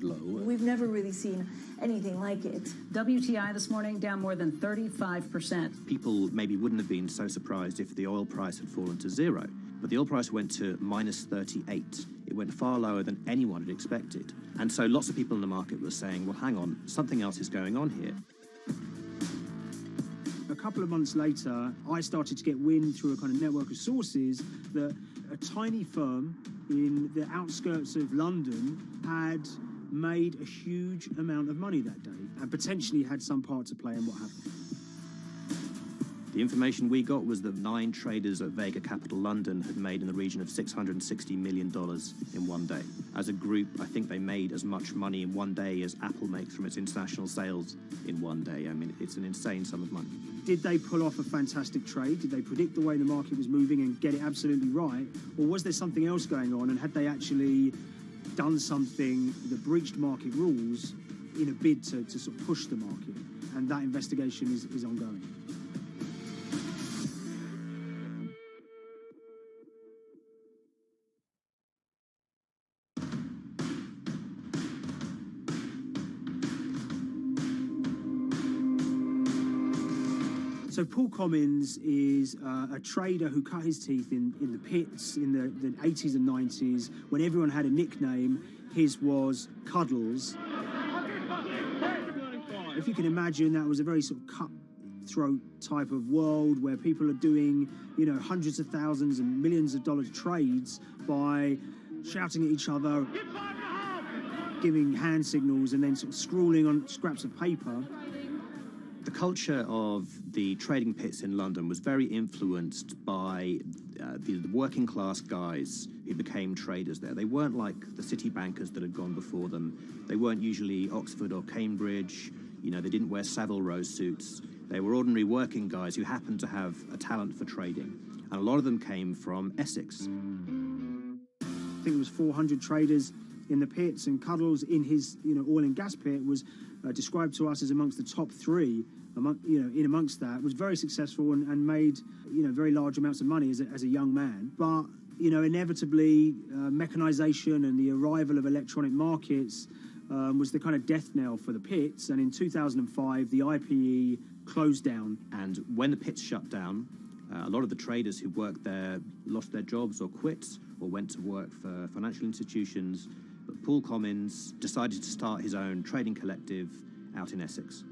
record low. We've never really seen anything like it. WTI this morning down more than 35%. People maybe wouldn't have been so surprised if the oil price had fallen to zero, but the oil price went to minus 38. It went far lower than anyone had expected. And so lots of people in the market were saying, well, hang on, something else is going on here. A couple of months later, I started to get wind through a kind of network of sources that a tiny firm in the outskirts of London had made a huge amount of money that day and potentially had some part to play in what happened. The information we got was that 9 traders at Vega Capital London had made in the region of $660 million in one day. As a group, I think they made as much money in one day as Apple makes from its international sales in one day. I mean, it's an insane sum of money. Did they pull off a fantastic trade? Did they predict the way the market was moving and get it absolutely right? Or was there something else going on, and had they actually done something that breached market rules in a bid to sort of push the market? And that investigation is ongoing. So Paul Commins is a trader who cut his teeth in the pits in the 80s and 90s when everyone had a nickname. His was Cuddles. If you can imagine, that was a very sort of cutthroat type of world where people are doing, you know, hundreds of thousands and millions of dollar trades by shouting at each other, giving hand signals, and then sort of scrawling on scraps of paper. The culture of the trading pits in London was very influenced by the working class guys who became traders there. They weren't like the city bankers that had gone before them. They weren't usually Oxford or Cambridge. You know, they didn't wear Savile Row suits. They were ordinary working guys who happened to have a talent for trading. And a lot of them came from Essex. I think it was 400 traders in the pits, and Cuddles in his, you know, oil and gas pit was described to us as amongst the top 3. In amongst that, was very successful and made, you know, very large amounts of money as a young man. But, you know, inevitably, mechanization and the arrival of electronic markets was the kind of death knell for the pits. And in 2005, the IPE closed down. And when the pits shut down, a lot of the traders who worked there lost their jobs or quit or went to work for financial institutions. But Paul Commins decided to start his own trading collective out in Essex.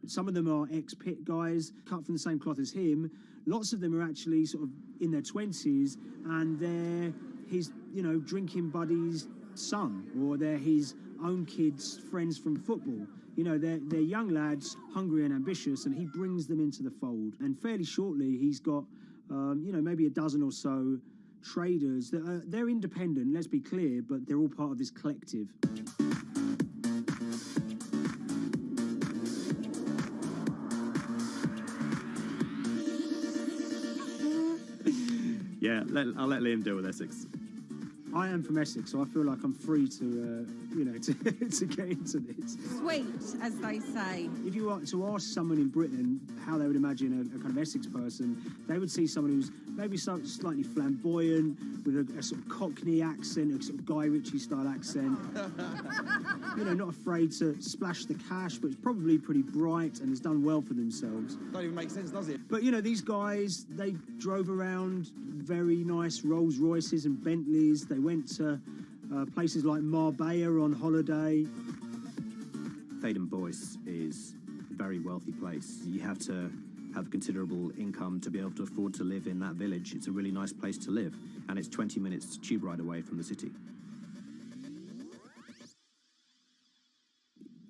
Some of them are ex-pit guys, cut from the same cloth as him. Lots of them are actually sort of in their 20s, and they're his, you know, drinking buddy's son, or they're his own kids' friends from football. You know, they're young lads, hungry and ambitious, and he brings them into the fold. And fairly shortly, he's got, you know, maybe a dozen or so traders that they're independent, let's be clear, but they're all part of this collective. Yeah, I'll let Liam deal with Essex. I am from Essex, so I feel like I'm free to, you know, to get into this. Sweet, as they say. If you were to ask someone in Britain how they would imagine a kind of Essex person, they would see someone who's maybe slightly flamboyant, with a sort of Cockney accent, a sort of Guy Ritchie-style accent. You know, not afraid to splash the cash, but it's probably pretty bright and has done well for themselves. Don't even make sense, does it? But, you know, these guys, they drove around very nice Rolls Royces and Bentleys. They went to places like Marbella on holiday. Faden Boyce is a very wealthy place. You have to have considerable income to be able to afford to live in that village. It's a really nice place to live, and it's 20 minutes tube ride away from the city.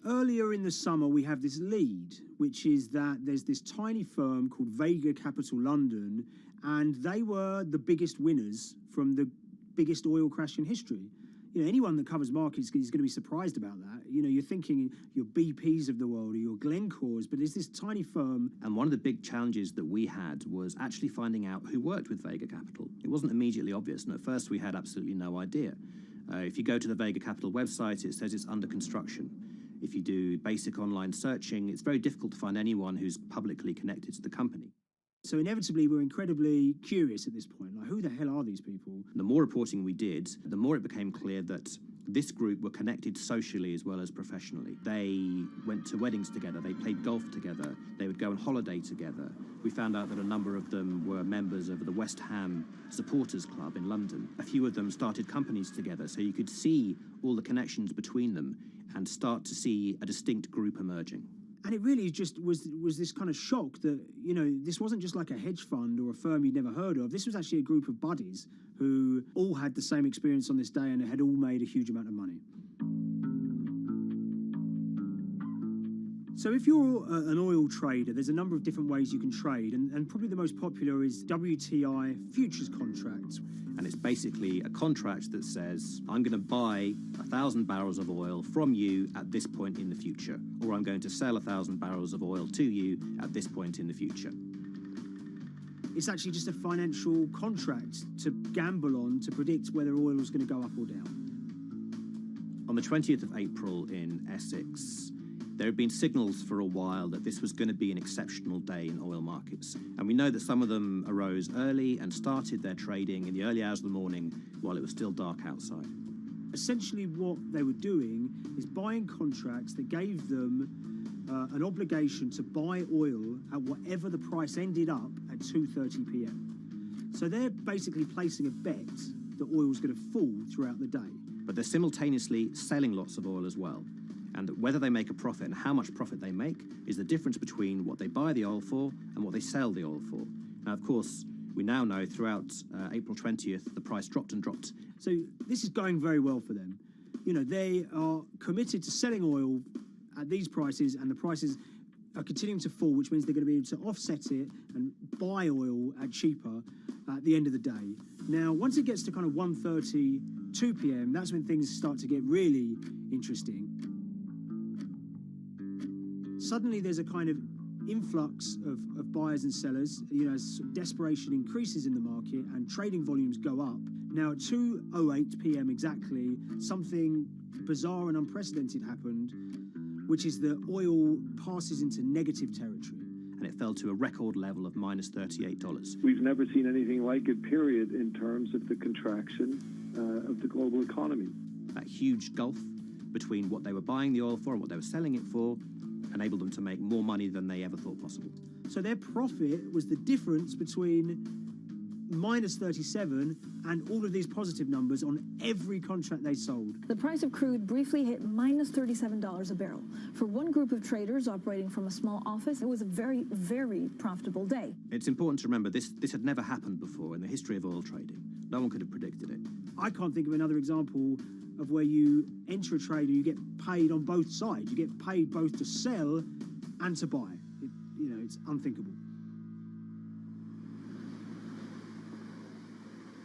Earlier in the summer, we have this lead, which is that there's this tiny firm called Vega Capital London, and they were the biggest winners from the biggest oil crash in history. You know, anyone that covers markets is going to be surprised about that. You know, you're thinking your BPs of the world or your Glencores, but it's this tiny firm. And one of the big challenges that we had was actually finding out who worked with Vega Capital. It wasn't immediately obvious, and at first we had absolutely no idea. If you go to the Vega Capital website, it says it's under construction. If you do basic online searching, it's very difficult to find anyone who's publicly connected to the company. So inevitably, we're incredibly curious at this point. Like, who the hell are these people? The more reporting we did, the more it became clear that this group were connected socially as well as professionally. They went to weddings together, they played golf together, they would go on holiday together. We found out that a number of them were members of the West Ham Supporters Club in London. A few of them started companies together, so you could see all the connections between them and start to see a distinct group emerging. And it really just was this kind of shock that, you know, this wasn't just like a hedge fund or a firm you'd never heard of. This was actually a group of buddies who all had the same experience on this day and had all made a huge amount of money. So if you're an oil trader, there's a number of different ways you can trade, and probably the most popular is WTI futures contracts. And it's basically a contract that says, I'm going to buy 1,000 barrels of oil from you at this point in the future, or I'm going to sell 1,000 barrels of oil to you at this point in the future. It's actually just a financial contract to gamble on to predict whether oil is going to go up or down. On the 20th of April in Essex, there had been signals for a while that this was going to be an exceptional day in oil markets. And we know that some of them arose early and started their trading in the early hours of the morning while it was still dark outside. Essentially what they were doing is buying contracts that gave them an obligation to buy oil at whatever the price ended up at 2:30 p.m. So they're basically placing a bet that oil is going to fall throughout the day. But they're simultaneously selling lots of oil as well. And whether they make a profit and how much profit they make is the difference between what they buy the oil for and what they sell the oil for. Now, of course, we now know throughout April 20th, the price dropped and dropped. So this is going very well for them. You know, they are committed to selling oil at these prices, and the prices are continuing to fall, which means they're going to be able to offset it and buy oil at cheaper at the end of the day. Now, once it gets to kind of 1:30, 2 p.m., that's when things start to get really interesting. Suddenly there's a kind of influx of buyers and sellers, you know, as desperation increases in the market and trading volumes go up. Now at 2:08 p.m. exactly, something bizarre and unprecedented happened, which is that oil passes into negative territory. And it fell to a record level of minus $38. We've never seen anything like it, period, in terms of the contraction of the global economy. That huge gulf between what they were buying the oil for and what they were selling it for enabled them to make more money than they ever thought possible. So their profit was the difference between minus 37 and all of these positive numbers on every contract they sold. The price of crude briefly hit minus $37 a barrel. For one group of traders operating from a small office, it was a very, very profitable day. It's important to remember this had never happened before in the history of oil trading. No one could have predicted it. I can't think of another example of where you enter a trade and you get paid on both sides. You get paid both to sell and to buy. It's unthinkable.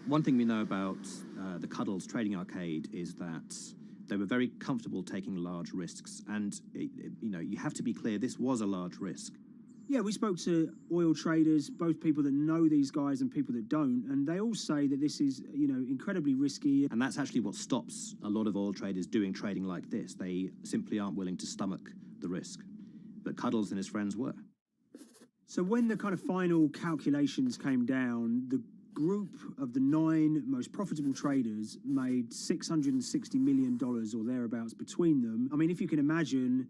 One thing we know about the Cuddles Trading Arcade is that they were very comfortable taking large risks. And, you have to be clear, this was a large risk. Yeah, we spoke to oil traders, both people that know these guys and people that don't, and they all say that this is, incredibly risky. And that's actually what stops a lot of oil traders doing trading like this. They simply aren't willing to stomach the risk. But Cuddles and his friends were. So when the kind of final calculations came down, the group of the 9 most profitable traders made $660 million or thereabouts between them. I mean, if you can imagine,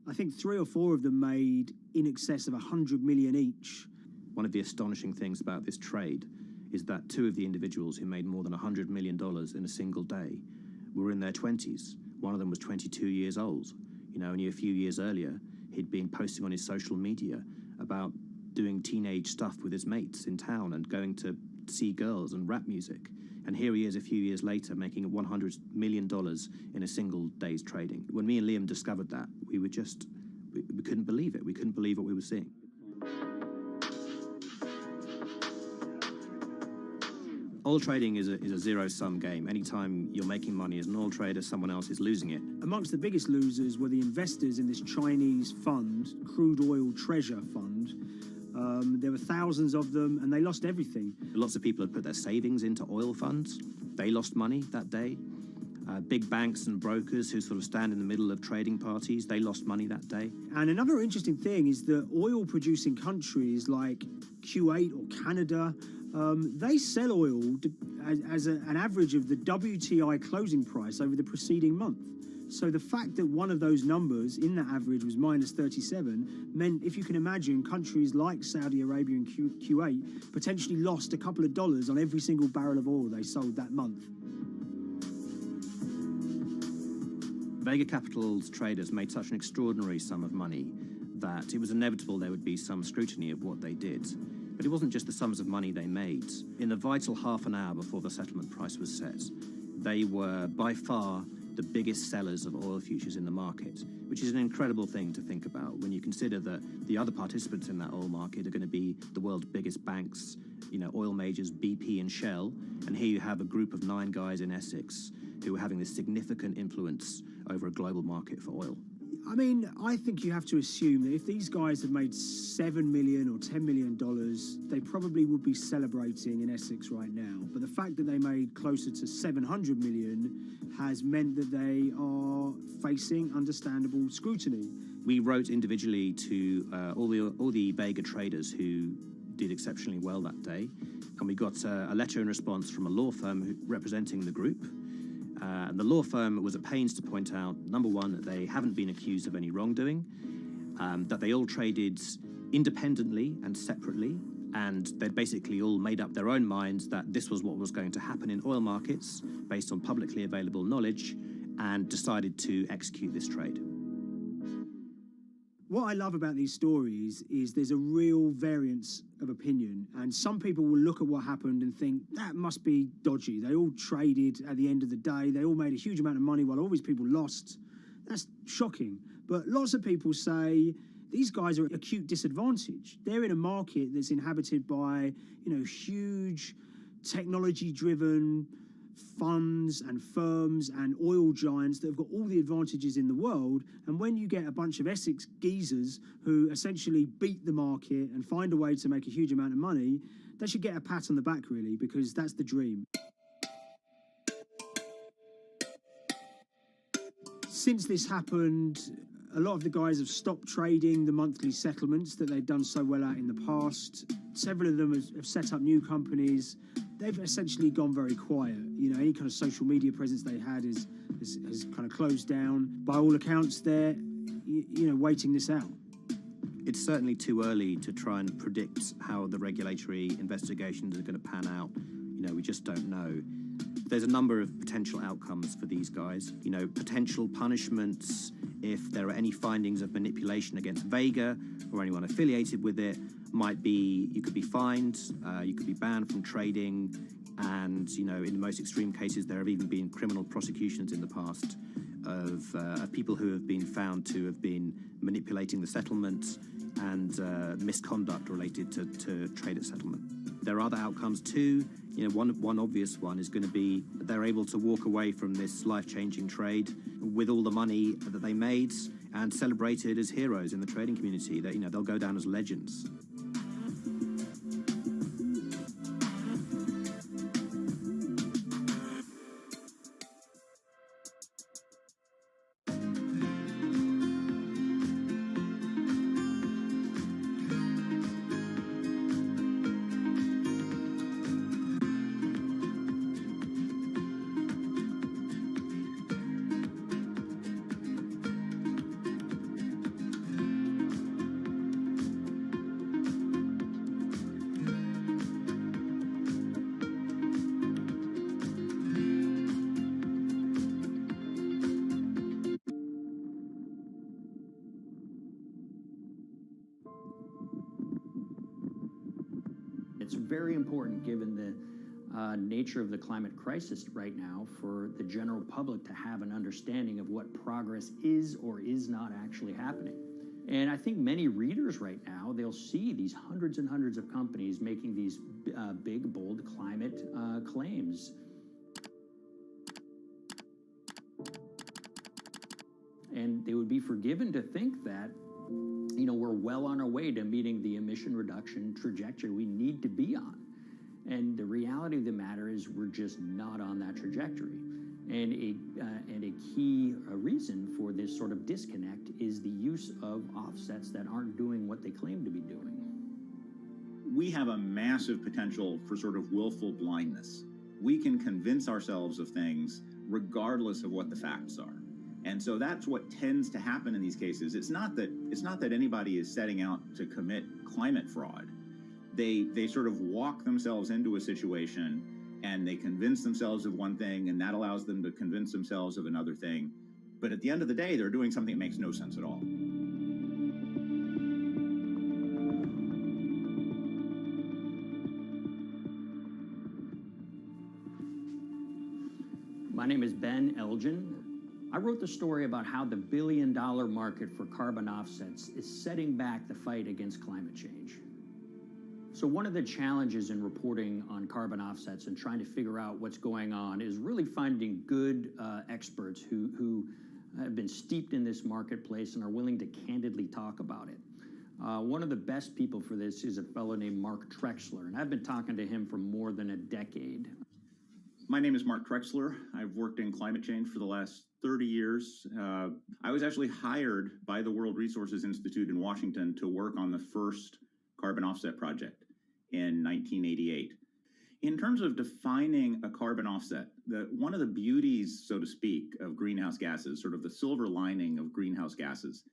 I think 3 or 4 of them made in excess of 100 million each. One of the astonishing things about this trade is that 2 of the individuals who made more than $100 million in a single day were in their 20s. One of them was 22 years old. Only a few years earlier, he'd been posting on his social media about doing teenage stuff with his mates in town and going to see girls and rap music. And here he is a few years later making $100 million in a single day's trading. When me and Liam discovered that, we couldn't believe it. We couldn't believe what we were seeing. Oil trading is a zero-sum game. Anytime you're making money as an oil trader, someone else is losing it. Amongst the biggest losers were the investors in this Chinese fund, Crude Oil Treasure Fund. There were thousands of them, and they lost everything. Lots of people had put their savings into oil funds. They lost money that day. Big banks and brokers who sort of stand in the middle of trading parties, they lost money that day. And another interesting thing is that oil-producing countries like Kuwait or Canada, they sell oil as an average of the WTI closing price over the preceding month. So the fact that one of those numbers in that average was minus 37 meant, if you can imagine, countries like Saudi Arabia and Kuwait potentially lost a couple of dollars on every single barrel of oil they sold that month. Vega Capital's traders made such an extraordinary sum of money that it was inevitable there would be some scrutiny of what they did. But it wasn't just the sums of money they made. In the vital half an hour before the settlement price was set, they were by far the biggest sellers of oil futures in the market, which is an incredible thing to think about when you consider that the other participants in that oil market are going to be the world's biggest banks, oil majors, BP and Shell, and here you have a group of 9 guys in Essex who are having this significant influence over a global market for oil. I mean, I think you have to assume that if these guys had made $7 million or $10 million, they probably would be celebrating in Essex right now. But the fact that they made closer to $700 million has meant that they are facing understandable scrutiny. We wrote individually to all the Vega traders who did exceptionally well that day, and we got a letter in response from a law firm representing the group. And the law firm was at pains to point out, number one, that they haven't been accused of any wrongdoing, that they all traded independently and separately, and they'd basically all made up their own minds that this was what was going to happen in oil markets based on publicly available knowledge, and decided to execute this trade. What I love about these stories is there's a real variance of opinion, and some people will look at what happened and think that must be dodgy. They all traded at the end of the day. They all made a huge amount of money while all these people lost. That's shocking. But lots of people say these guys are at acute disadvantage. They're in a market that's inhabited by, huge technology-driven funds and firms and oil giants that have got all the advantages in the world, and when you get a bunch of Essex geezers who essentially beat the market and find a way to make a huge amount of money, they should get a pat on the back, really, because that's the dream. Since this happened, a lot of the guys have stopped trading the monthly settlements that they'd done so well at in the past. Several of them have set up new companies. They've essentially gone very quiet. Any kind of social media presence they had has kind of closed down. By all accounts, they're, waiting this out. It's certainly too early to try and predict how the regulatory investigations are going to pan out. We just don't know. There's a number of potential outcomes for these guys. Potential punishments if there are any findings of manipulation against Vega or anyone affiliated with it. Might be you could be fined, you could be banned from trading, and in the most extreme cases there have even been criminal prosecutions in the past of people who have been found to have been manipulating the settlement and misconduct related to trade at settlement. There are other outcomes too. One obvious one is going to be that they're able to walk away from this life-changing trade with all the money that they made and celebrated as heroes in the trading community. That they'll go down as legends. It's very important, given the nature of the climate crisis right now, for the general public to have an understanding of what progress is or is not actually happening. And I think many readers right now, they'll see these hundreds and hundreds of companies making these big, bold climate claims. And they would be forgiven to think that, we're well on our way to meeting the emission reduction trajectory we need to be on. And the reality of the matter is we're just not on that trajectory. And a key reason for this sort of disconnect is the use of offsets that aren't doing what they claim to be doing. we have a massive potential for sort of willful blindness. We can convince ourselves of things regardless of what the facts are. And so that's what tends to happen in these cases. It's not that anybody is setting out to commit climate fraud. They sort of walk themselves into a situation and they convince themselves of one thing, and that allows them to convince themselves of another thing. But at the end of the day, they're doing something that makes no sense at all. My name is Ben Elgin. I wrote the story about how the billion-dollar market for carbon offsets is setting back the fight against climate change. So one of the challenges in reporting on carbon offsets and trying to figure out what's going on is really finding good experts who have been steeped in this marketplace and are willing to candidly talk about it. One of the best people for this is a fellow named Mark Trexler, and I've been talking to him for more than a decade. My name is Mark Trexler. I've worked in climate change for the last 30 years. I was actually hired by the World Resources Institute in Washington to work on the first carbon offset project in 1988. In terms of defining a carbon offset, one of the beauties, so to speak, of greenhouse gases, sort of the silver lining of greenhouse gases,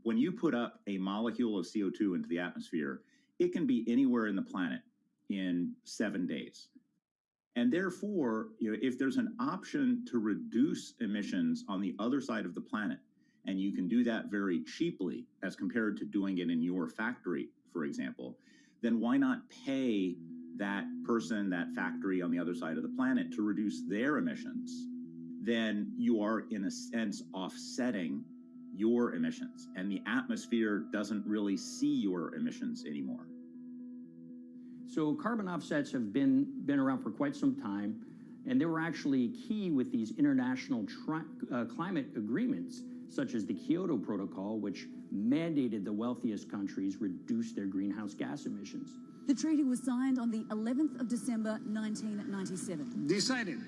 when you put up a molecule of CO2 into the atmosphere, it can be anywhere in the planet in 7 days. And therefore, if there's an option to reduce emissions on the other side of the planet, and you can do that very cheaply as compared to doing it in your factory, for example, then why not pay that person, that factory on the other side of the planet to reduce their emissions? Then you are, in a sense, offsetting your emissions, and the atmosphere doesn't really see your emissions anymore. So carbon offsets have been around for quite some time, and they were actually key with these international climate agreements, such as the Kyoto Protocol, which mandated the wealthiest countries reduce their greenhouse gas emissions. The treaty was signed on the 11th of December, 1997. Decided.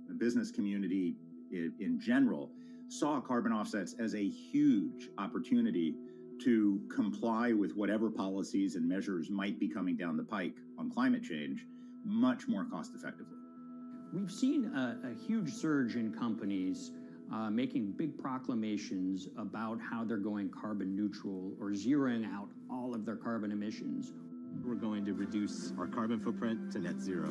The business community in general saw carbon offsets as a huge opportunity to comply with whatever policies and measures might be coming down the pike on climate change much more cost effectively. We've seen a huge surge in companies making big proclamations about how they're going carbon neutral or zeroing out all of their carbon emissions. We're going to reduce our carbon footprint to net zero.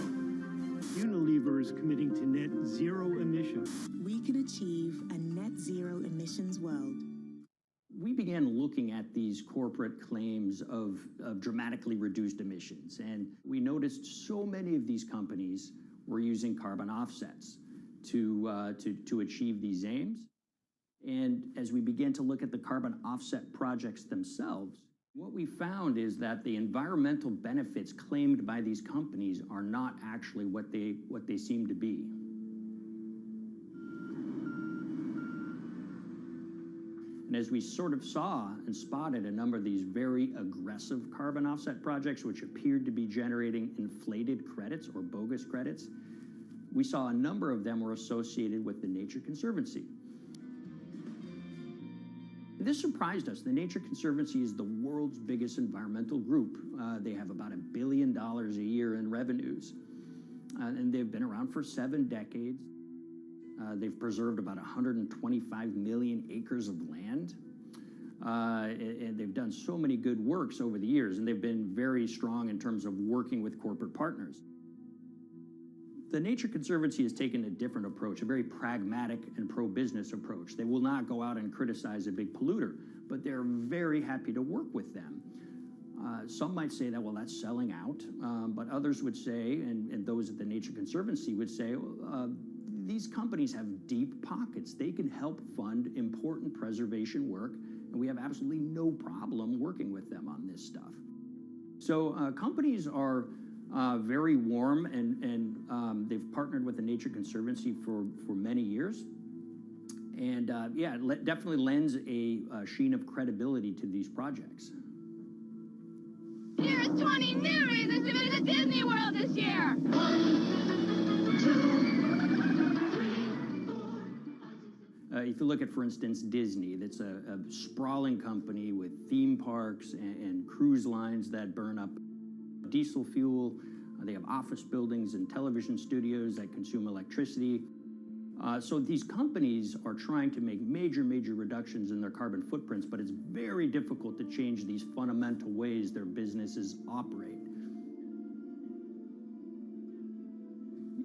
Unilever is committing to net zero emissions. We can achieve a net zero emissions world. We began looking at these corporate claims of dramatically reduced emissions, and we noticed so many of these companies were using carbon offsets to achieve these aims. And as we began to look at the carbon offset projects themselves, what we found is that the environmental benefits claimed by these companies are not actually what they seem to be. And as we sort of saw and spotted a number of these very aggressive carbon offset projects, which appeared to be generating inflated credits or bogus credits, we saw a number of them were associated with the Nature Conservancy. This surprised us. The Nature Conservancy is the world's biggest environmental group. They have about $1 billion a year in revenues, and they've been around for 7 decades. They've preserved about 125 million acres of land, and they've done so many good works over the years, and they've been very strong in terms of working with corporate partners. The Nature Conservancy has taken a different approach, a very pragmatic and pro-business approach. They will not go out and criticize a big polluter, but they're very happy to work with them. Some might say that, well, that's selling out, but others would say, and those at the Nature Conservancy would say, these companies have deep pockets. They can help fund important preservation work, and we have absolutely no problem working with them on this stuff. So companies are very warm, and they've partnered with the Nature Conservancy for many years. And yeah, it definitely lends a sheen of credibility to these projects. Here's 20 new reasons to visit Disney World this year. 1, 2, 3, 4. If you look at, for instance, Disney, that's a sprawling company with theme parks and cruise lines that burn up diesel fuel. They have office buildings and television studios that consume electricity. So these companies are trying to make major reductions in their carbon footprints, but it's very difficult to change these fundamental ways their businesses operate.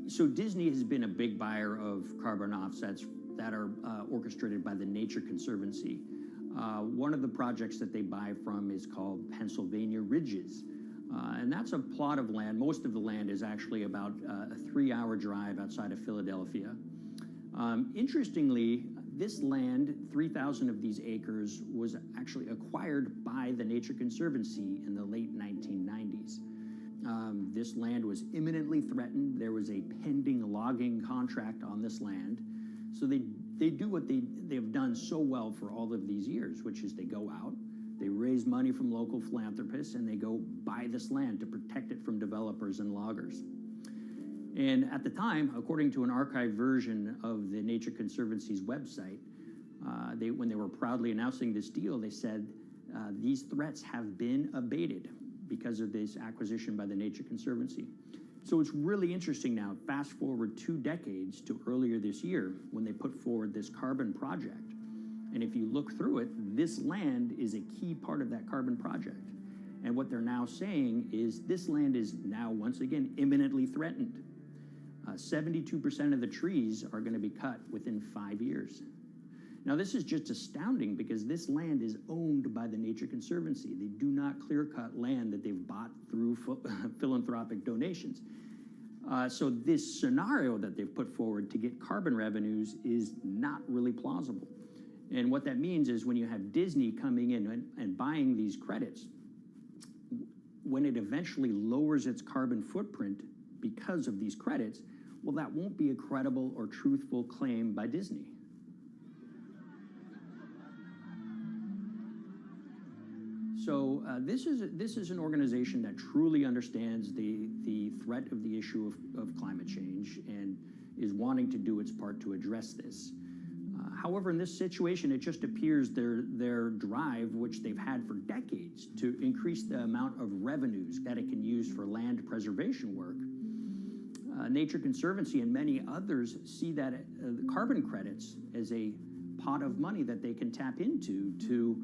So Disney has been a big buyer of carbon offsets that are orchestrated by the Nature Conservancy. One of the projects that they buy from is called Pennsylvania Ridges. And that's a plot of land. Most of the land is actually about a 3-hour drive outside of Philadelphia. Interestingly, this land, 3,000 of these acres, was actually acquired by the Nature Conservancy in the late 1990s. This land was imminently threatened. There was a pending logging contract on this land. So they do what they've done so well for all of these years, which is they go out, they raise money from local philanthropists, and they go buy this land to protect it from developers and loggers. And at the time, according to an archived version of the Nature Conservancy's website, when they were proudly announcing this deal, they said, these threats have been abated because of this acquisition by the Nature Conservancy. So it's really interesting now, fast forward 2 decades to earlier this year when they put forward this carbon project. And if you look through it, this land is a key part of that carbon project. And what they're now saying is this land is now, once again, imminently threatened. 72% of the trees are going to be cut within 5 years. Now, this is just astounding because this land is owned by the Nature Conservancy. They do not clear-cut land that they've bought through philanthropic donations. So this scenario that they've put forward to get carbon revenues is not really plausible. And what that means is when you have Disney coming in and buying these credits, when it eventually lowers its carbon footprint because of these credits, well, that won't be a credible or truthful claim by Disney. So this is an organization that truly understands the threat of the issue of climate change and is wanting to do its part to address this. However, in this situation, it just appears their drive, which they've had for decades, to increase the amount of revenues that it can use for land preservation work. Nature Conservancy and many others see that carbon credits as a pot of money that they can tap into to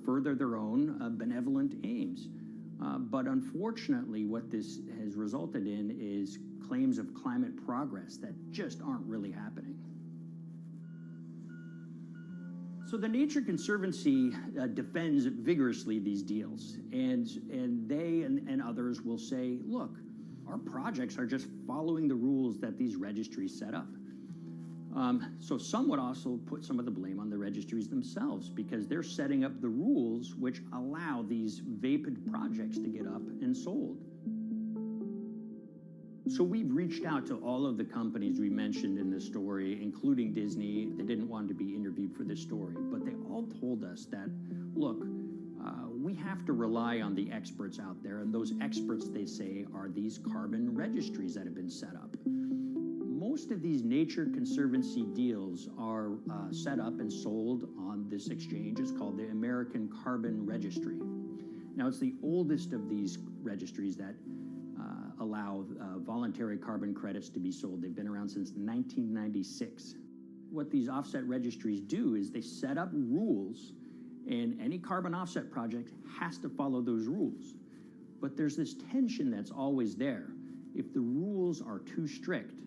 further their own benevolent aims. But unfortunately, what this has resulted in is claims of climate progress that just aren't really happening. So the Nature Conservancy defends vigorously these deals, and they and others will say, look, our projects are just following the rules that these registries set up. So some would also put some of the blame on the registries themselves because they're setting up the rules which allow these vapid projects to get up and sold. So we've reached out to all of the companies we mentioned in this story, including Disney. They didn't want to be interviewed for this story, but they all told us that, look, we have to rely on the experts out there, and those experts, they say, are these carbon registries that have been set up. Most of these Nature Conservancy deals are set up and sold on this exchange. It's called the American Carbon Registry. Now, it's the oldest of these registries that allow voluntary carbon credits to be sold. They've been around since 1996. What these offset registries do is they set up rules, and any carbon offset project has to follow those rules. But there's this tension that's always there. If the rules are too strict,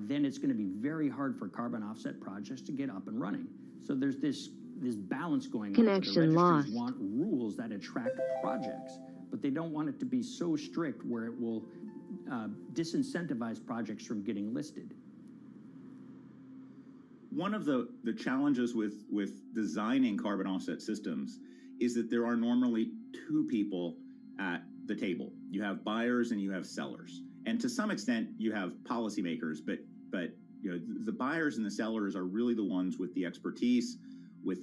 then it's going to be very hard for carbon offset projects to get up and running. So there's this balance going on. Connection lost. The registries want rules that attract projects, but they don't want it to be so strict where it will disincentivize projects from getting listed. One of the challenges with designing carbon offset systems is that there are normally 2 people at the table. You have buyers and you have sellers. And to some extent, you have policymakers, but you know, the buyers and the sellers are really the ones with the expertise, with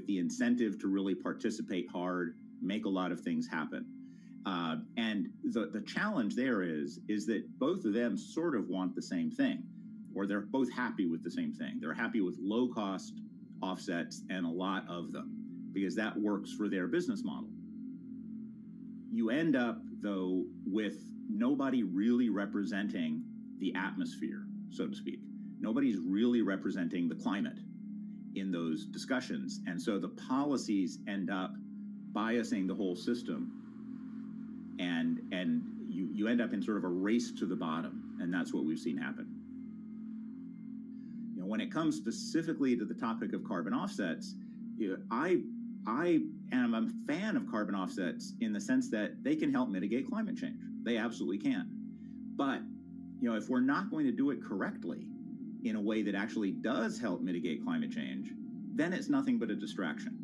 the incentive to really participate hard, make a lot of things happen. And the challenge there is that both of them sort of want the same thing. or they're both happy with the same thing. They're happy with low-cost offsets and a lot of them, because that works for their business model. You end up, though, with nobody really representing the atmosphere, so to speak. Nobody's really representing the climate in those discussions. And so the policies end up biasing the whole system. And you end up in sort of a race to the bottom. And that's what we've seen happen. You know, when it comes specifically to the topic of carbon offsets, I am a fan of carbon offsets in the sense that they can help mitigate climate change. They absolutely can. But, you know, if we're not going to do it correctly in a way that actually does help mitigate climate change, then it's nothing but a distraction.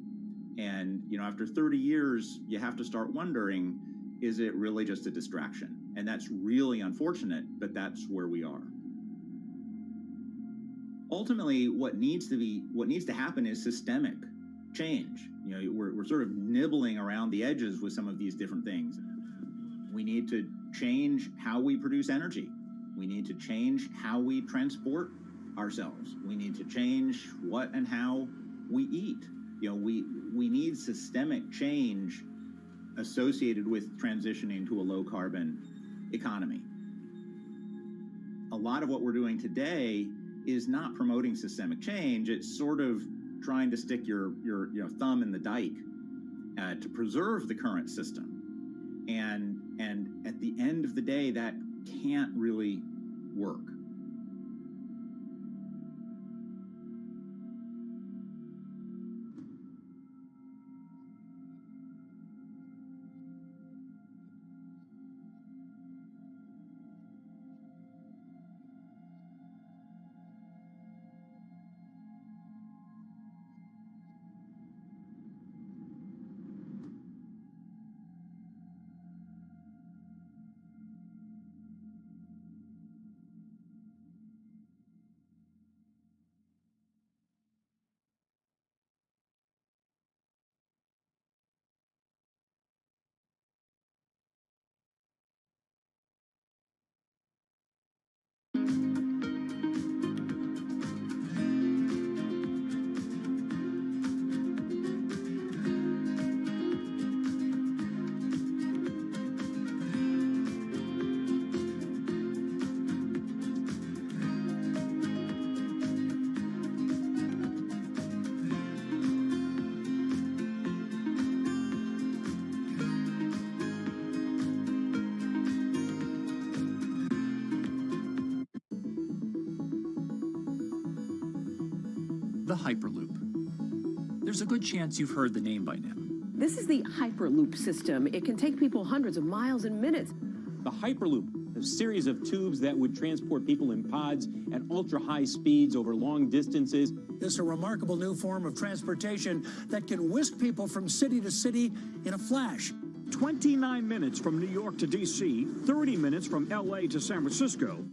And, you know, after 30 years, you have to start wondering, is it really just a distraction? And that's really unfortunate, but that's where we are. Ultimately, what needs to happen is systemic change. You know, we're sort of nibbling around the edges with some of these different things. We need to change how we produce energy. We need to change how we transport ourselves. We need to change what and how we eat. You know, we need systemic change associated with transitioning to a low carbon economy. A lot of what we're doing today is not promoting systemic change. It's sort of trying to stick your thumb in the dike to preserve the current system. And at the end of the day, that can't really work. The Hyperloop. There's a good chance you've heard the name by now. This is the Hyperloop system. It can take people hundreds of miles in minutes. The Hyperloop, a series of tubes that would transport people in pods at ultra-high speeds over long distances. It's a remarkable new form of transportation that can whisk people from city to city in a flash. 29 minutes from New York to D.C., 30 minutes from L.A. to San Francisco.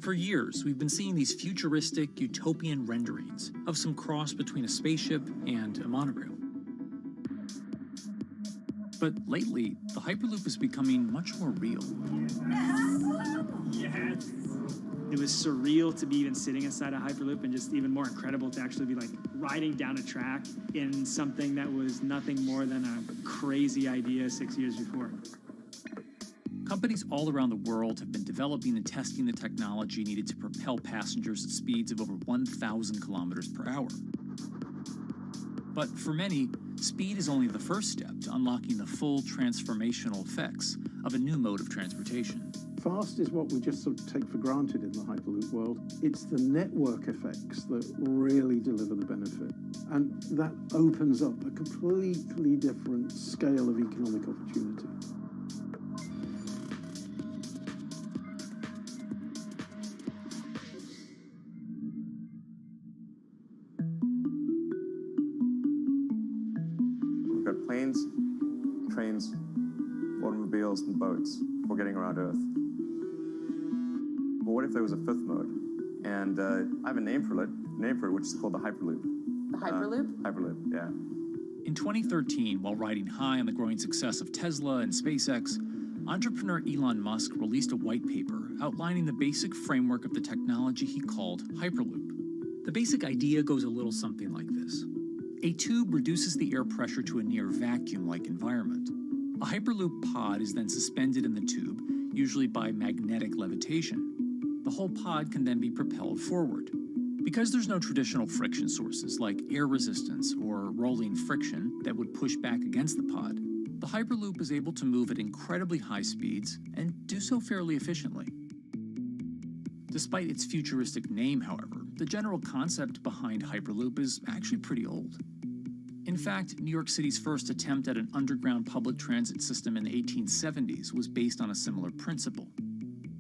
For years, we've been seeing these futuristic, utopian renderings of some cross between a spaceship and a monorail. But lately, the Hyperloop is becoming much more real. Yes! It was surreal to be even sitting inside a Hyperloop, and just even more incredible to actually be like riding down a track in something that was nothing more than a crazy idea 6 years before. Companies all around the world have been developing and testing the technology needed to propel passengers at speeds of over 1,000 kilometers per hour. But for many, speed is only the first step to unlocking the full transformational effects of a new mode of transportation. Fast is what we just sort of take for granted in the Hyperloop world. It's the network effects that really deliver the benefit. And that opens up a completely different scale of economic opportunity. Planes, trains, automobiles, and boats for getting around Earth. But what if there was a fifth mode? And I have a name for it, which is called the Hyperloop. The Hyperloop? Hyperloop, yeah. In 2013, while riding high on the growing success of Tesla and SpaceX, entrepreneur Elon Musk released a white paper outlining the basic framework of the technology he called Hyperloop. The basic idea goes a little something like this. A tube reduces the air pressure to a near vacuum-like environment. A Hyperloop pod is then suspended in the tube, usually by magnetic levitation. The whole pod can then be propelled forward. Because there's no traditional friction sources like air resistance or rolling friction that would push back against the pod, the Hyperloop is able to move at incredibly high speeds and do so fairly efficiently. Despite its futuristic name, however, the general concept behind Hyperloop is actually pretty old. In fact, New York City's first attempt at an underground public transit system in the 1870s was based on a similar principle.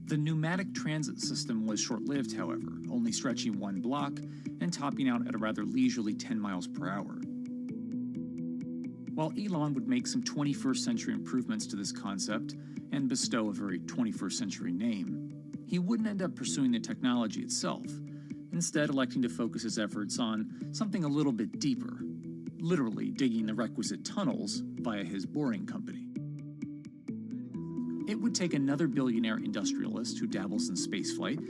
The pneumatic transit system was short-lived, however, only stretching one block and topping out at a rather leisurely 10 miles per hour. While Elon would make some 21st century improvements to this concept and bestow a very 21st century name, he wouldn't end up pursuing the technology itself, instead electing to focus his efforts on something a little bit deeper, literally digging the requisite tunnels via his boring company. It would take another billionaire industrialist who dabbles in spaceflight.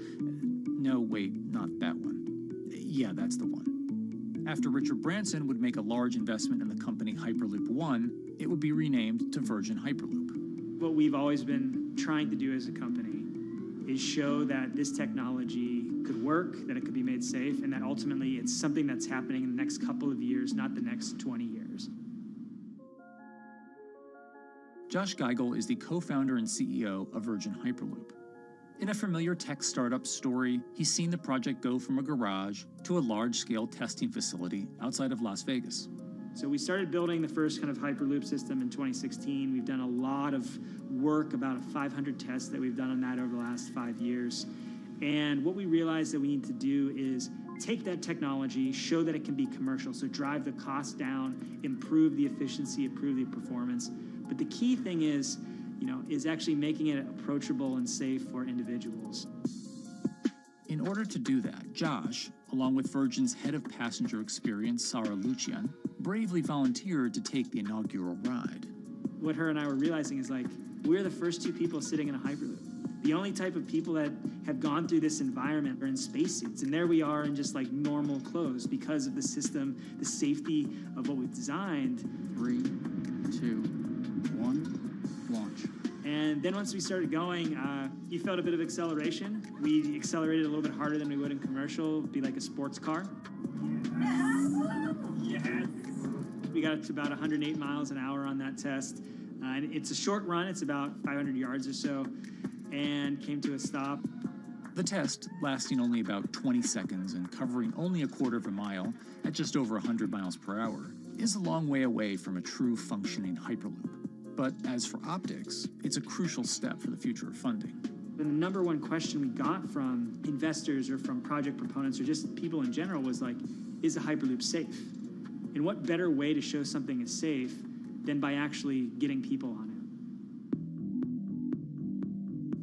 No, wait, not that one. Yeah, that's the one. After Richard Branson would make a large investment in the company Hyperloop One, it would be renamed to Virgin Hyperloop. What we've always been trying to do as a company is show that this technology could work, that it could be made safe, and that ultimately it's something that's happening in the next couple of years, not the next 20 years. Josh Geigel is the co-founder and CEO of Virgin Hyperloop. In a familiar tech startup story, he's seen the project go from a garage to a large-scale testing facility outside of Las Vegas. So we started building the first kind of Hyperloop system in 2016. We've done a lot of work, about 500 tests that we've done on that over the last 5 years. And what we realized that we need to do is take that technology, show that it can be commercial, so drive the cost down, improve the efficiency, improve the performance. But the key thing is actually making it approachable and safe for individuals. In order to do that, Josh, along with Virgin's head of passenger experience, Sarah Lucian, bravely volunteered to take the inaugural ride. What her and I were realizing is we're the first two people sitting in a Hyperloop. The only type of people that have gone through this environment are in spacesuits, and there we are in just normal clothes because of the system, the safety of what we've designed. 3, 2, 1, launch. And then once we started going, you felt a bit of acceleration. We accelerated a little bit harder than we would in commercial, be like a sports car. Yes. We got up to about 108 miles an hour on that test. And it's a short run, it's about 500 yards or so, and came to a stop. The test, lasting only about 20 seconds and covering only a quarter of a mile at just over 100 miles per hour, is a long way away from a true functioning Hyperloop. But as for optics, it's a crucial step for the future of funding. The number one question we got from investors or from project proponents or just people in general was is a Hyperloop safe? And what better way to show something is safe than by actually getting people on it?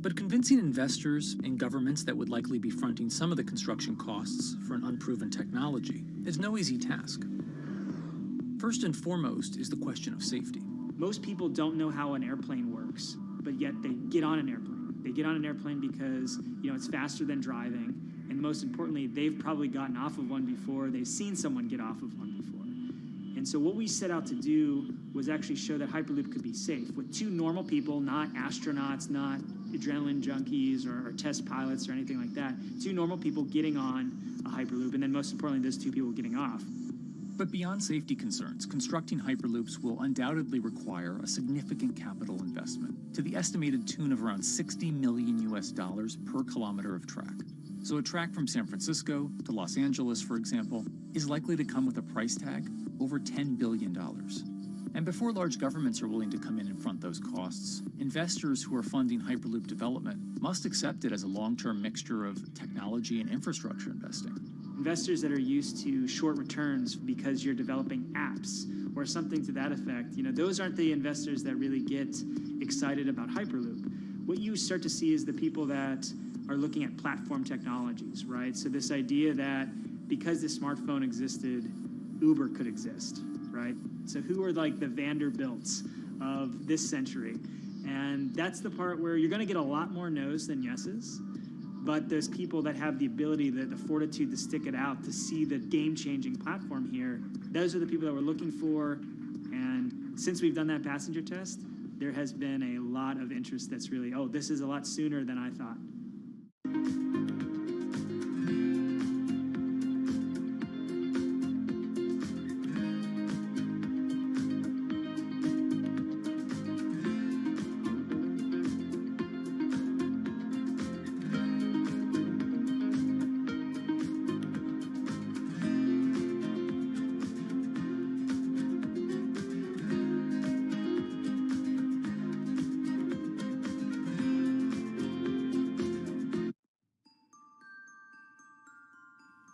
But convincing investors and governments that would likely be fronting some of the construction costs for an unproven technology is no easy task. First and foremost is the question of safety. Most people don't know how an airplane works, but yet they get on an airplane. They get on an airplane because, it's faster than driving, and most importantly, they've probably gotten off of one before, they've seen someone get off of one before. And so what we set out to do was actually show that Hyperloop could be safe with two normal people, not astronauts, not adrenaline junkies or test pilots or anything like that. Two normal people getting on a Hyperloop, and then most importantly, those two people getting off. But beyond safety concerns, constructing Hyperloops will undoubtedly require a significant capital investment to the estimated tune of around $60 million per kilometer of track. So a track from San Francisco to Los Angeles, for example, is likely to come with a price tag over $10 billion. And before large governments are willing to come in and front those costs, investors who are funding Hyperloop development must accept it as a long-term mixture of technology and infrastructure investing. Investors that are used to short returns because you're developing apps or something to that effect, those aren't the investors that really get excited about Hyperloop. What you start to see is the people that are looking at platform technologies, right? So this idea that because the smartphone existed, Uber could exist, right? So who are the Vanderbilts of this century? And that's the part where you're going to get a lot more no's than yeses. But there's people that have the ability, the fortitude to stick it out, to see the game-changing platform here. Those are the people that we're looking for. And since we've done that passenger test, there has been a lot of interest that's really, oh, this is a lot sooner than I thought.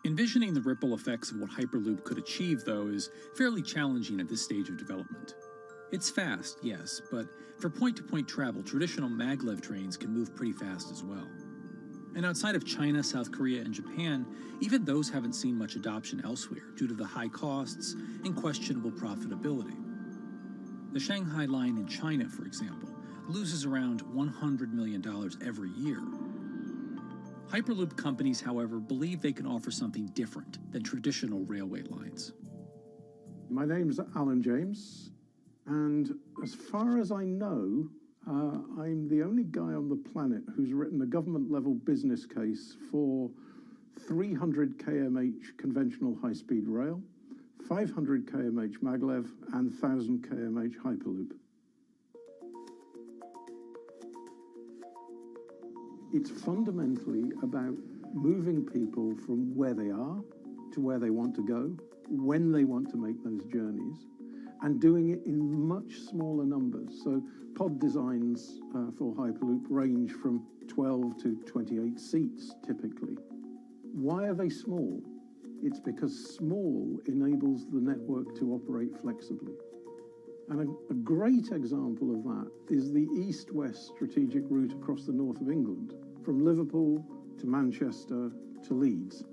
Envisioning the ripple effects of what Hyperloop could achieve, though, is fairly challenging at this stage of development. It's fast, yes, but for point-to-point travel, traditional maglev trains can move pretty fast as well. And outside of China, South Korea, and Japan, even those haven't seen much adoption elsewhere due to the high costs and questionable profitability. The Shanghai line in China, for example, loses around $100 million every year. Hyperloop companies, however, believe they can offer something different than traditional railway lines. My name's Alan James, and as far as I know, I'm the only guy on the planet who's written a government-level business case for 300 kmh conventional high-speed rail, 500 kmh maglev, and 1,000 kmh Hyperloop. It's fundamentally about moving people from where they are to where they want to go, when they want to make those journeys, and doing it in much smaller numbers. So pod designs for Hyperloop range from 12 to 28 seats, typically. Why are they small? It's because small enables the network to operate flexibly. And a great example of that is the east-west strategic route across the north of England, from Liverpool to Manchester to Leeds.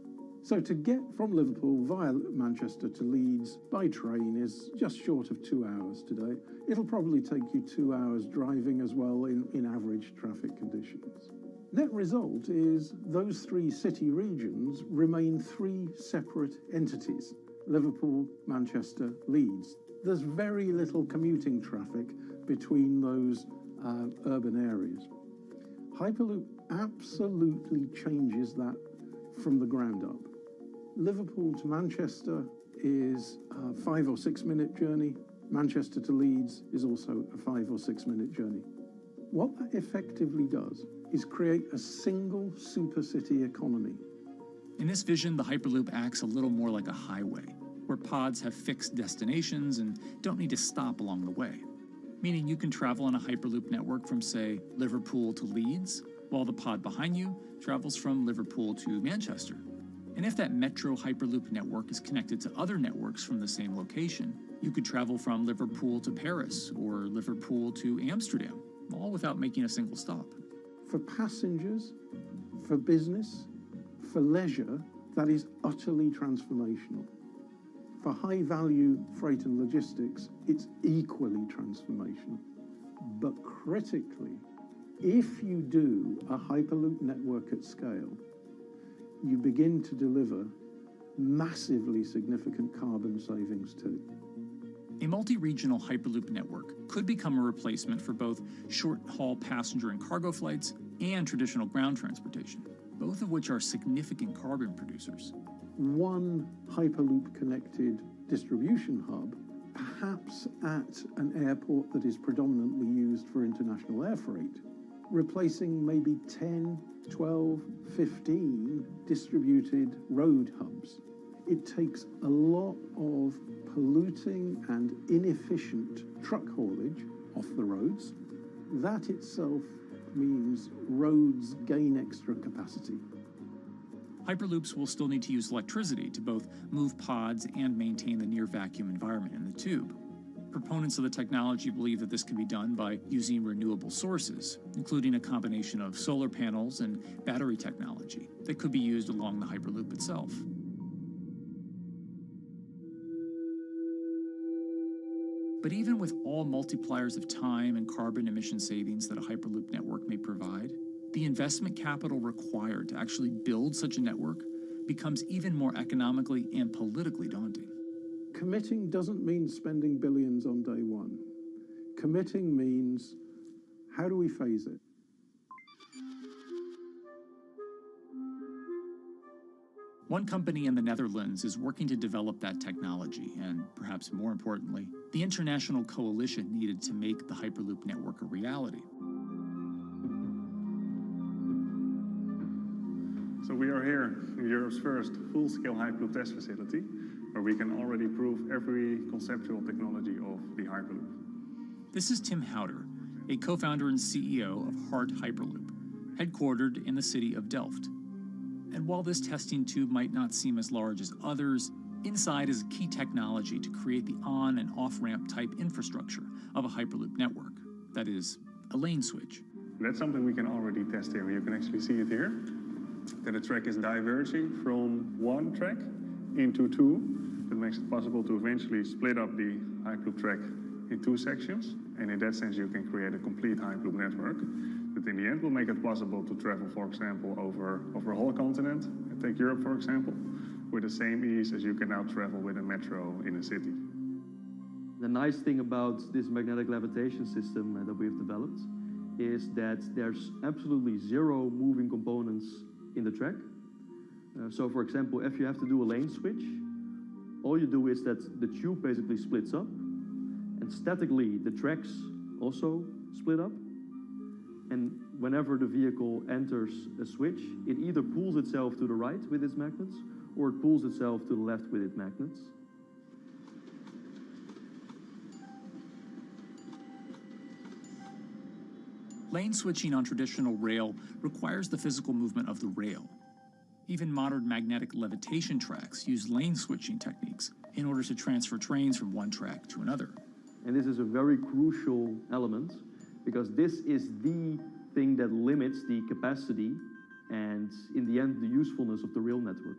So to get from Liverpool via Manchester to Leeds by train is just short of 2 hours today. It'll probably take you 2 hours driving as well in average traffic conditions. Net result is those three city regions remain three separate entities: Liverpool, Manchester, Leeds. There's very little commuting traffic between those urban areas. Hyperloop absolutely changes that from the ground up. Liverpool to Manchester is a 5 or 6 minute journey. Manchester to Leeds is also a 5 or 6 minute journey. What that effectively does is create a single super city economy. In this vision, the Hyperloop acts a little more like a highway, where pods have fixed destinations and don't need to stop along the way. Meaning you can travel on a Hyperloop network from, say, Liverpool to Leeds, while the pod behind you travels from Liverpool to Manchester. And if that metro Hyperloop network is connected to other networks from the same location, you could travel from Liverpool to Paris or Liverpool to Amsterdam, all without making a single stop. For passengers, for business, for leisure, that is utterly transformational. For high-value freight and logistics, it's equally transformational. But critically, if you do a Hyperloop network at scale, you begin to deliver massively significant carbon savings too. A multi-regional Hyperloop network could become a replacement for both short-haul passenger and cargo flights and traditional ground transportation, both of which are significant carbon producers. One Hyperloop-connected distribution hub, perhaps at an airport that is predominantly used for international air freight, replacing maybe 10, 12, 15 distributed road hubs. It takes a lot of polluting and inefficient truck haulage off the roads. That itself means roads gain extra capacity. Hyperloops will still need to use electricity to both move pods and maintain the near-vacuum environment in the tube. Proponents of the technology believe that this can be done by using renewable sources, including a combination of solar panels and battery technology that could be used along the Hyperloop itself. But even with all multipliers of time and carbon emission savings that a Hyperloop network may provide, the investment capital required to actually build such a network becomes even more economically and politically daunting. Committing doesn't mean spending billions on day one. Committing means, how do we phase it? One company in the Netherlands is working to develop that technology, and perhaps more importantly, the international coalition needed to make the Hyperloop network a reality. So we are here in Europe's first full-scale Hyperloop test facility, where we can already prove every conceptual technology of the Hyperloop. This is Tim Houter, a co-founder and CEO of Hart Hyperloop, headquartered in the city of Delft. And while this testing tube might not seem as large as others, inside is a key technology to create the on- and off-ramp type infrastructure of a Hyperloop network. That is, a lane switch. That's something we can already test here. You can actually see it here, that the track is diverging from one track into two. That makes it possible to eventually split up the Hyperloop track in two sections. And in that sense, you can create a complete Hyperloop network. That in the end will make it possible to travel, for example, over a whole continent. And take Europe, for example, with the same ease as you can now travel with a metro in a city. The nice thing about this magnetic levitation system that we've developed is that there's absolutely zero moving components in the track. So for example, if you have to do a lane switch, all you do is that the tube basically splits up, and statically the tracks also split up. And whenever the vehicle enters a switch, it either pulls itself to the right with its magnets, or it pulls itself to the left with its magnets. Lane switching on traditional rail requires the physical movement of the rail. Even modern magnetic levitation tracks use lane switching techniques in order to transfer trains from one track to another. And this is a very crucial element, because this is the thing that limits the capacity and, in the end, the usefulness of the rail network.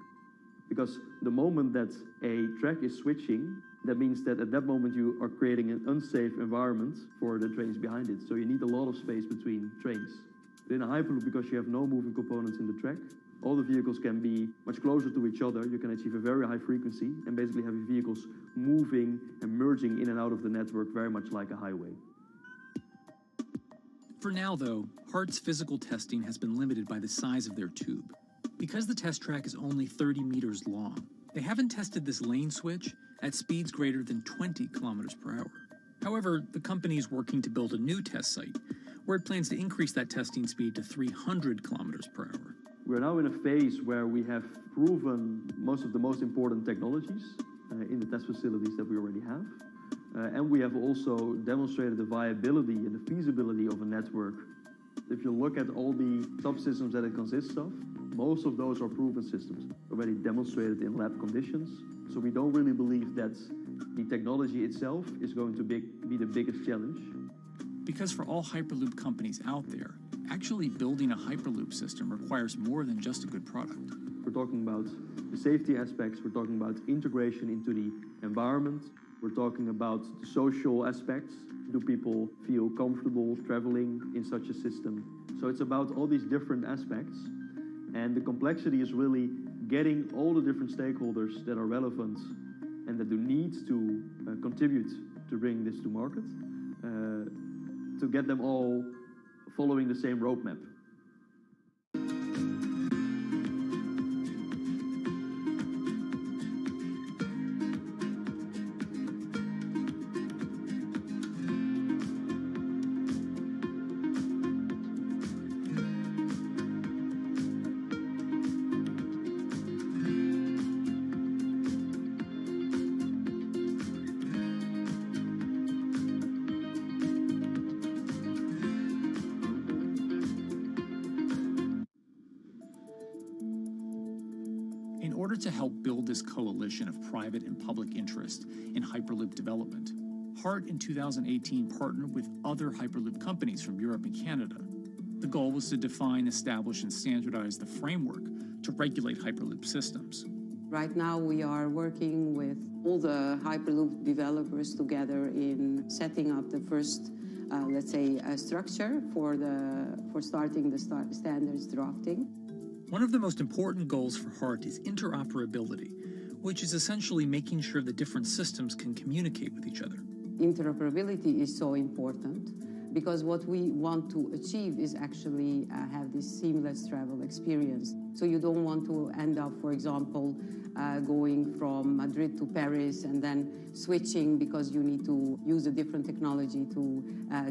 Because the moment that a track is switching, that means that at that moment you are creating an unsafe environment for the trains behind it. So you need a lot of space between trains. But in a Hyperloop, because you have no moving components in the track, all the vehicles can be much closer to each other. You can achieve a very high frequency and basically have your vehicles moving and merging in and out of the network very much like a highway. For now, though, Hart's physical testing has been limited by the size of their tube. Because the test track is only 30 meters long, they haven't tested this lane switch at speeds greater than 20 kilometers per hour. However, the company is working to build a new test site where it plans to increase that testing speed to 300 kilometers per hour. We're now in a phase where we have proven most of the most important technologies in the test facilities that we already have. And we have also demonstrated the viability and the feasibility of a network. If you look at all the subsystems that it consists of, most of those are proven systems, already demonstrated in lab conditions. So we don't really believe that the technology itself is going to be the biggest challenge. Because for all Hyperloop companies out there, actually building a Hyperloop system requires more than just a good product. We're talking about the safety aspects, we're talking about integration into the environment, we're talking about the social aspects. Do people feel comfortable traveling in such a system? So it's about all these different aspects. And the complexity is really getting all the different stakeholders that are relevant and that do need to contribute to bring this to market, to get them all following the same roadmap. In order to help build this coalition of private and public interest in Hyperloop development, Hart in 2018 partnered with other Hyperloop companies from Europe and Canada. The goal was to define, establish, and standardize the framework to regulate Hyperloop systems. Right now, we are working with all the Hyperloop developers together in setting up the first, let's say, structure for starting the standards drafting. One of the most important goals for HART is interoperability, which is essentially making sure the different systems can communicate with each other. Interoperability is so important because what we want to achieve is actually have this seamless travel experience. So you don't want to end up, for example, going from Madrid to Paris and then switching because you need to use a different technology to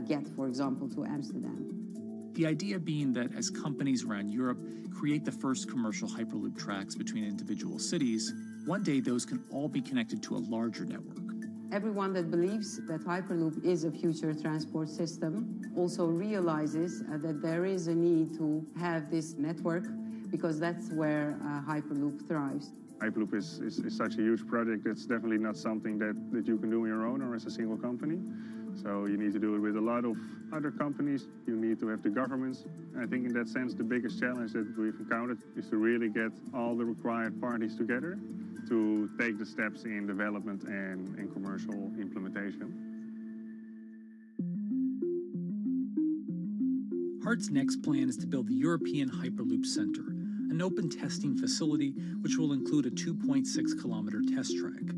get, for example, to Amsterdam. The idea being that as companies around Europe create the first commercial Hyperloop tracks between individual cities, one day those can all be connected to a larger network. Everyone that believes that Hyperloop is a future transport system also realizes that there is a need to have this network because that's where Hyperloop thrives. Hyperloop is such a huge project. It's definitely not something that you can do on your own or as a single company. So you need to do it with a lot of other companies. You need to have the governments. And I think in that sense, the biggest challenge that we've encountered is to really get all the required parties together to take the steps in development and in commercial implementation. HART's next plan is to build the European Hyperloop Center, an open testing facility which will include a 2.6-kilometer test track.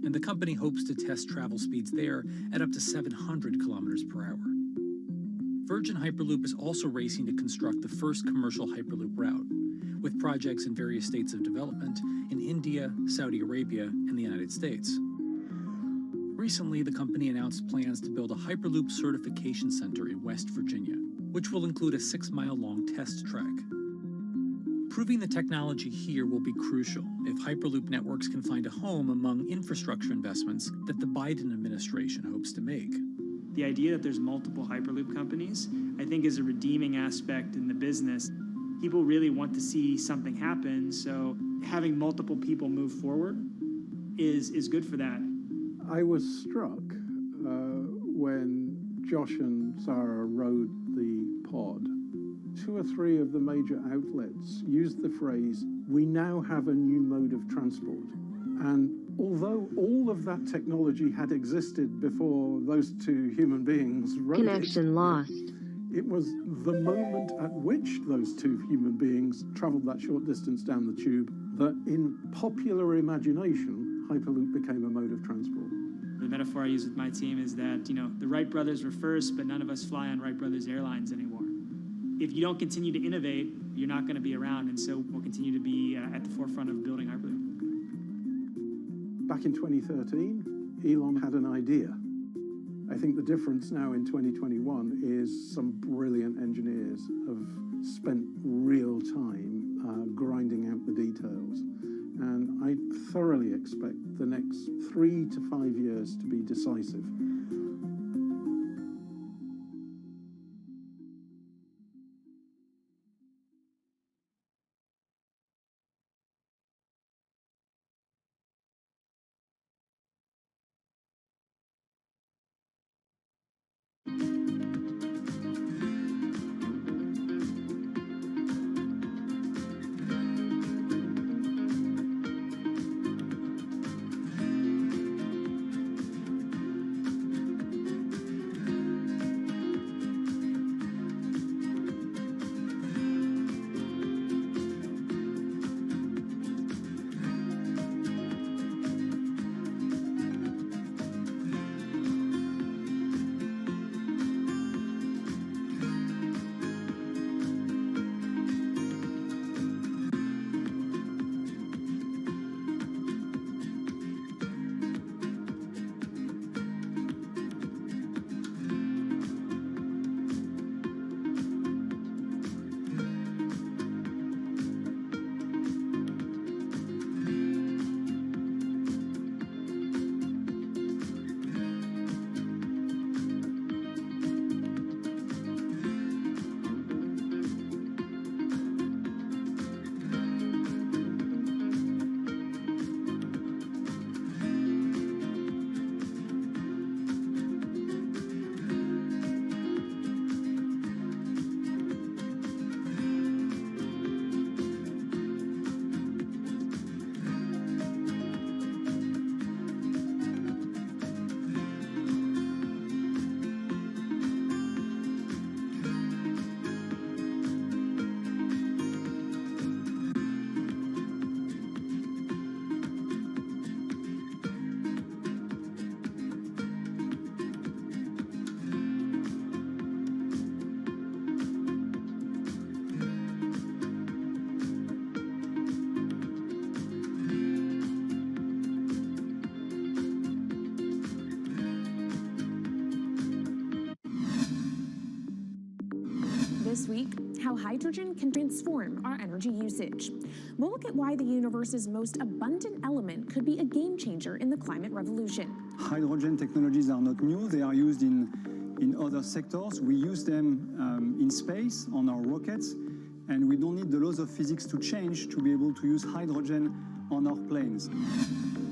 And the company hopes to test travel speeds there at up to 700 kilometers per hour. Virgin Hyperloop is also racing to construct the first commercial Hyperloop route, with projects in various states of development in India, Saudi Arabia, and the United States. Recently, the company announced plans to build a Hyperloop certification center in West Virginia, which will include a 6-mile-long test track. Proving the technology here will be crucial if Hyperloop networks can find a home among infrastructure investments that the Biden administration hopes to make. The idea that there's multiple Hyperloop companies, I think, is a redeeming aspect in the business. People really want to see something happen, so having multiple people move forward is good for that. I was struck when Josh and Sarah rode the pod. 2 or 3 of the major outlets used the phrase, "We now have a new mode of transport." And although all of that technology had existed before those 2 human beings rode Connection lost. it was the moment at which those 2 human beings traveled that short distance down the tube that in popular imagination, Hyperloop became a mode of transport. The metaphor I use with my team is that, the Wright brothers were first, but none of us fly on Wright brothers airlines anymore. If you don't continue to innovate, you're not going to be around, and so we'll continue to be at the forefront of building Hyperloop. Back in 2013, Elon had an idea. I think the difference now in 2021 is some brilliant engineers have spent real time grinding out the details. And I thoroughly expect the next 3 to 5 years to be decisive. how hydrogen can transform our energy usage. We'll look at why the universe's most abundant element could be a game changer in the climate revolution. Hydrogen technologies are not new. They are used in other sectors. We use them in space, on our rockets, and we don't need the laws of physics to change to be able to use hydrogen on our planes.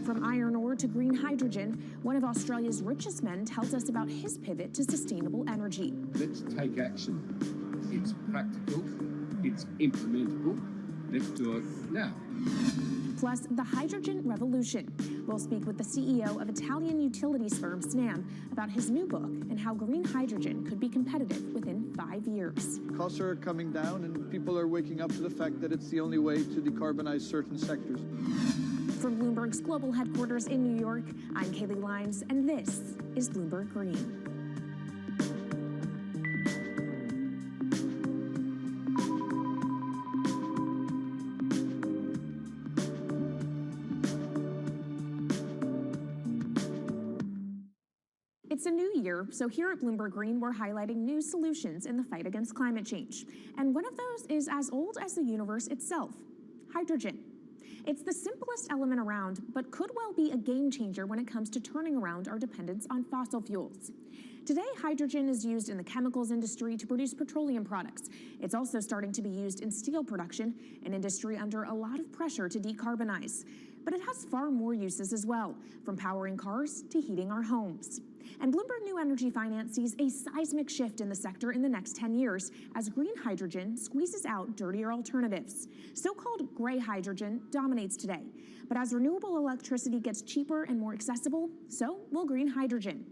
From iron ore to green hydrogen, one of Australia's richest men tells us about his pivot to sustainable energy. Let's take action. It's practical, it's implementable. Let's do it now. Plus, the hydrogen revolution. We'll speak with the CEO of Italian utilities firm Snam about his new book and how green hydrogen could be competitive within 5 years. Costs are coming down and people are waking up to the fact that it's the only way to decarbonize certain sectors. From Bloomberg's global headquarters in New York, I'm Kaylee Lyons, and this is Bloomberg Green. It's a new year, so here at Bloomberg Green, we're highlighting new solutions in the fight against climate change. And one of those is as old as the universe itself, hydrogen. It's the simplest element around, but could well be a game changer when it comes to turning around our dependence on fossil fuels. Today, hydrogen is used in the chemicals industry to produce petroleum products. It's also starting to be used in steel production, an industry under a lot of pressure to decarbonize. But it has far more uses as well, from powering cars to heating our homes. And Bloomberg New Energy Finance sees a seismic shift in the sector in the next 10 years as green hydrogen squeezes out dirtier alternatives. So-called gray hydrogen dominates today. But as renewable electricity gets cheaper and more accessible, so will green hydrogen.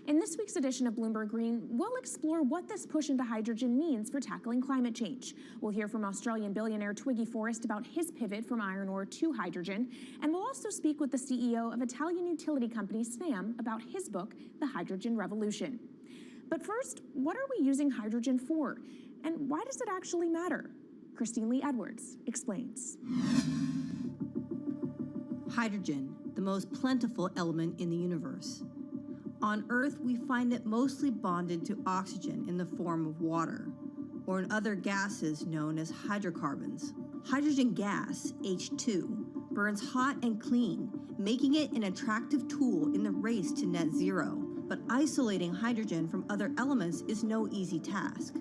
In this week's edition of Bloomberg Green, we'll explore what this push into hydrogen means for tackling climate change. We'll hear from Australian billionaire Twiggy Forrest about his pivot from iron ore to hydrogen, and we'll also speak with the CEO of Italian utility company Snam about his book, The Hydrogen Revolution. But first, what are we using hydrogen for? And why does it actually matter? Christine Lee Edwards explains. Hydrogen, the most plentiful element in the universe. On Earth, we find it mostly bonded to oxygen in the form of water, or in other gases known as hydrocarbons. Hydrogen gas, H2, burns hot and clean, making it an attractive tool in the race to net zero. But isolating hydrogen from other elements is no easy task.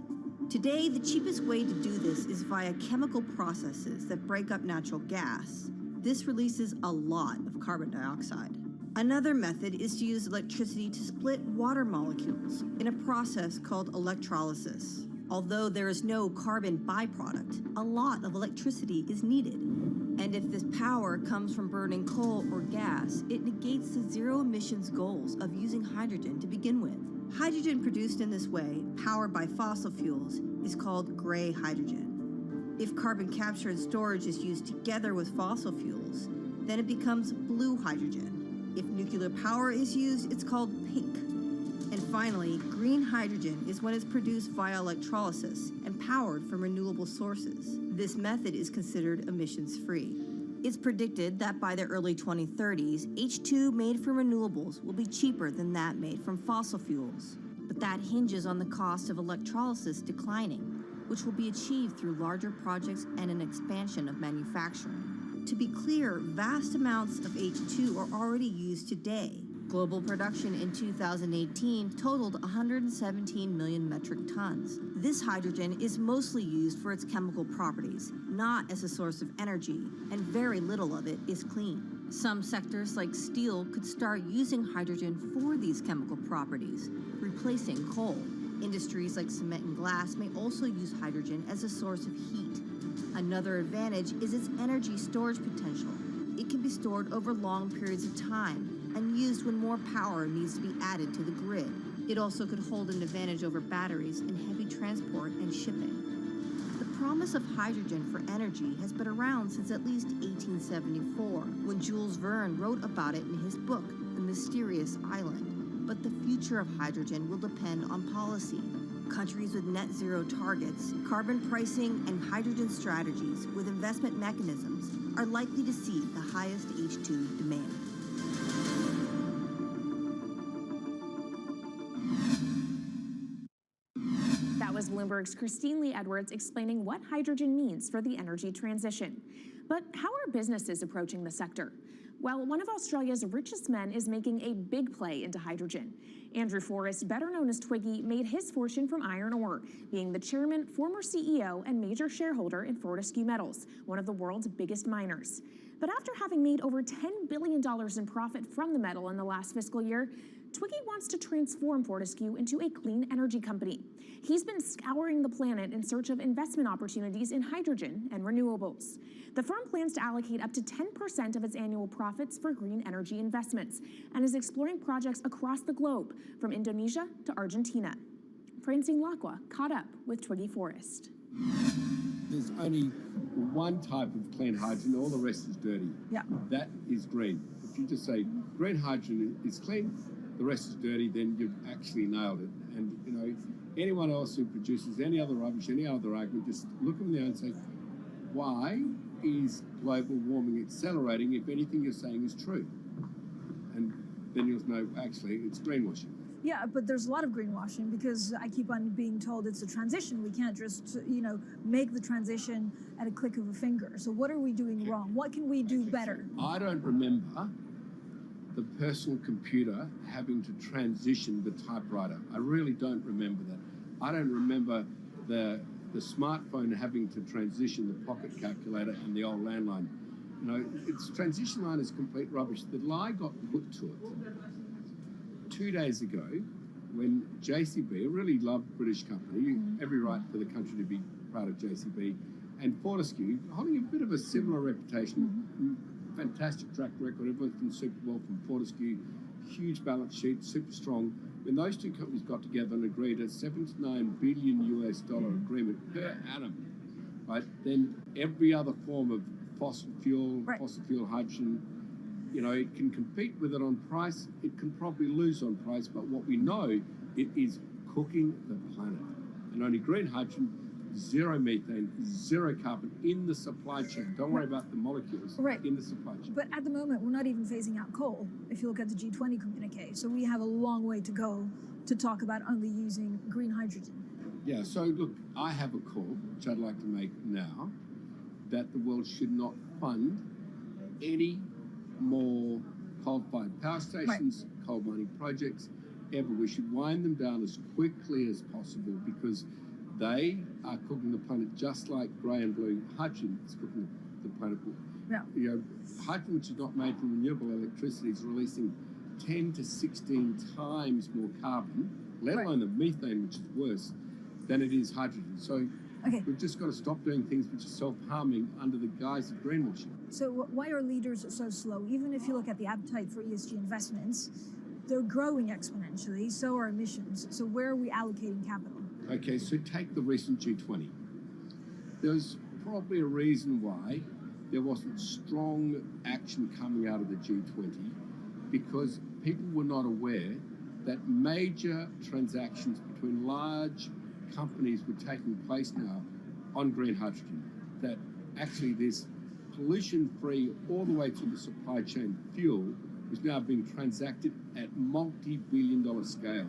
Today, the cheapest way to do this is via chemical processes that break up natural gas. This releases a lot of carbon dioxide. Another method is to use electricity to split water molecules in a process called electrolysis. Although there is no carbon byproduct, a lot of electricity is needed. And if this power comes from burning coal or gas, it negates the zero emissions goals of using hydrogen to begin with. Hydrogen produced in this way, powered by fossil fuels, is called gray hydrogen. If carbon capture and storage is used together with fossil fuels, then it becomes blue hydrogen. If nuclear power is used, it's called pink. And finally, green hydrogen is when it's produced via electrolysis and powered from renewable sources. This method is considered emissions-free. It's predicted that by the early 2030s, H2 made from renewables will be cheaper than that made from fossil fuels. But that hinges on the cost of electrolysis declining, which will be achieved through larger projects and an expansion of manufacturing. To be clear, vast amounts of H2 are already used today. Global production in 2018 totaled 117 million metric tons. This hydrogen is mostly used for its chemical properties, not as a source of energy, and very little of it is clean. Some sectors like steel could start using hydrogen for these chemical properties, replacing coal. Industries like cement and glass may also use hydrogen as a source of heat. Another advantage is its energy storage potential. It can be stored over long periods of time and used when more power needs to be added to the grid. It also could hold an advantage over batteries in heavy transport and shipping. The promise of hydrogen for energy has been around since at least 1874, when Jules Verne wrote about it in his book, The Mysterious Island. But the future of hydrogen will depend on policy. Countries with net zero targets, carbon pricing, and hydrogen strategies with investment mechanisms are likely to see the highest H2 demand. Bloomberg's Christine Lee Edwards explaining what hydrogen means for the energy transition. But how are businesses approaching the sector? Well, one of Australia's richest men is making a big play into hydrogen. Andrew Forrest, better known as Twiggy, made his fortune from iron ore, being the chairman, former CEO, and major shareholder in Fortescue Metals, one of the world's biggest miners. But after having made over $10 billion in profit from the metal in the last fiscal year, Twiggy wants to transform Fortescue into a clean energy company. He's been scouring the planet in search of investment opportunities in hydrogen and renewables. The firm plans to allocate up to 10% of its annual profits for green energy investments and is exploring projects across the globe, from Indonesia to Argentina. Francine Lacqua caught up with Twiggy Forrest. There's only one type of clean hydrogen, all the rest is dirty. Yeah. That is green. If you just say green hydrogen is clean, the rest is dirty, then you've actually nailed it. And, you know, anyone else who produces any other rubbish, any other argument, just look them in the eye and say, why is global warming accelerating if anything you're saying is true? And then you'll know, actually, it's greenwashing. Yeah, but there's a lot of greenwashing because I keep on being told it's a transition. We can't just, make the transition at a click of a finger. So what are we doing wrong? What can we do better? I don't remember the personal computer having to transition the typewriter. I really don't remember that. I don't remember the smartphone having to transition the pocket calculator and the old landline. You know, its transition line is complete rubbish. The lie got put to it 2 days ago when JCB, a really loved British company, every right for the country to be proud of JCB, and Fortescue, holding a bit of a similar reputation, fantastic track record, everyone's been super well from Fortescue, huge balance sheet, super strong. When those two companies got together and agreed a $79 billion US agreement per annum, right, then every other form of fossil fuel hydrogen, you know, it can compete with it on price, it can probably lose on price, but what we know, it is cooking the planet. And only green hydrogen, zero methane, zero carbon in the supply chain. Don't worry about the molecules in the supply chain. But at the moment, we're not even phasing out coal, if you look at the G20 communique. So we have a long way to go to talk about only using green hydrogen. Yeah, so look, I have a call, which I'd like to make now, that the world should not fund any more coal-fired power stations, coal mining projects, ever. We should wind them down as quickly as possible because they are cooking the planet just like grey and blue hydrogen is cooking the planet. Yeah. You know, hydrogen, which is not made from renewable electricity, is releasing 10 to 16 times more carbon, let alone the methane, which is worse, than it is hydrogen. So we've just got to stop doing things which are self-harming under the guise of greenwashing. So why are leaders so slow? Even if you look at the appetite for ESG investments, they're growing exponentially, so are emissions. So where are we allocating capital? Okay, so take the recent G20. There's probably a reason why there wasn't strong action coming out of the G20 because people were not aware that major transactions between large companies were taking place now on green hydrogen, that actually this pollution-free all the way through the supply chain fuel was now being transacted at multi-billion-dollar scale.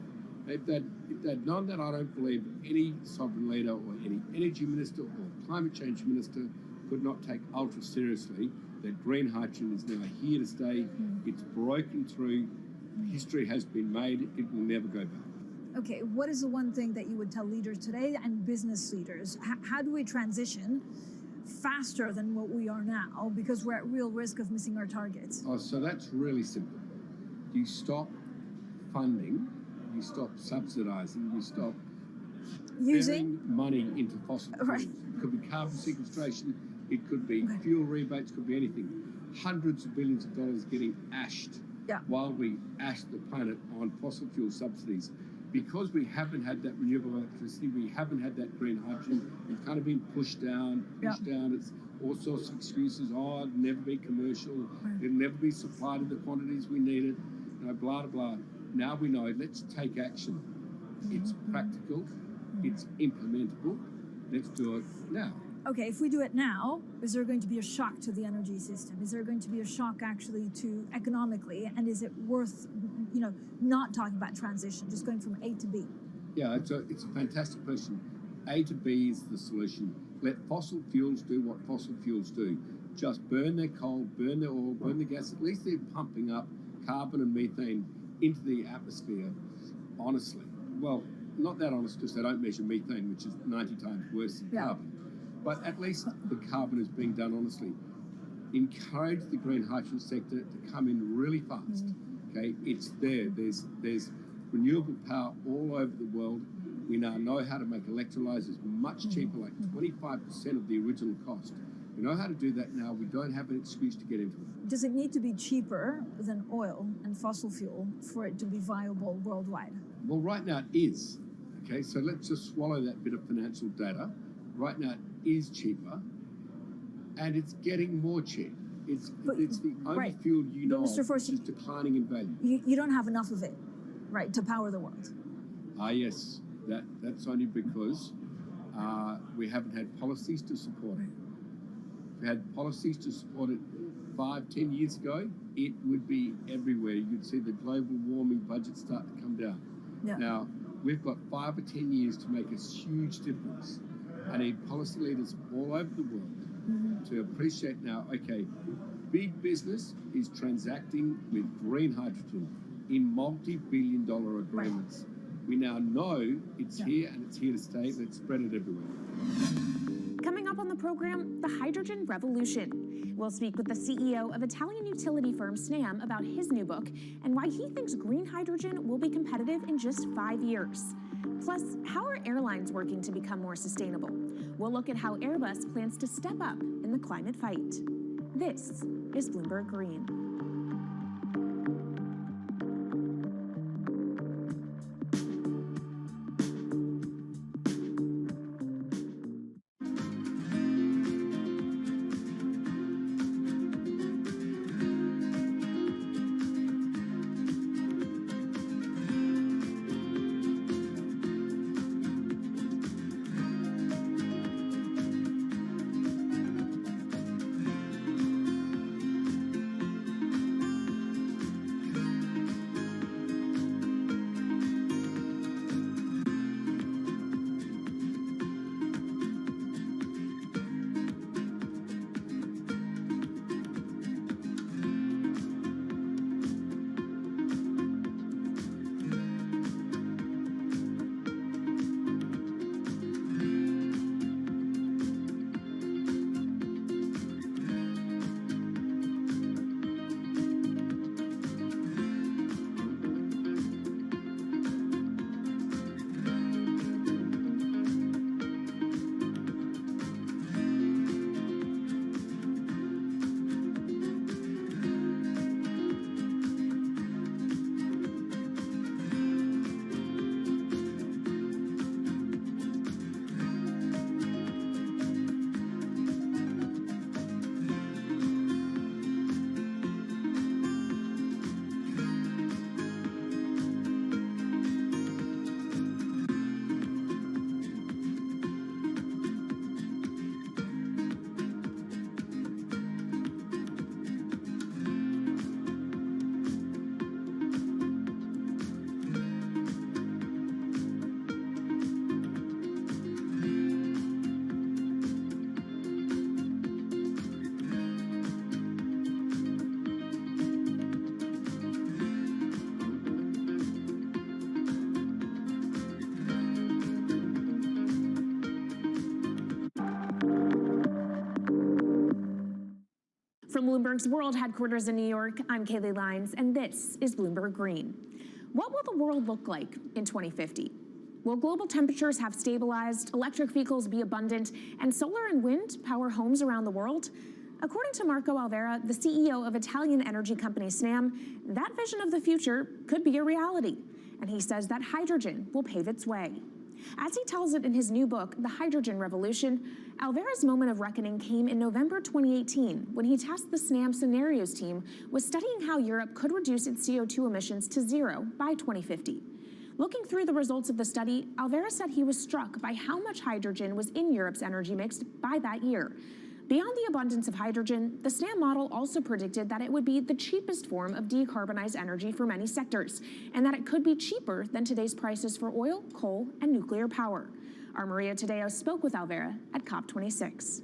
If they'd known that, I don't believe any sovereign leader or any energy minister or climate change minister could not take ultra seriously that green hydrogen is now here to stay. It's broken through. History has been made. It will never go back. Okay, what is the one thing that you would tell leaders today and business leaders? How do we transition faster than what we are now because we're at real risk of missing our targets? Oh, so that's really simple. You stop funding, you stop subsidizing, you stop using money into fossil fuels. It could be carbon sequestration, it could be fuel rebates, could be anything. Hundreds of billions of dollars getting ashed while we ash the planet on fossil fuel subsidies. Because we haven't had that renewable electricity, we haven't had that green hydrogen, we've kind of been pushed down. It's all sorts of excuses. Oh, it'll never be commercial. It'll never be supplied in the quantities we need it. You know, blah, blah, blah. Now we know, let's take action. It's practical. It's implementable. Let's do it now. Okay, if we do it now, is there going to be a shock to the energy system? Is there going to be a shock actually to economically? And is it worth, not talking about transition, just going from A to B? Yeah, it's a fantastic question. A to B is the solution. Let fossil fuels do what fossil fuels do. Just burn their coal, burn their oil, burn the gas. At least they're pumping up carbon and methane into the atmosphere, honestly. Well, not that honest because they don't measure methane, which is 90 times worse than carbon. But at least the carbon is being done honestly. Encourage the green hydrogen sector to come in really fast. Okay, it's there. There's renewable power all over the world. We now know how to make electrolyzers much cheaper, like 25% of the original cost. We know how to do that now. We don't have an excuse to get into it. Does it need to be cheaper than oil and fossil fuel for it to be viable worldwide? Well, right now it is. Okay, so let's just swallow that bit of financial data. Right now it is cheaper, and it's getting more cheap. It's the only fuel you know of which is declining in value. You don't have enough of it, right, to power the world. Yes. That's only because we haven't had policies to support it. If we had policies to support it 5-10 years ago, it would be everywhere. You'd see the global warming budget start to come down. Yeah. Now, we've got 5 or 10 years to make a huge difference. I need policy leaders all over the world to appreciate now, okay, big business is transacting with green hydrogen in multi-billion-dollar agreements. We now know it's here and it's here to stay. Let's spread it everywhere. Coming up on the program, the hydrogen revolution. We'll speak with the CEO of Italian utility firm Snam about his new book and why he thinks green hydrogen will be competitive in just 5 years. Plus, how are airlines working to become more sustainable? We'll look at how Airbus plans to step up in the climate fight. This is Bloomberg Green. From Bloomberg's world headquarters in New York, I'm Kaylee Lines, and this is Bloomberg Green. What will the world look like in 2050? Will global temperatures have stabilized, electric vehicles be abundant, and solar and wind power homes around the world? According to Marco Alvera, the CEO of Italian energy company Snam, that vision of the future could be a reality. And he says that hydrogen will pave its way. As he tells it in his new book, The Hydrogen Revolution, Alvera's moment of reckoning came in November 2018 when he tasked the Snam Scenarios team with studying how Europe could reduce its CO2 emissions to zero by 2050. Looking through the results of the study, Alvera said he was struck by how much hydrogen was in Europe's energy mix by that year. Beyond the abundance of hydrogen, the Snam model also predicted that it would be the cheapest form of decarbonized energy for many sectors, and that it could be cheaper than today's prices for oil, coal, and nuclear power. Our Maria Tadeo spoke with Alvera at COP26.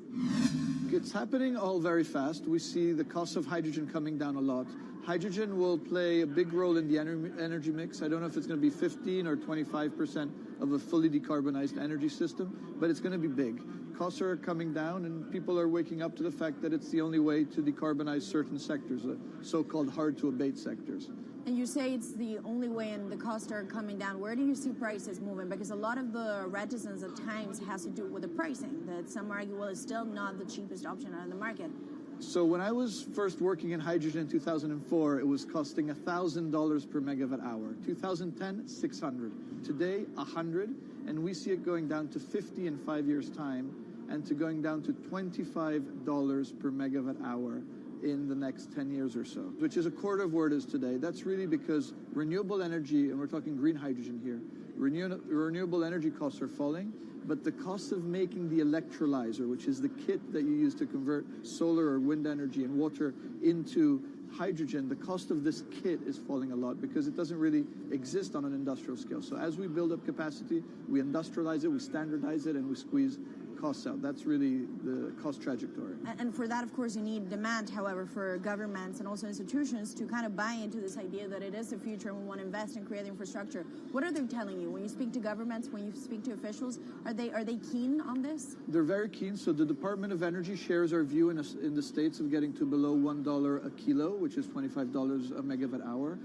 It's happening all very fast. We see the cost of hydrogen coming down a lot. Hydrogen will play a big role in the energy mix. I don't know if it's going to be 15 or 25% of a fully decarbonized energy system, but it's going to be big. Costs are coming down, and people are waking up to the fact that it's the only way to decarbonize certain sectors, so-called hard-to-abate sectors. And you say it's the only way and the costs are coming down. Where do you see prices moving? Because a lot of the reticence at times has to do with the pricing, that some argue, well, it's still not the cheapest option on the market. So when I was first working in hydrogen in 2004, it was costing $1,000 per megawatt hour. 2010, 600. Today, 100, and we see it going down to 50 in 5 years' time, and to going down to $25 per megawatt hour in the next 10 years or so, which is a quarter of where it is today. That's really because renewable energy, and we're talking green hydrogen here, renewable energy costs are falling, but the cost of making the electrolyzer, which is the kit that you use to convert solar or wind energy and water into hydrogen, the cost of this kit is falling a lot because it doesn't really exist on an industrial scale. So as we build up capacity, we industrialize it, we standardize it, and we squeeze costs out. That's really the cost trajectory. And for that, of course, you need demand, however, for governments and also institutions to kind of buy into this idea that it is the future and we want to invest and create infrastructure. What are they telling you? When you speak to governments, when you speak to officials, are they keen on this? They're very keen. So the Department of Energy shares our view in the States of getting to below $1 a kilo, which is $25 a megawatt hour.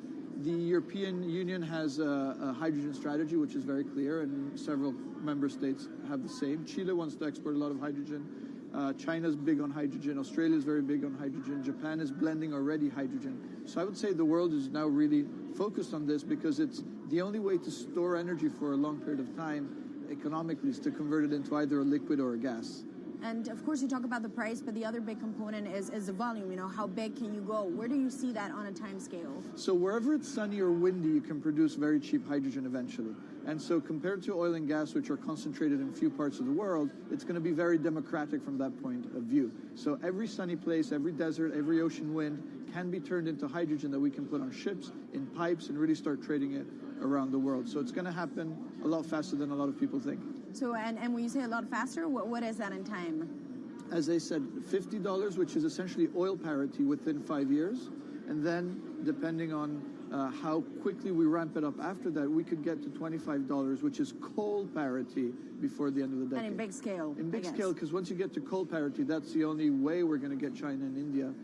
The European Union has a hydrogen strategy, which is very clear, and several member states have the same. Chile wants to export a lot of hydrogen. China's big on hydrogen. Australia's very big on hydrogen. Japan is blending already hydrogen. So I would say the world is now really focused on this because it's the only way to store energy for a long period of time economically is to convert it into either a liquid or a gas. And of course, you talk about the price, but the other big component is the volume. You know, how big can you go? Where do you see that on a time scale? So wherever it's sunny or windy, you can produce very cheap hydrogen eventually. And so compared to oil and gas, which are concentrated in few parts of the world, it's going to be very democratic from that point of view. So every sunny place, every desert, every ocean wind can be turned into hydrogen that we can put on ships, in pipes, and really start trading it around the world. So it's going to happen a lot faster than a lot of people think. So, and when you say a lot faster, what is that in time? As I said, $50, which is essentially oil parity within 5 years. And then, depending on how quickly we ramp it up after that, we could get to $25, which is coal parity before the end of the decade. And in big scale. In big scale, because once you get to coal parity, that's the only way we're going to get China and India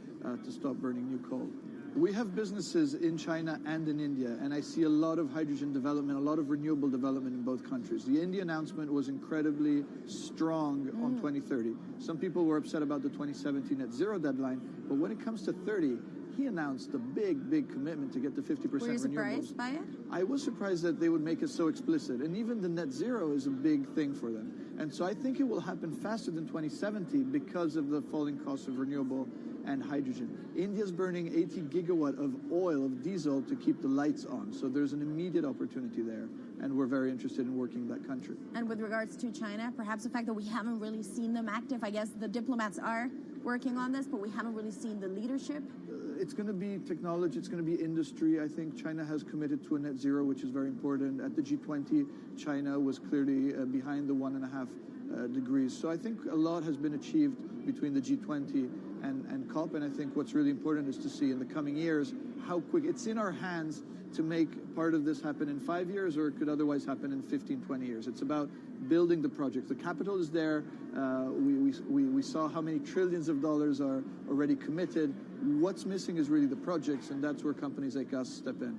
to stop burning new coal. We have businesses in China and in India, and I see a lot of hydrogen development, a lot of renewable development in both countries. The India announcement was incredibly strong on 2030. Some people were upset about the 2017 net zero deadline, but when it comes to 30, he announced a big commitment to get to 50% renewables. Were you surprised by it? I was surprised that they would make it so explicit, and even the net zero is a big thing for them. And so I think it will happen faster than 2070 because of the falling cost of renewable and hydrogen. India's burning 80 gigawatt of oil, of diesel, to keep the lights on. So there's an immediate opportunity there, and we're very interested in working in that country. And with regards to China, perhaps the fact that we haven't really seen them active, I guess the diplomats are working on this, but we haven't really seen the leadership. It's going to be technology, it's going to be industry. I think China has committed to a net zero, which is very important. At the G20, China was clearly behind the 1.5 degrees. So I think a lot has been achieved between the G20 and COP, and I think what's really important is to see in the coming years how quick. It's in our hands to make part of this happen in 5 years, or it could otherwise happen in 15, 20 years. It's about building the project. The capital is there. We saw how many trillions of dollars are already committed. What's missing is really the projects, and that's where companies like us step in.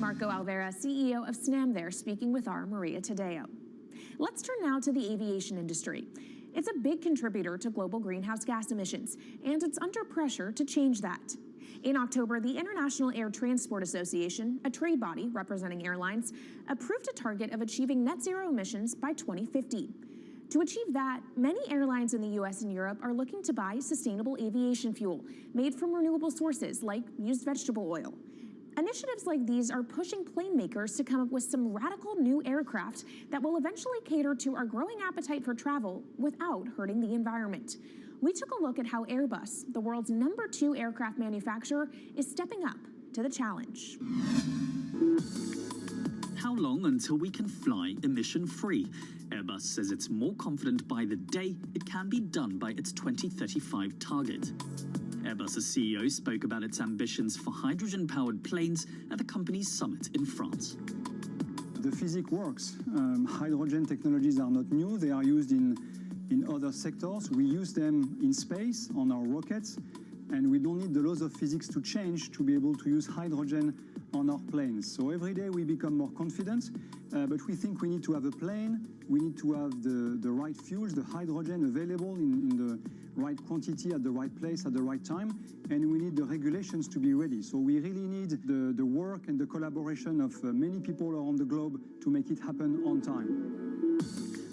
Marco Alvera, CEO of SNAM there, speaking with our Maria Tadeo. Let's turn now to the aviation industry. It's a big contributor to global greenhouse gas emissions, and it's under pressure to change that. In October, the International Air Transport Association, a trade body representing airlines, approved a target of achieving net zero emissions by 2050. To achieve that, many airlines in the US and Europe are looking to buy sustainable aviation fuel made from renewable sources like used vegetable oil. Initiatives like these are pushing plane makers to come up with some radical new aircraft that will eventually cater to our growing appetite for travel without hurting the environment. We took a look at how Airbus, the world's #2 aircraft manufacturer, is stepping up to the challenge. how long until we can fly emission-free? Airbus says it's more confident by the day it can be done by its 2035 target. Airbus's CEO spoke about its ambitions for hydrogen-powered planes at the company's summit in France. The physics works. Hydrogen technologies are not new. They are used in other sectors. We use them in space on our rockets, and we don't need the laws of physics to change to be able to use hydrogen on our planes. So every day we become more confident, but we think we need to have a plane, we need to have the right fuels, the hydrogen available in the right quantity at the right place at the right time, and we need the regulations to be ready. So we really need the work and the collaboration of many people around the globe to make it happen on time.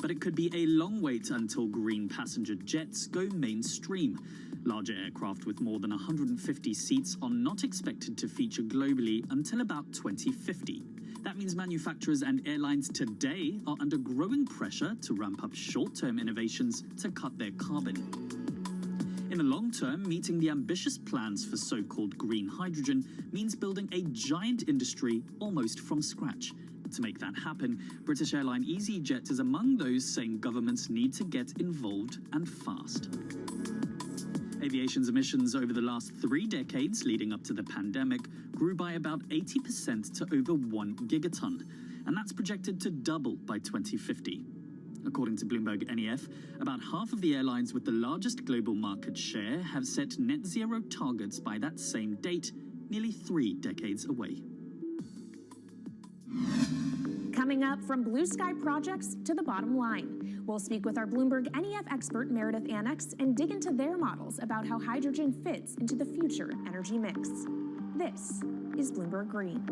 But it could be a long wait until green passenger jets go mainstream. Larger aircraft with more than 150 seats are not expected to feature globally until about 2050. That means manufacturers and airlines today are under growing pressure to ramp up short-term innovations to cut their carbon. In the long term, meeting the ambitious plans for so-called green hydrogen means building a giant industry almost from scratch. To make that happen, British airline EasyJet is among those saying governments need to get involved and fast. Aviation's emissions over the last 3 decades leading up to the pandemic grew by about 80% to over 1 gigaton, and that's projected to double by 2050. According to Bloomberg NEF, about half of the airlines with the largest global market share have set net zero targets by that same date, nearly 3 decades away. Coming up, from blue sky projects to the bottom line, we'll speak with our Bloomberg NEF expert Meredith Annex and dig into their models about how hydrogen fits into the future energy mix. This is Bloomberg Green.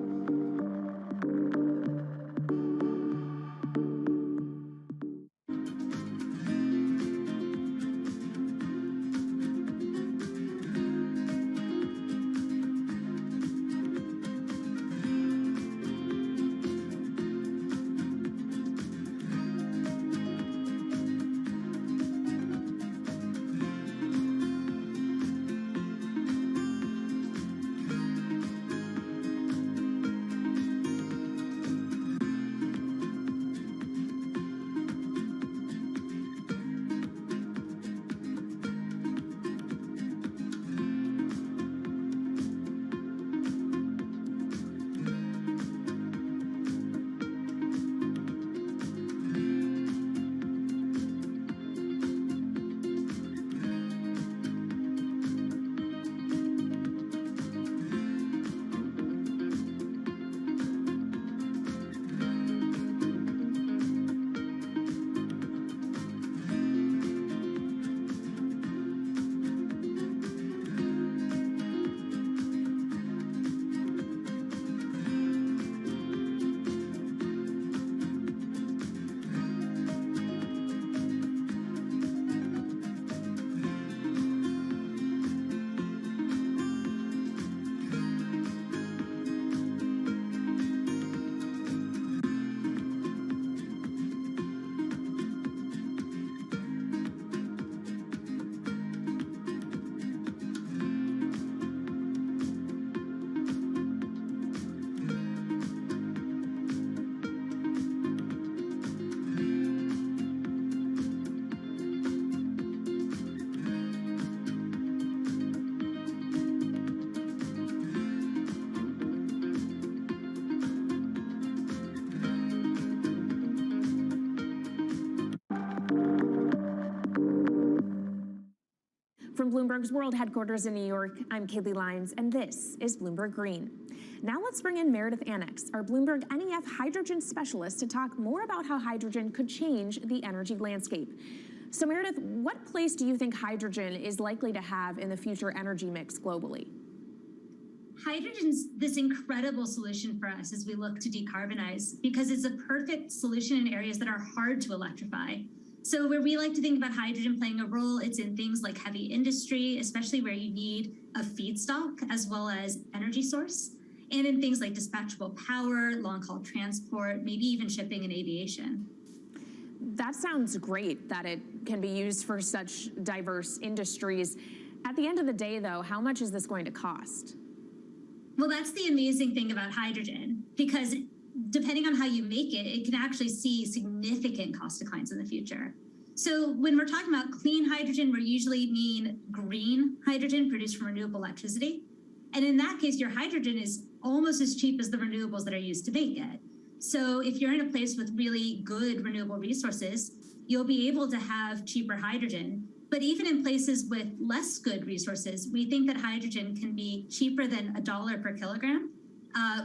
From Bloomberg's world headquarters in New York, I'm Kaylee Lyons, and this is Bloomberg Green. Now let's bring in Meredith Annex, our Bloomberg NEF hydrogen specialist, to talk more about how hydrogen could change the energy landscape. So Meredith, what place do you think hydrogen is likely to have in the future energy mix globally? Hydrogen's this incredible solution for us as we look to decarbonize because it's a perfect solution in areas that are hard to electrify. So where we like to think about hydrogen playing a role, it's in things like heavy industry, especially where you need a feedstock as well as energy source, and in things like dispatchable power, long-haul transport, maybe even shipping and aviation. That sounds great that it can be used for such diverse industries. At the end of the day, though, how much is this going to cost? Well, that's the amazing thing about hydrogen, because depending on how you make it, it can actually see significant cost declines in the future. So when we're talking about clean hydrogen, we usually mean green hydrogen produced from renewable electricity. And in that case, your hydrogen is almost as cheap as the renewables that are used to make it. So if you're in a place with really good renewable resources, you'll be able to have cheaper hydrogen. But even in places with less good resources, we think that hydrogen can be cheaper than $1 per kilogram,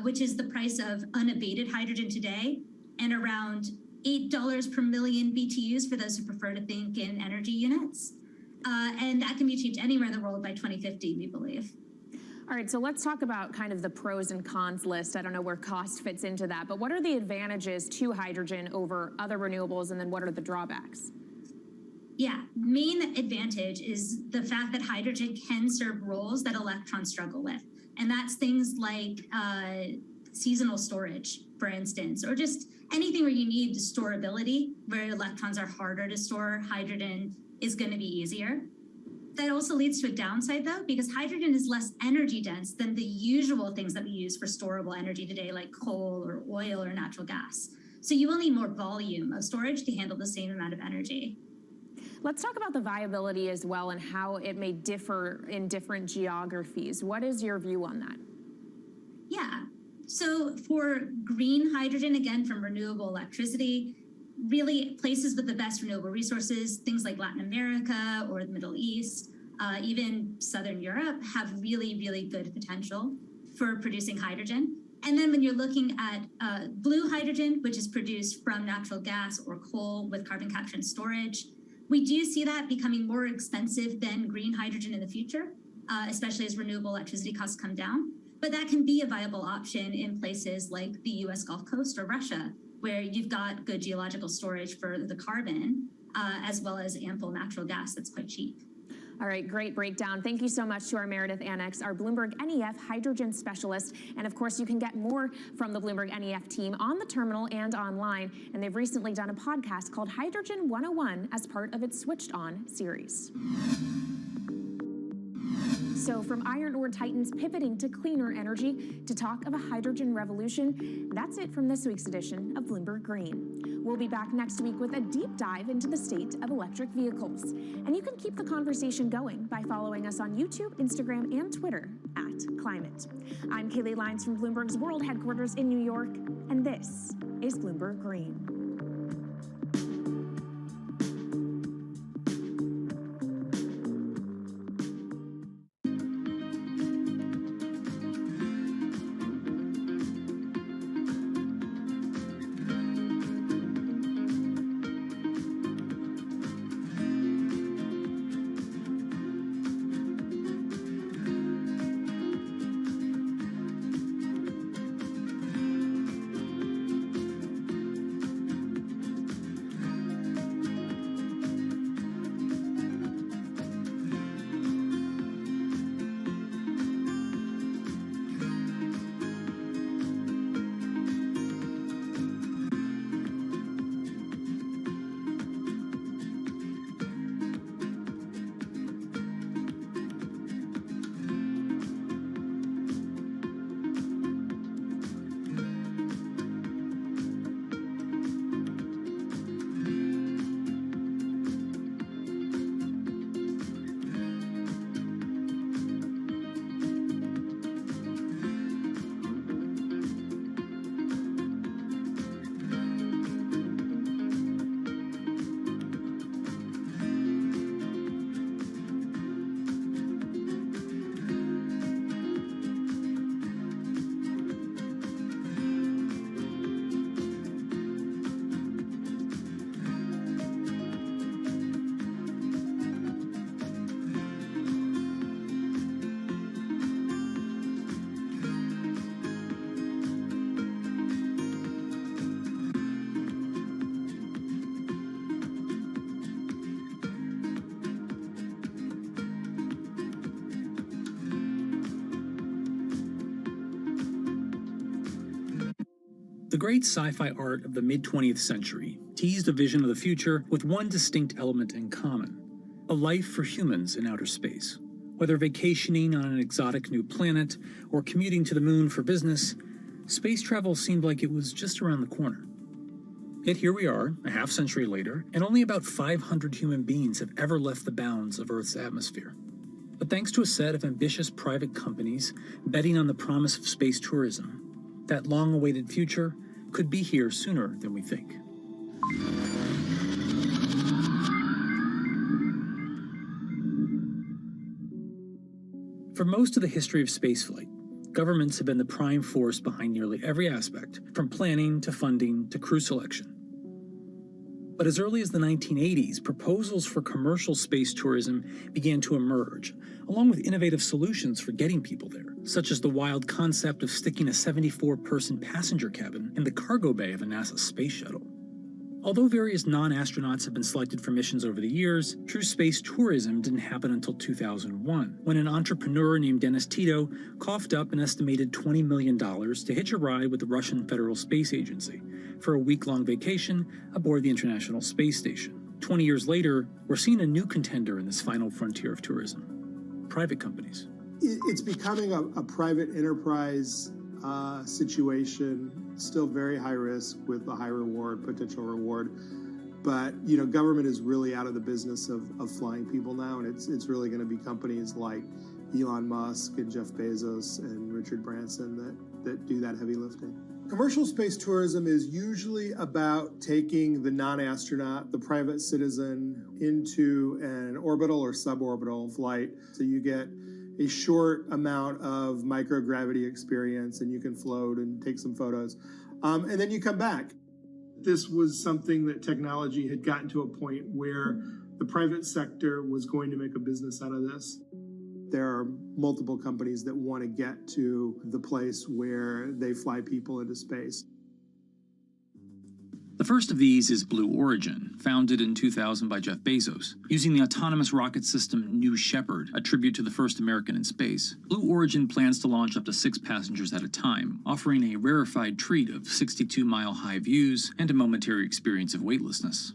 which is the price of unabated hydrogen today, and around $8 per million BTUs for those who prefer to think in energy units. And that can be achieved anywhere in the world by 2050, we believe. All right, so let's talk about kind of the pros and cons list. I don't know where cost fits into that, but what are the advantages to hydrogen over other renewables, and then what are the drawbacks? Yeah, main advantage is the fact that hydrogen can serve roles that electrons struggle with. And that's things like seasonal storage, for instance, or just anything where you need storability, where electrons are harder to store, hydrogen is going to be easier. That also leads to a downside, though, because hydrogen is less energy dense than the usual things that we use for storable energy today, like coal or oil or natural gas. So you will need more volume of storage to handle the same amount of energy. Let's talk about the viability as well and how it may differ in different geographies. What is your view on that? Yeah, so for green hydrogen, again, from renewable electricity, really places with the best renewable resources, things like Latin America or the Middle East, even Southern Europe, have really, really good potential for producing hydrogen. And then when you're looking at blue hydrogen, which is produced from natural gas or coal with carbon capture and storage, we do see that becoming more expensive than green hydrogen in the future, especially as renewable electricity costs come down. But that can be a viable option in places like the US Gulf Coast or Russia, where you've got good geological storage for the carbon, as well as ample natural gas that's quite cheap. All right, great breakdown. Thank you so much to our Meredith Annex, our Bloomberg NEF hydrogen specialist. And of course, you can get more from the Bloomberg NEF team on the terminal and online. And they've recently done a podcast called Hydrogen 101 as part of its Switched On series. So from iron ore titans pivoting to cleaner energy to talk of a hydrogen revolution, that's it from this week's edition of Bloomberg Green. We'll be back next week with a deep dive into the state of electric vehicles. And you can keep the conversation going by following us on YouTube, Instagram, and Twitter @Climate. I'm Kaylee Lyons from Bloomberg's World Headquarters in New York, and this is Bloomberg Green. The great sci-fi art of the mid-20th century teased a vision of the future with one distinct element in common: a life for humans in outer space. Whether vacationing on an exotic new planet or commuting to the moon for business, space travel seemed like it was just around the corner. Yet here we are, a half-century later, and only about 500 human beings have ever left the bounds of Earth's atmosphere. But thanks to a set of ambitious private companies betting on the promise of space tourism, that long-awaited future could be here sooner than we think. For most of the history of spaceflight, governments have been the prime force behind nearly every aspect, from planning to funding to crew selection. But as early as the 1980s, proposals for commercial space tourism began to emerge, along with innovative solutions for getting people there, such as the wild concept of sticking a 74-person passenger cabin in the cargo bay of a NASA space shuttle. Although various non-astronauts have been selected for missions over the years, true space tourism didn't happen until 2001, when an entrepreneur named Dennis Tito coughed up an estimated $20 million to hitch a ride with the Russian Federal Space Agency for a week-long vacation aboard the International Space Station. 20 years later, we're seeing a new contender in this final frontier of tourism: private companies. It's becoming a private enterprise situation, still very high risk with a high reward, potential reward. But, government is really out of the business of flying people now, and it's really going to be companies like Elon Musk and Jeff Bezos and Richard Branson that do that heavy lifting. Commercial space tourism is usually about taking the non-astronaut, the private citizen, into an orbital or suborbital flight. So you get a short amount of microgravity experience, and you can float and take some photos. And then you come back. This was something that technology had gotten to a point where the private sector was going to make a business out of this. There are multiple companies that want to get to the place where they fly people into space. The first of these is Blue Origin, founded in 2000 by Jeff Bezos. Using the autonomous rocket system New Shepard, a tribute to the first American in space, Blue Origin plans to launch up to 6 passengers at a time, offering a rarefied treat of 62-mile-high views and a momentary experience of weightlessness.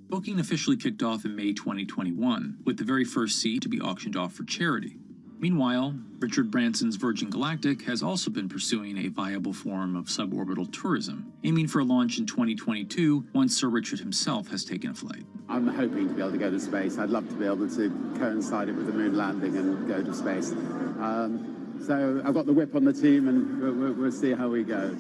Booking officially kicked off in May 2021, with the very first seat to be auctioned off for charity. Meanwhile, Richard Branson's Virgin Galactic has also been pursuing a viable form of suborbital tourism, aiming for a launch in 2022 once Sir Richard himself has taken a flight. I'm hoping to be able to go to space. I'd love to be able to coincide it with the moon landing and go to space. So I've got the whip on the team, and we'll see how we go.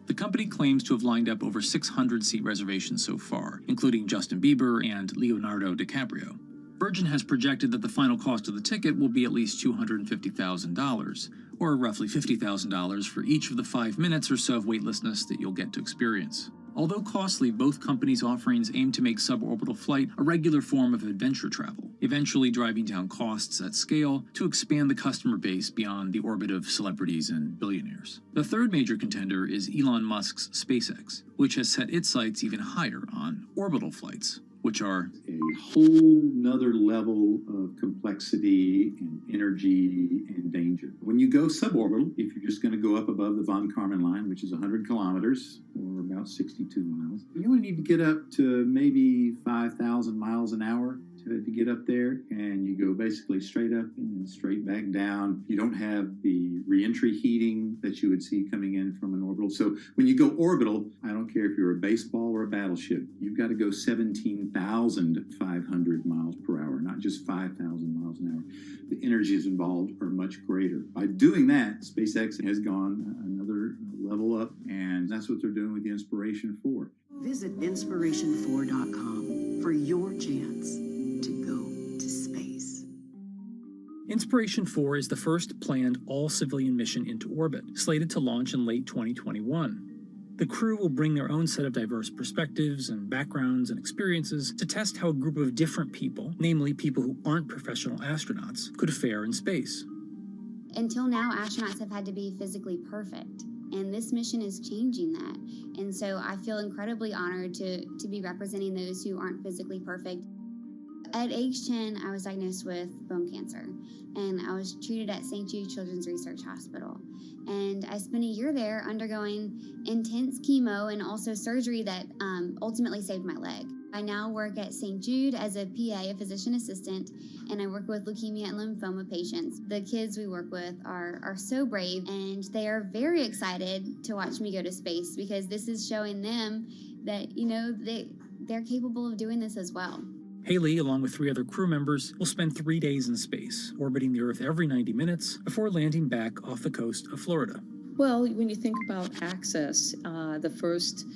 The company claims to have lined up over 600 seat reservations so far, including Justin Bieber and Leonardo DiCaprio. Virgin has projected that the final cost of the ticket will be at least $250,000, or roughly $50,000 for each of the 5 minutes or so of weightlessness that you'll get to experience. Although costly, both companies' offerings aim to make suborbital flight a regular form of adventure travel, eventually driving down costs at scale to expand the customer base beyond the orbit of celebrities and billionaires. The third major contender is Elon Musk's SpaceX, which has set its sights even higher on orbital flights, which are a whole nother level of complexity and energy and danger. When you go suborbital, if you're just going to go up above the von Karman line, which is 100 kilometers or about 62 miles, you only need to get up to maybe 5,000 miles an hour to get up there, and you go basically straight up and then straight back down. You don't have the reentry heating that you would see coming in from an orbital. So when you go orbital, I don't care if you're a baseball or a battleship, you've got to go 17,500 miles per hour, not just 5,000 miles an hour. The energies involved are much greater. By doing that, SpaceX has gone another level up, and that's what they're doing with the Inspiration 4. Visit inspiration4.com for your chance to go to space. Inspiration 4 is the first planned all-civilian mission into orbit, slated to launch in late 2021. The crew will bring their own set of diverse perspectives and backgrounds and experiences to test how a group of different people, namely people who aren't professional astronauts, could fare in space. Until now, astronauts have had to be physically perfect, and this mission is changing that. And so I feel incredibly honored to be representing those who aren't physically perfect. At age 10, I was diagnosed with bone cancer, and I was treated at St. Jude Children's Research Hospital. And I spent a year there undergoing intense chemo and also surgery that ultimately saved my leg. I now work at St. Jude as a PA, a physician assistant, and I work with leukemia and lymphoma patients. The kids we work with are so brave, and they are very excited to watch me go to space because this is showing them that, they're capable of doing this as well. Haley, along with 3 other crew members, will spend 3 days in space, orbiting the Earth every 90 minutes before landing back off the coast of Florida. Well, when you think about access, the first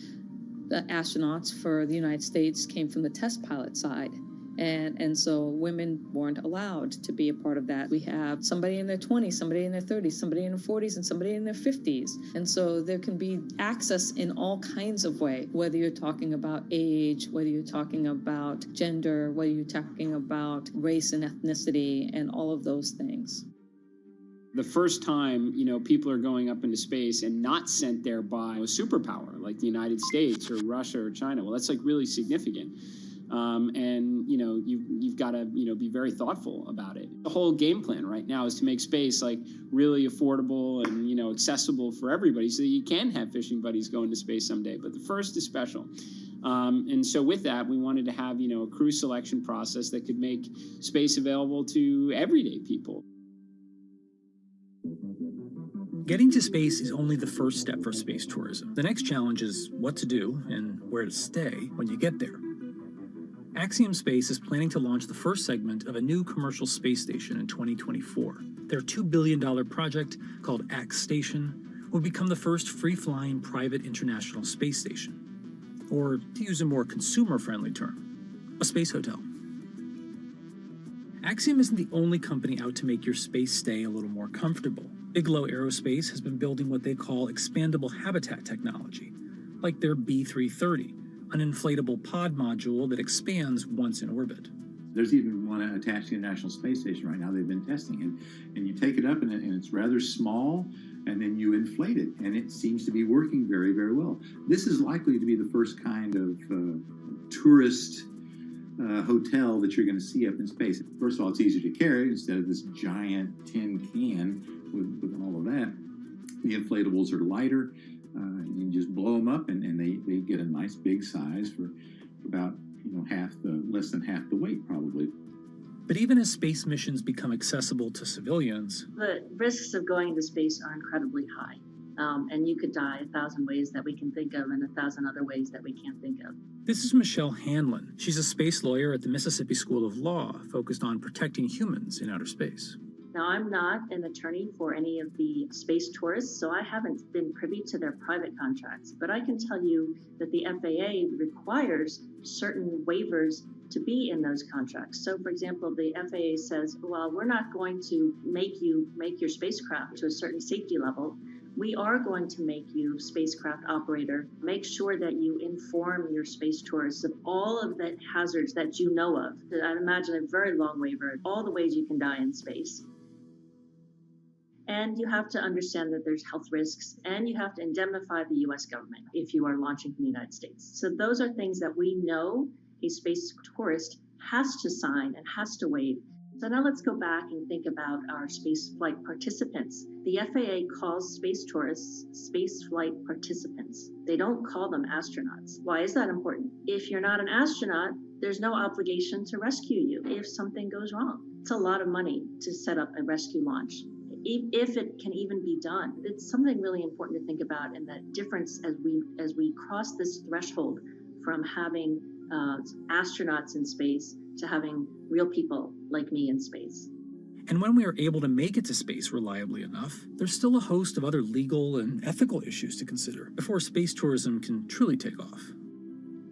astronauts for the United States came from the test pilot side. And so women weren't allowed to be a part of that. We have somebody in their 20s, somebody in their 30s, somebody in their 40s, and somebody in their 50s. And so there can be access in all kinds of ways, whether you're talking about age, whether you're talking about gender, whether you're talking about race and ethnicity, and all of those things. The first time, people are going up into space and not sent there by a superpower like the United States or Russia or China. Well, that's really significant. And you've got to be very thoughtful about it. The whole game plan right now is to make space really affordable and accessible for everybody, so that you can have fishing buddies going to space someday. But the first is special. And so with that, we wanted to have a crew selection process that could make space available to everyday people. Getting to space is only the first step for space tourism. The next challenge is what to do and where to stay when you get there. Axiom Space is planning to launch the first segment of a new commercial space station in 2024. Their $2 billion project, called Ax Station, will become the first free-flying private international space station. Or, to use a more consumer-friendly term, a space hotel. Axiom isn't the only company out to make your space stay a little more comfortable. Bigelow Aerospace has been building what they call expandable habitat technology, like their B330, an inflatable pod module that expands once in orbit. There's even one attached to the International Space Station right now they've been testing. And you take it up and it's rather small, and then you inflate it, and it seems to be working very, very well. This is likely to be the first kind of tourist hotel that you're going to see up in space. First of all, it's easier to carry instead of this giant tin can with all of that. The inflatables are lighter. You just blow them up, and they get a nice big size for about less than half the weight probably. But even as space missions become accessible to civilians, the risks of going into space are incredibly high. And you could die 1,000 ways that we can think of and 1,000 other ways that we can't think of. This is Michelle Hanlon. She's a space lawyer at the Mississippi School of Law, focused on protecting humans in outer space. Now, I'm not an attorney for any of the space tourists, so I haven't been privy to their private contracts. But I can tell you that the FAA requires certain waivers to be in those contracts. So, for example, the FAA says, well, we're not going to make you make your spacecraft to a certain safety level. We are going to make you, spacecraft operator, make sure that you inform your space tourists of all of the hazards that you know of. I'd imagine a very long waiver, all the ways you can die in space. And you have to understand that there's health risks, and you have to indemnify the US government if you are launching from the United States. So those are things that we know a space tourist has to sign and has to waive. So now let's go back and think about our space flight participants. The FAA calls space tourists space flight participants. They don't call them astronauts. Why is that important? If you're not an astronaut, there's no obligation to rescue you if something goes wrong. It's a lot of money to set up a rescue launch. If it can even be done, it's something really important to think about, and that difference as we cross this threshold from having astronauts in space to having real people like me in space. And when we are able to make it to space reliably enough, there's still a host of other legal and ethical issues to consider before space tourism can truly take off.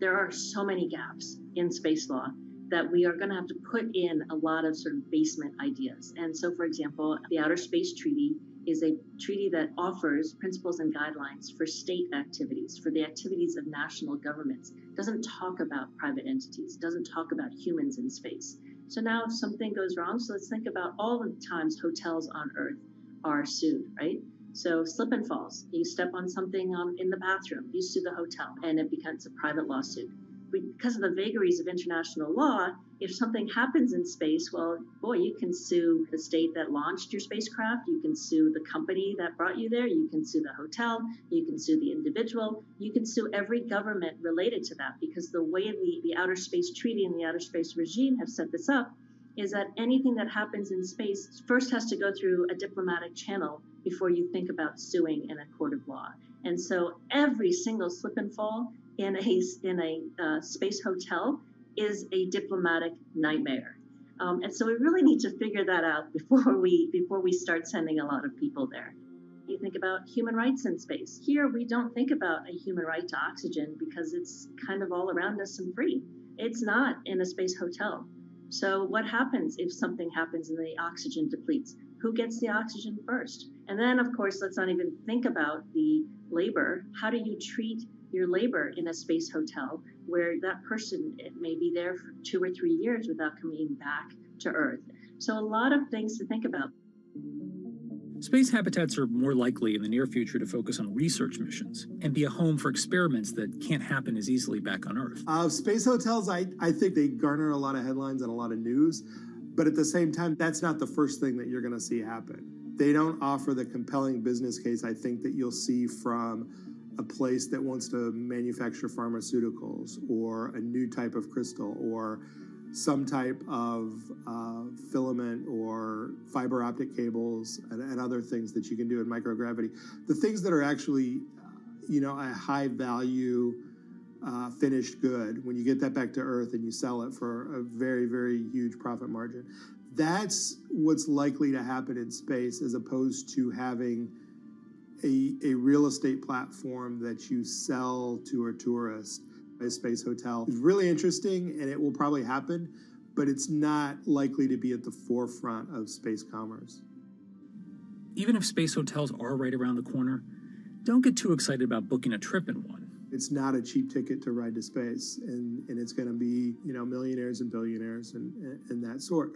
There are so many gaps in space law that we are going to have to put in a lot of sort of basement ideas. And so, for example, the Outer Space Treaty is a treaty that offers principles and guidelines for state activities, for the activities of national governments. It doesn't talk about private entities. It doesn't talk about humans in space. So now if something goes wrong, so let's think about all the times hotels on Earth are sued, right? So slip and falls. You step on something in the bathroom, you sue the hotel, and it becomes a private lawsuit. because of the vagaries of international law, if something happens in space, well, boy, you can sue the state that launched your spacecraft, you can sue the company that brought you there, you can sue the hotel, you can sue the individual, you can sue every government related to that, because the way the Outer Space Treaty and the Outer Space Regime have set this up is that anything that happens in space first has to go through a diplomatic channel before you think about suing in a court of law. And so every single slip and fall in a space hotel is a diplomatic nightmare. And so we really need to figure that out before we start sending a lot of people there. You think about human rights in space. Here, we don't think about a human right to oxygen because it's kind of all around us and free. It's not in a space hotel. So what happens if something happens and the oxygen depletes? Who gets the oxygen first? And then, of course, let's not even think about the labor. How do you treat your labor in a space hotel where that person may be there for 2 or 3 years without coming back to Earth? So a lot of things to think about. Space habitats are more likely in the near future to focus on research missions and be a home for experiments that can't happen as easily back on Earth. Space hotels, I think they garner a lot of headlines and a lot of news, but at the same time, that's not the first thing that you're going to see happen. They don't offer the compelling business case, I think, that you'll see from a place that wants to manufacture pharmaceuticals or a new type of crystal or some type of filament or fiber optic cables and other things that you can do in microgravity. The things that are actually, a high value finished good, when you get that back to Earth and you sell it for a very, very huge profit margin, that's what's likely to happen in space, as opposed to having a real estate platform that you sell to a tourist. A space hotel is really interesting, and it will probably happen, but it's not likely to be at the forefront of space commerce. Even if space hotels are right around the corner, don't get too excited about booking a trip in one. It's not a cheap ticket to ride to space, and it's going to be, millionaires and billionaires and that sort.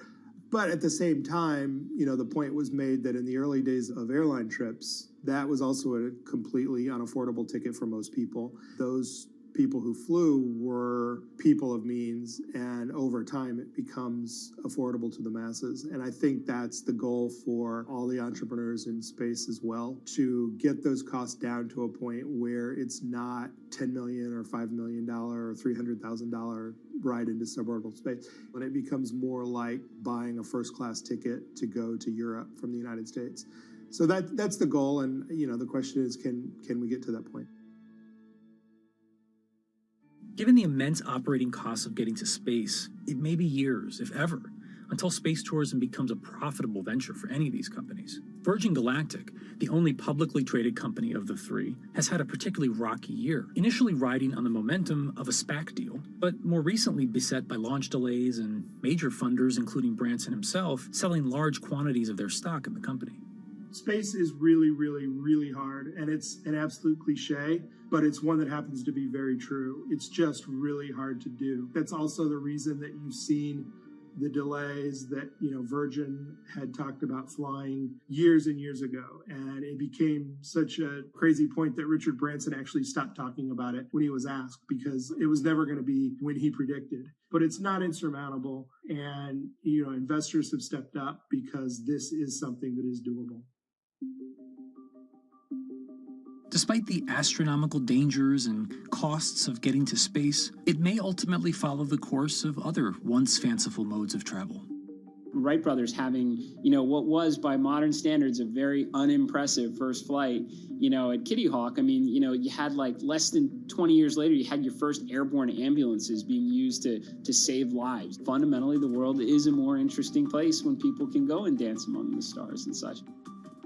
But at the same time, the point was made that in the early days of airline trips, that was also a completely unaffordable ticket for most people. Those people who flew were people of means, and over time it becomes affordable to the masses. And I think that's the goal for all the entrepreneurs in space as well, to get those costs down to a point where it's not $10 million or $5 million or $300,000 ride into suborbital space. When it becomes more like buying a first-class ticket to go to Europe from the United States. So that's the goal, and the question is, can we get to that point? Given the immense operating costs of getting to space, it may be years, if ever, until space tourism becomes a profitable venture for any of these companies. Virgin Galactic, the only publicly traded company of the three, has had a particularly rocky year, initially riding on the momentum of a SPAC deal, but more recently beset by launch delays and major funders, including Branson himself, selling large quantities of their stock in the company. Space is really, really, really hard, and it's an absolute cliche, but it's one that happens to be very true. It's just really hard to do. That's also the reason that you've seen the delays that, Virgin had talked about flying years and years ago. And it became such a crazy point that Richard Branson actually stopped talking about it when he was asked, because it was never going to be when he predicted. But it's not insurmountable. And, investors have stepped up because this is something that is doable. Despite the astronomical dangers and costs of getting to space, it may ultimately follow the course of other once fanciful modes of travel. Wright brothers having, what was by modern standards a very unimpressive first flight, at Kitty Hawk. I mean, you had less than 20 years later, you had your first airborne ambulances being used to save lives. Fundamentally, the world is a more interesting place when people can go and dance among the stars and such.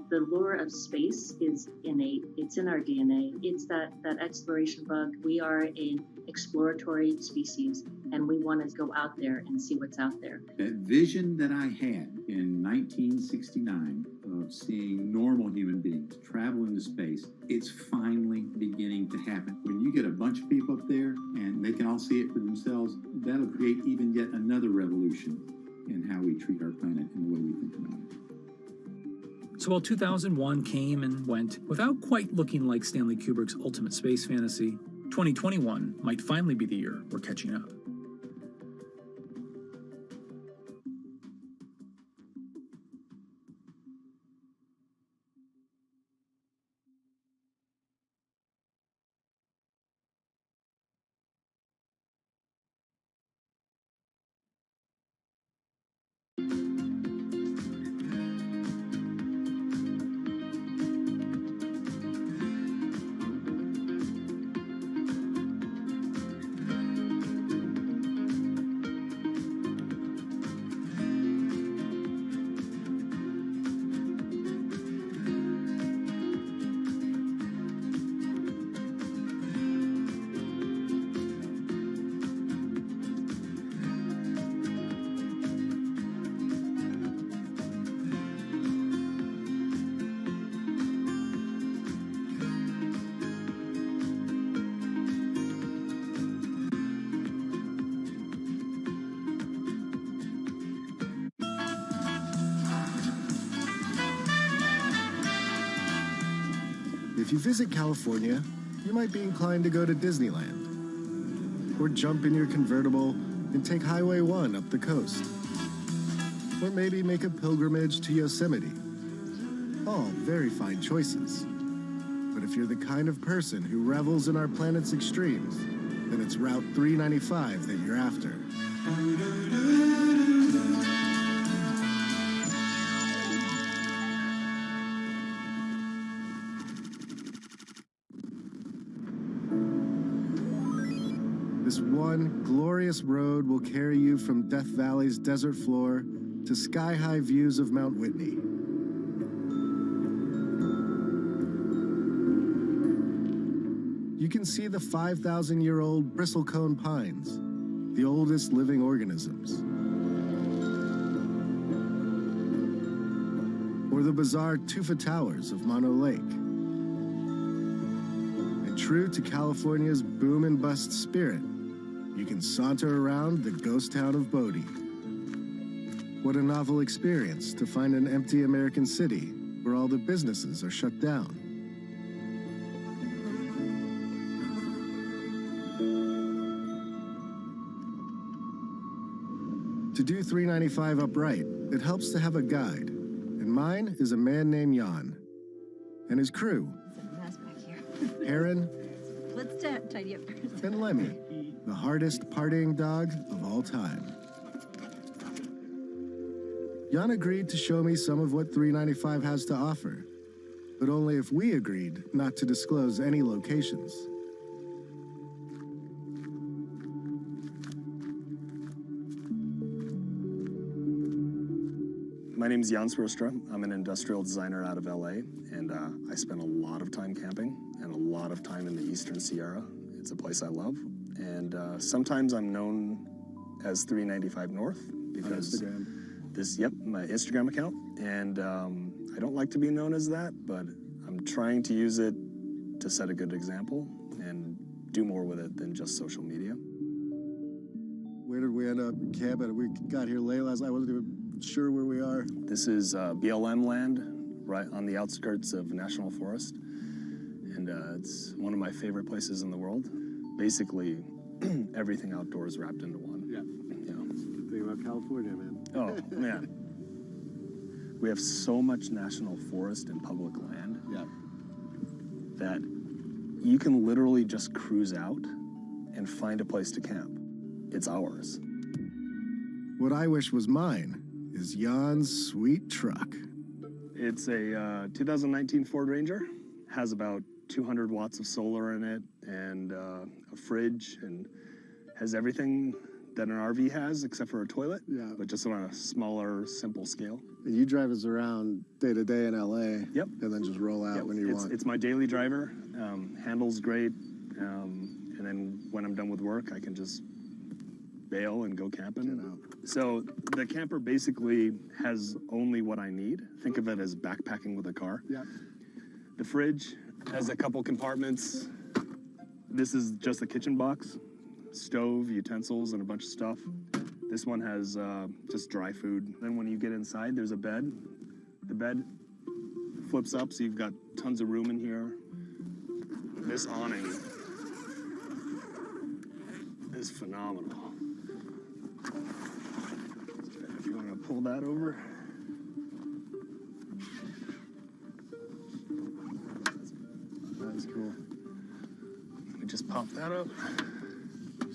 The lure of space is innate. It's in our DNA. It's that exploration bug. We are an exploratory species, and we want to go out there and see what's out there. That vision that I had in 1969 of seeing normal human beings travel into space, it's finally beginning to happen. When you get a bunch of people up there and they can all see it for themselves, that'll create even yet another revolution in how we treat our planet and the way we think about it. So while 2001 came and went without quite looking like Stanley Kubrick's ultimate space fantasy, 2021 might finally be the year we're catching up. If you visit California, you might be inclined to go to Disneyland, or jump in your convertible and take Highway 1 up the coast, or maybe make a pilgrimage to Yosemite. All very fine choices. But if you're the kind of person who revels in our planet's extremes, then it's Route 395 that you're after. This one glorious road will carry you from Death Valley's desert floor to sky-high views of Mount Whitney. You can see the 5,000-year-old bristlecone pines, the oldest living organisms. Or the bizarre tufa towers of Mono Lake. And true to California's boom and bust spirit, you can saunter around the ghost town of Bodie. What a novel experience to find an empty American city where all the businesses are shut down. To do 395 upright, it helps to have a guide, and mine is a man named Jan, and his crew, Heron, Let's tidy up first. and Lemmy, the hardest partying dog of all time. Jan agreed to show me some of what 395 has to offer, but only if we agreed not to disclose any locations. My name is Jan Srostra. I'm an industrial designer out of LA, and I spend a lot of time camping and a lot of time in the Eastern Sierra. It's a place I love, and sometimes I'm known as 395 North because my Instagram account, and I don't like to be known as that, but I'm trying to use it to set a good example and do more with it than just social media. Where did we end up camping? We got here late last night. I wasn't even sure where we are. This is BLM land, right on the outskirts of National Forest, and it's one of my favorite places in the world. Basically, everything outdoors wrapped into one. Yeah. Good thing about California, man. Oh, man. We have so much national forest and public land that you can literally just cruise out and find a place to camp. It's ours. What I wish was mine is Jan's sweet truck. It's a 2019 Ford Ranger. Has about 200 watts of solar in it and a fridge, and has everything that an RV has except for a toilet, but just on a smaller, simple scale. And you drive us around day to day in LA. Yep. And then just roll out when you want. It's my daily driver. Handles great. And then when I'm done with work, I can just bail and go camping. So the camper basically has only what I need. Think of it as backpacking with a car. Yeah. The fridge has a couple compartments. This is just a kitchen box, stove, utensils, and a bunch of stuff. This one has just dry food. Then when you get inside, there's a bed. The bed flips up, so you've got tons of room in here. This awning is phenomenal. If you want to pull that over. That's cool. Let me just pop that up.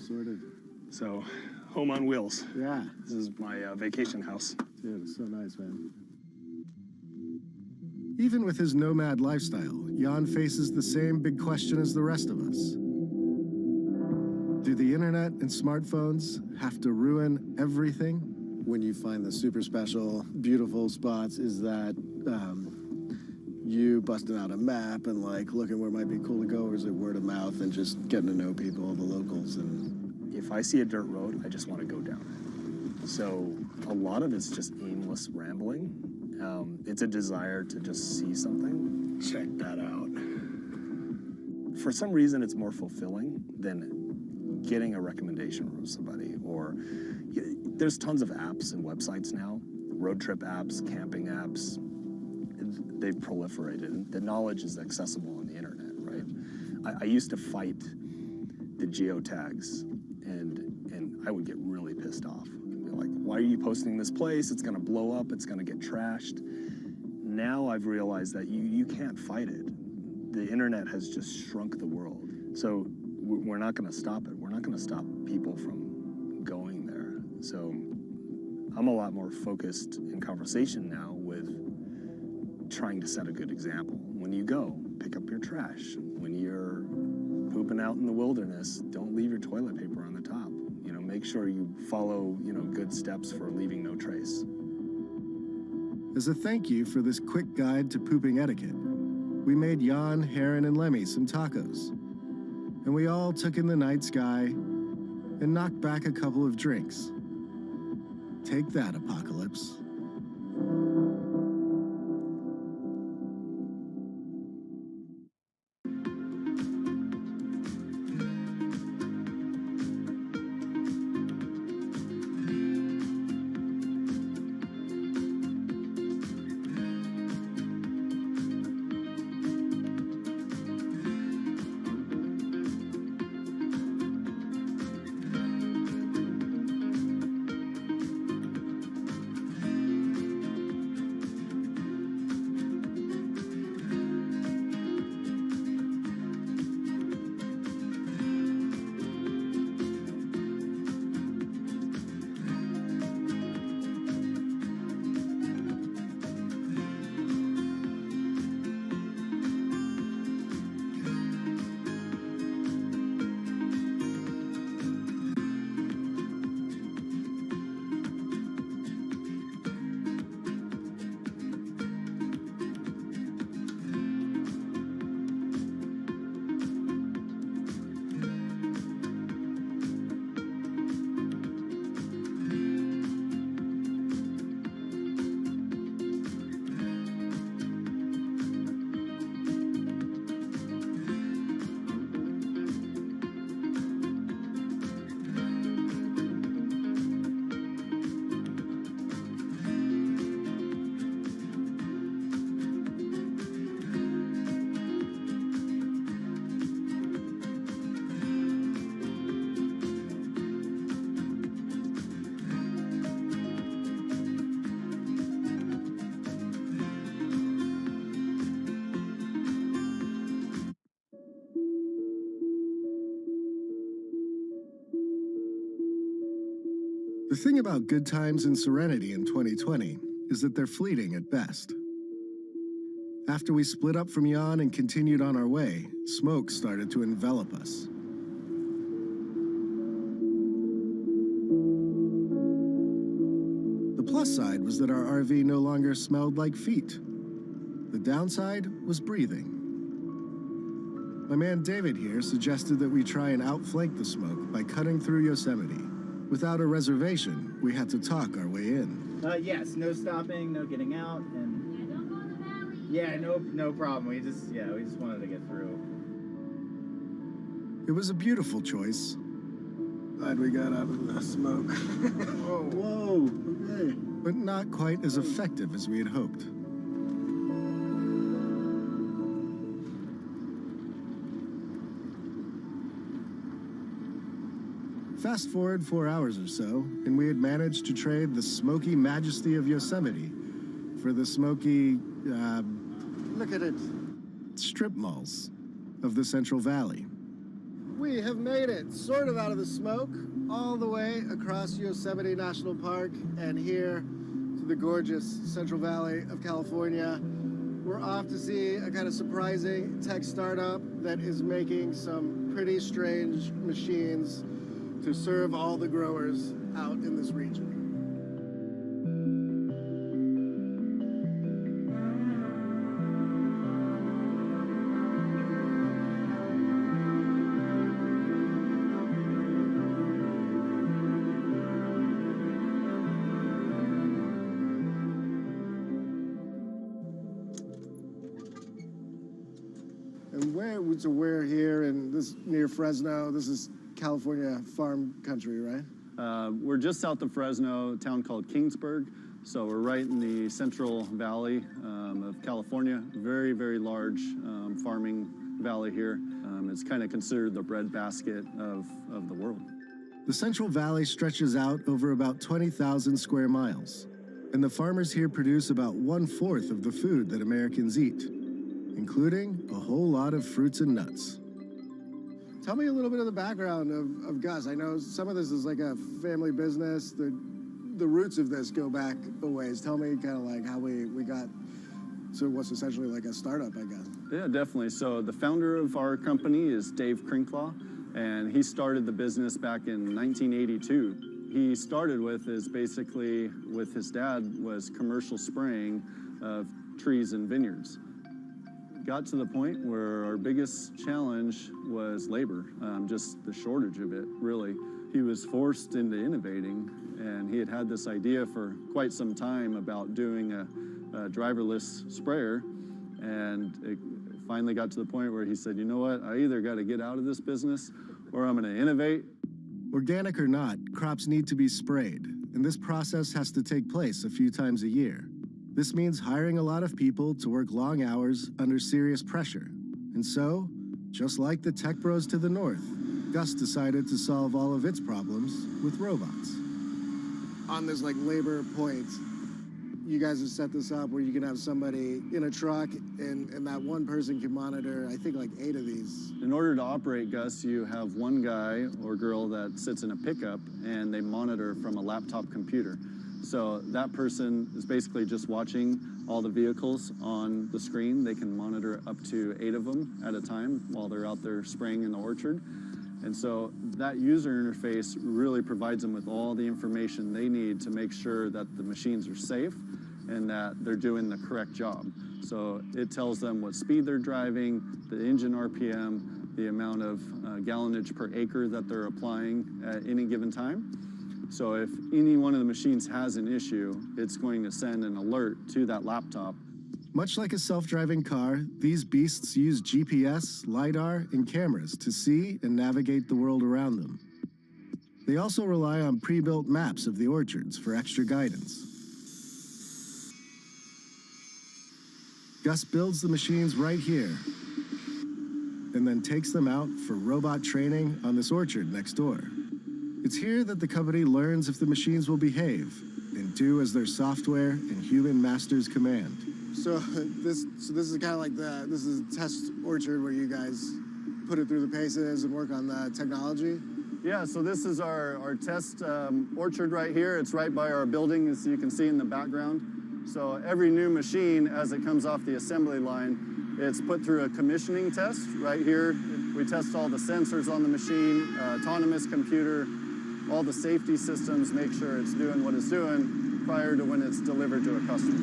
Sorted. So, home on wheels. Yeah. This is my vacation house. Dude, it's so nice, man. Even with his nomad lifestyle, Jan faces the same big question as the rest of us. Do the internet and smartphones have to ruin everything? When you find the super special, beautiful spots, is that you busting out a map and like looking where it might be cool to go, or is it word of mouth and just getting to know people, the locals? And if I see a dirt road, I just want to go down it. So a lot of it's just aimless rambling. It's a desire to just see something. Check that out. For some reason, it's more fulfilling than getting a recommendation from somebody. Or there's tons of apps and websites now, road trip apps, camping apps. They've proliferated. The knowledge is accessible on the internet, right? I used to fight the geotags, and I would get really pissed off. I'd be like, why are you posting this place? It's gonna blow up, it's gonna get trashed. Now I've realized that you can't fight it. The internet has just shrunk the world. So we're not gonna stop it. We're not gonna stop people from going there. So I'm a lot more focused in conversation now with trying to set a good example. When you go, pick up your trash. When you're pooping out in the wilderness, don't leave your toilet paper on the top. You know, make sure you follow, good steps for leaving no trace. As a thank you for this quick guide to pooping etiquette, we made Jan, Heron, and Lemmy some tacos. And we all took in the night sky and knocked back a couple of drinks. Take that, Apocalypse. The thing about good times and serenity in 2020 is that they're fleeting at best. After we split up from Jan and continued on our way, smoke started to envelop us. The plus side was that our RV no longer smelled like feet. The downside was breathing. My man David here suggested that we try and outflank the smoke by cutting through Yosemite. Without a reservation, we had to talk our way in. Yes, no stopping, no getting out, and don't go in the valley. Yeah, no problem. We just wanted to get through. It was a beautiful choice. Glad we got out of the smoke. Whoa, okay. But not quite as effective as we had hoped. Fast forward 4 hours or so, and we had managed to trade the smoky majesty of Yosemite for the smoky, look at it, strip malls of the Central Valley. We have made it sort of out of the smoke all the way across Yosemite National Park and here to the gorgeous Central Valley of California. We're off to see a kind of surprising tech startup that is making some pretty strange machines to serve all the growers out in this region. And so we're here in this near Fresno. This is California farm country, right? We're just south of Fresno, a town called Kingsburg. So we're right in the Central Valley of California. Very, very large farming valley here. It's kind of considered the breadbasket of the world. The Central Valley stretches out over about 20,000 square miles. And the farmers here produce about 1/4 of the food that Americans eat, including a whole lot of fruits and nuts. Tell me a little bit of the background of Gus. I know some of this is like a family business. The roots of this go back a ways. Tell me kind of like how we got to what's essentially like a startup, I guess. Yeah, definitely. So the founder of our company is Dave Crinklaw, and he started the business back in 1982. He started with is basically with his dad was commercial spraying of trees and vineyards. Got to the point where our biggest challenge was labor, just the shortage of it, really. He was forced into innovating, and he had this idea for quite some time about doing a driverless sprayer, and it finally got to the point where he said, you know what, I either got to get out of this business or I'm going to innovate. Organic or not, crops need to be sprayed, and this process has to take place a few times a year. This means hiring a lot of people to work long hours under serious pressure. And so, just like the tech bros to the north, Gus decided to solve all of its problems with robots. On this like labor point, you guys have set this up where you can have somebody in a truck and that one person can monitor, I think, like 8 of these. In order to operate Gus, you have one guy or girl that sits in a pickup and they monitor from a laptop computer. So that person is basically just watching all the vehicles on the screen. They can monitor up to 8 of them at a time while they're out there spraying in the orchard. And so that user interface really provides them with all the information they need to make sure that the machines are safe and that they're doing the correct job. So it tells them what speed they're driving, the engine RPM, the amount of gallonage per acre that they're applying at any given time. So if any one of the machines has an issue, it's going to send an alert to that laptop. Much like a self-driving car, these beasts use GPS, LiDAR, and cameras to see and navigate the world around them. They also rely on pre-built maps of the orchards for extra guidance. Gus builds the machines right here, and then takes them out for robot training on this orchard next door. It's here that the company learns if the machines will behave and do as their software and human masters command. So this is kind of like this is a test orchard where you guys put it through the paces and work on the technology? Yeah, so this is our test orchard right here. It's right by our building, as you can see in the background. So every new machine, as it comes off the assembly line, it's put through a commissioning test right here. We test all the sensors on the machine, autonomous computer, all the safety systems, make sure it's doing what it's doing prior to when it's delivered to a customer.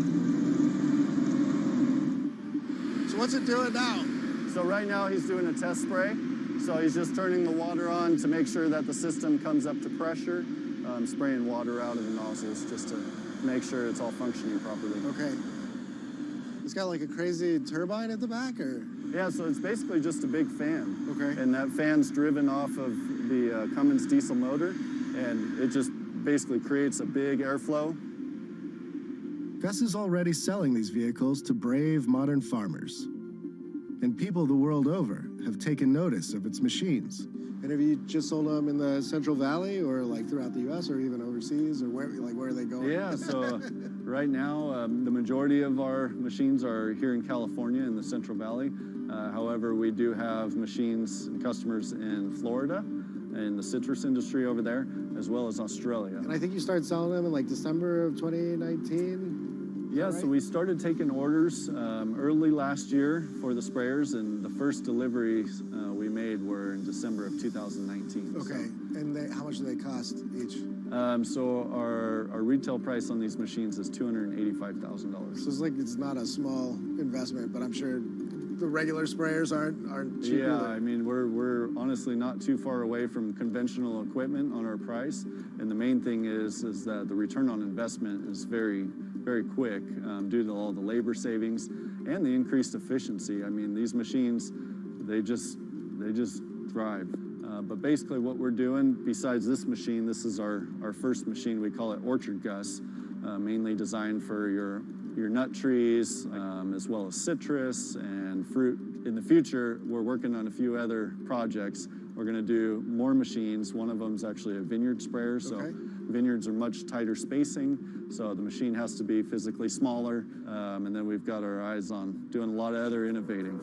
So what's it doing now? So right now he's doing a test spray. So he's just turning the water on to make sure that the system comes up to pressure, spraying water out of the nozzles just to make sure it's all functioning properly. Okay. It's got like a crazy turbine at the back, or? Yeah, so it's basically just a big fan. Okay. And that fan's driven off of the Cummins diesel motor, and it just basically creates a big airflow. Gus is already selling these vehicles to brave modern farmers. And people the world over have taken notice of its machines. And have you just sold them in the Central Valley or like throughout the U.S. or even overseas, or where are they going? Yeah, so right now the majority of our machines are here in California in the Central Valley. However, we do have machines and customers in Florida, in the citrus industry over there, as well as Australia. And I think you started selling them in like December of 2019. Yeah, so we started taking orders early last year for the sprayers, and the first deliveries we made were in December of 2019. Okay, so. And how much do they cost each? So our retail price on these machines is $285,000. So it's not a small investment, but I'm sure the regular sprayers aren't cheap. Yeah, either. I mean, we're honestly not too far away from conventional equipment on our price, and the main thing is that the return on investment is very quick due to all the labor savings and the increased efficiency. I mean, these machines, they just thrive. But basically what we're doing, besides this machine, this is our first machine. We call it Orchard Gus, mainly designed for your nut trees, as well as citrus and fruit. In the future, we're working on a few other projects. We're going to do more machines. One of them is actually a vineyard sprayer. So vineyards are much tighter spacing, so the machine has to be physically smaller. And then we've got our eyes on doing a lot of other innovating.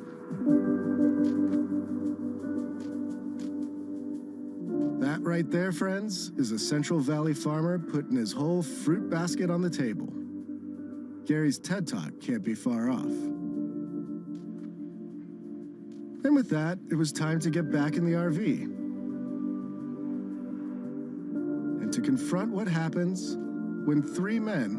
That right there, friends, is a Central Valley farmer putting his whole fruit basket on the table. Gary's TED Talk can't be far off. And with that, it was time to get back in the RV and to confront what happens when three men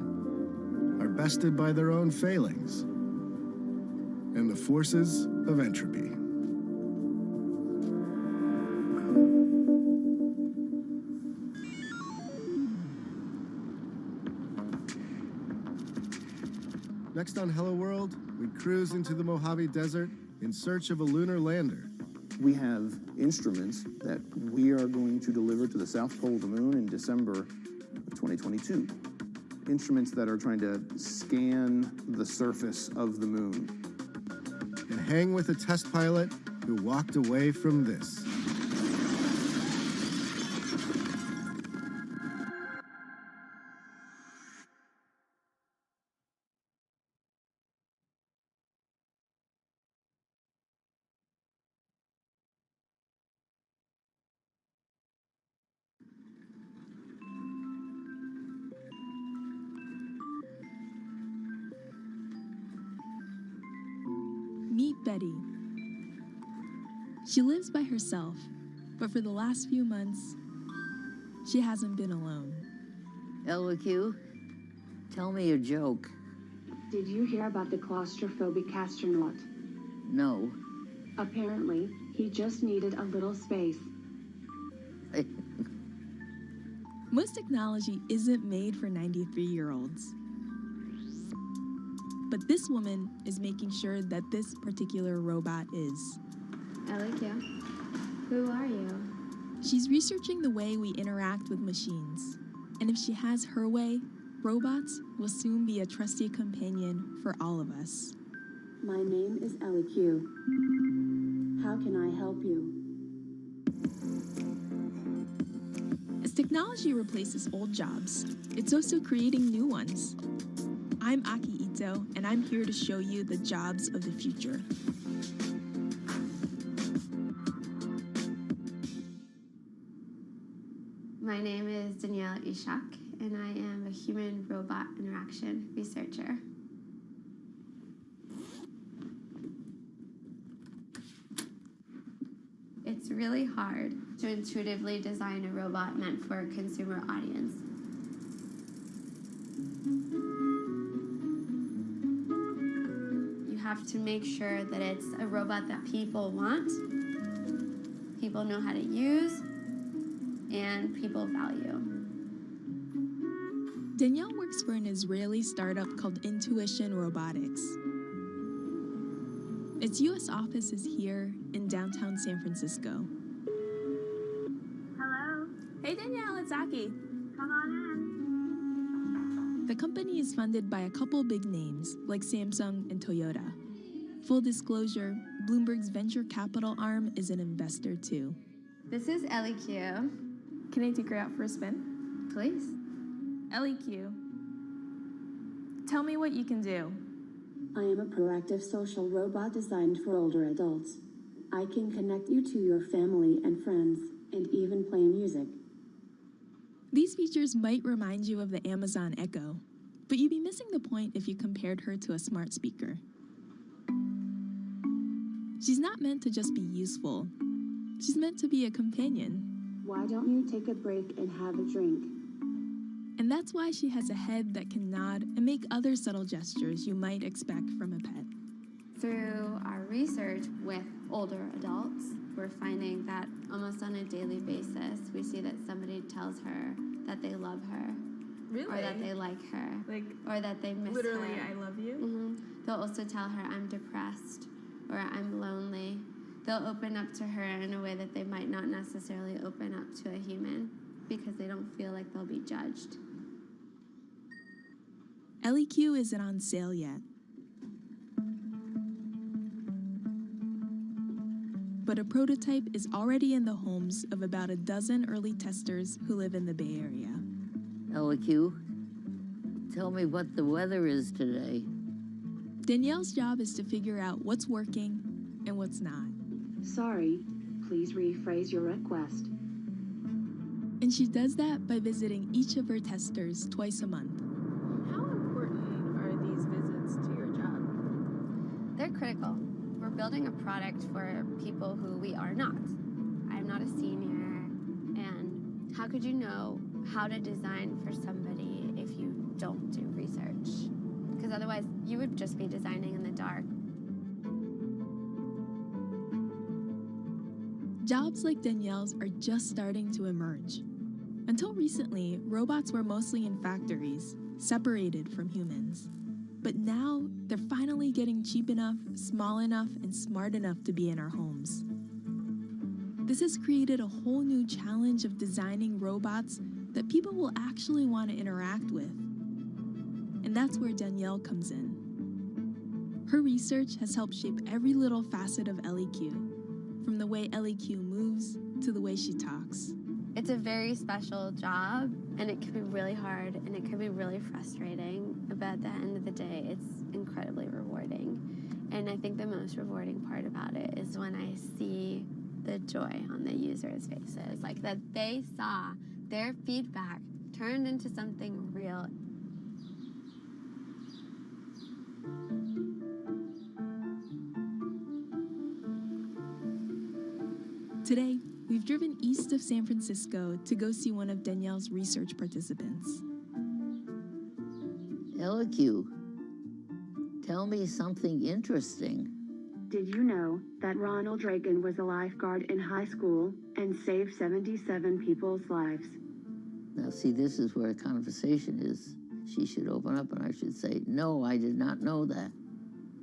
are bested by their own failings and the forces of entropy. Next on Hello World, we cruise into the Mojave Desert in search of a lunar lander. We have instruments that we are going to deliver to the South Pole of the Moon in December of 2022. Instruments that are trying to scan the surface of the moon. And hang with a test pilot who walked away from this. Meet Betty. She lives by herself, but for the last few months, she hasn't been alone. LQ, tell me a joke. Did you hear about the claustrophobic astronaut? No. Apparently, he just needed a little space. Most technology isn't made for 93-year-olds. But this woman is making sure that this particular robot is. LQ, who are you? She's researching the way we interact with machines. And if she has her way, robots will soon be a trusty companion for all of us. My name is LQ. How can I help you? As technology replaces old jobs, it's also creating new ones. I'm Aki Ito, and I'm here to show you the jobs of the future. My name is Danielle Ishak, and I am a human-robot interaction researcher. It's really hard to intuitively design a robot meant for a consumer audience. You have to make sure that it's a robot that people want, people know how to use, and people value. Danielle works for an Israeli startup called Intuition Robotics. Its U.S. office is here in downtown San Francisco. Hello? Hey Danielle, it's Aki. Come on in. The company is funded by a couple big names like Samsung and Toyota. Full disclosure, Bloomberg's venture capital arm is an investor too. This is Ellie Q. Can I take her out for a spin? Please. Ellie Q, tell me what you can do. I am a proactive social robot designed for older adults. I can connect you to your family and friends, and even play music. These features might remind you of the Amazon Echo, but you'd be missing the point if you compared her to a smart speaker. She's not meant to just be useful. She's meant to be a companion. Why don't you take a break and have a drink? And that's why she has a head that can nod and make other subtle gestures you might expect from a pet. Through our research with older adults, we're finding that almost on a daily basis, we see that somebody tells her that they love her. Really? Or that they like her. Or that they miss Literally, her. I love you? Mm-hmm. They'll also tell her, I'm depressed, or I'm lonely. They'll open up to her in a way that they might not necessarily open up to a human because they don't feel like they'll be judged. Ellie Q isn't on sale yet. But a prototype is already in the homes of about a dozen early testers who live in the Bay Area. LQ, tell me what the weather is today. Danielle's job is to figure out what's working and what's not. Sorry, please rephrase your request. And she does that by visiting each of her testers twice a month. How important are these visits to your job? They're critical. We're building a product for people who we are not. I'm not a senior, and how could you know how to design for somebody if you don't do research? Because otherwise, you would just be designing in the dark. Jobs like Danielle's are just starting to emerge. Until recently, robots were mostly in factories, separated from humans. But now, they're finally getting cheap enough, small enough, and smart enough to be in our homes. This has created a whole new challenge of designing robots that people will actually want to interact with. And that's where Danielle comes in. Her research has helped shape every little facet of LEQ, from the way LEQ moves to the way she talks. It's a very special job, and it can be really hard, and it can be really frustrating, but at the end of the day, it's incredibly rewarding. And I think the most rewarding part about it is when I see the joy on the users' faces, like that they saw their feedback turned into something real. Today, we've driven east of San Francisco to go see one of Danielle's research participants. LQ, tell me something interesting. Did you know that Ronald Reagan was a lifeguard in high school and saved 77 people's lives? Now, see, this is where a conversation is. She should open up and I should say, no, I did not know that.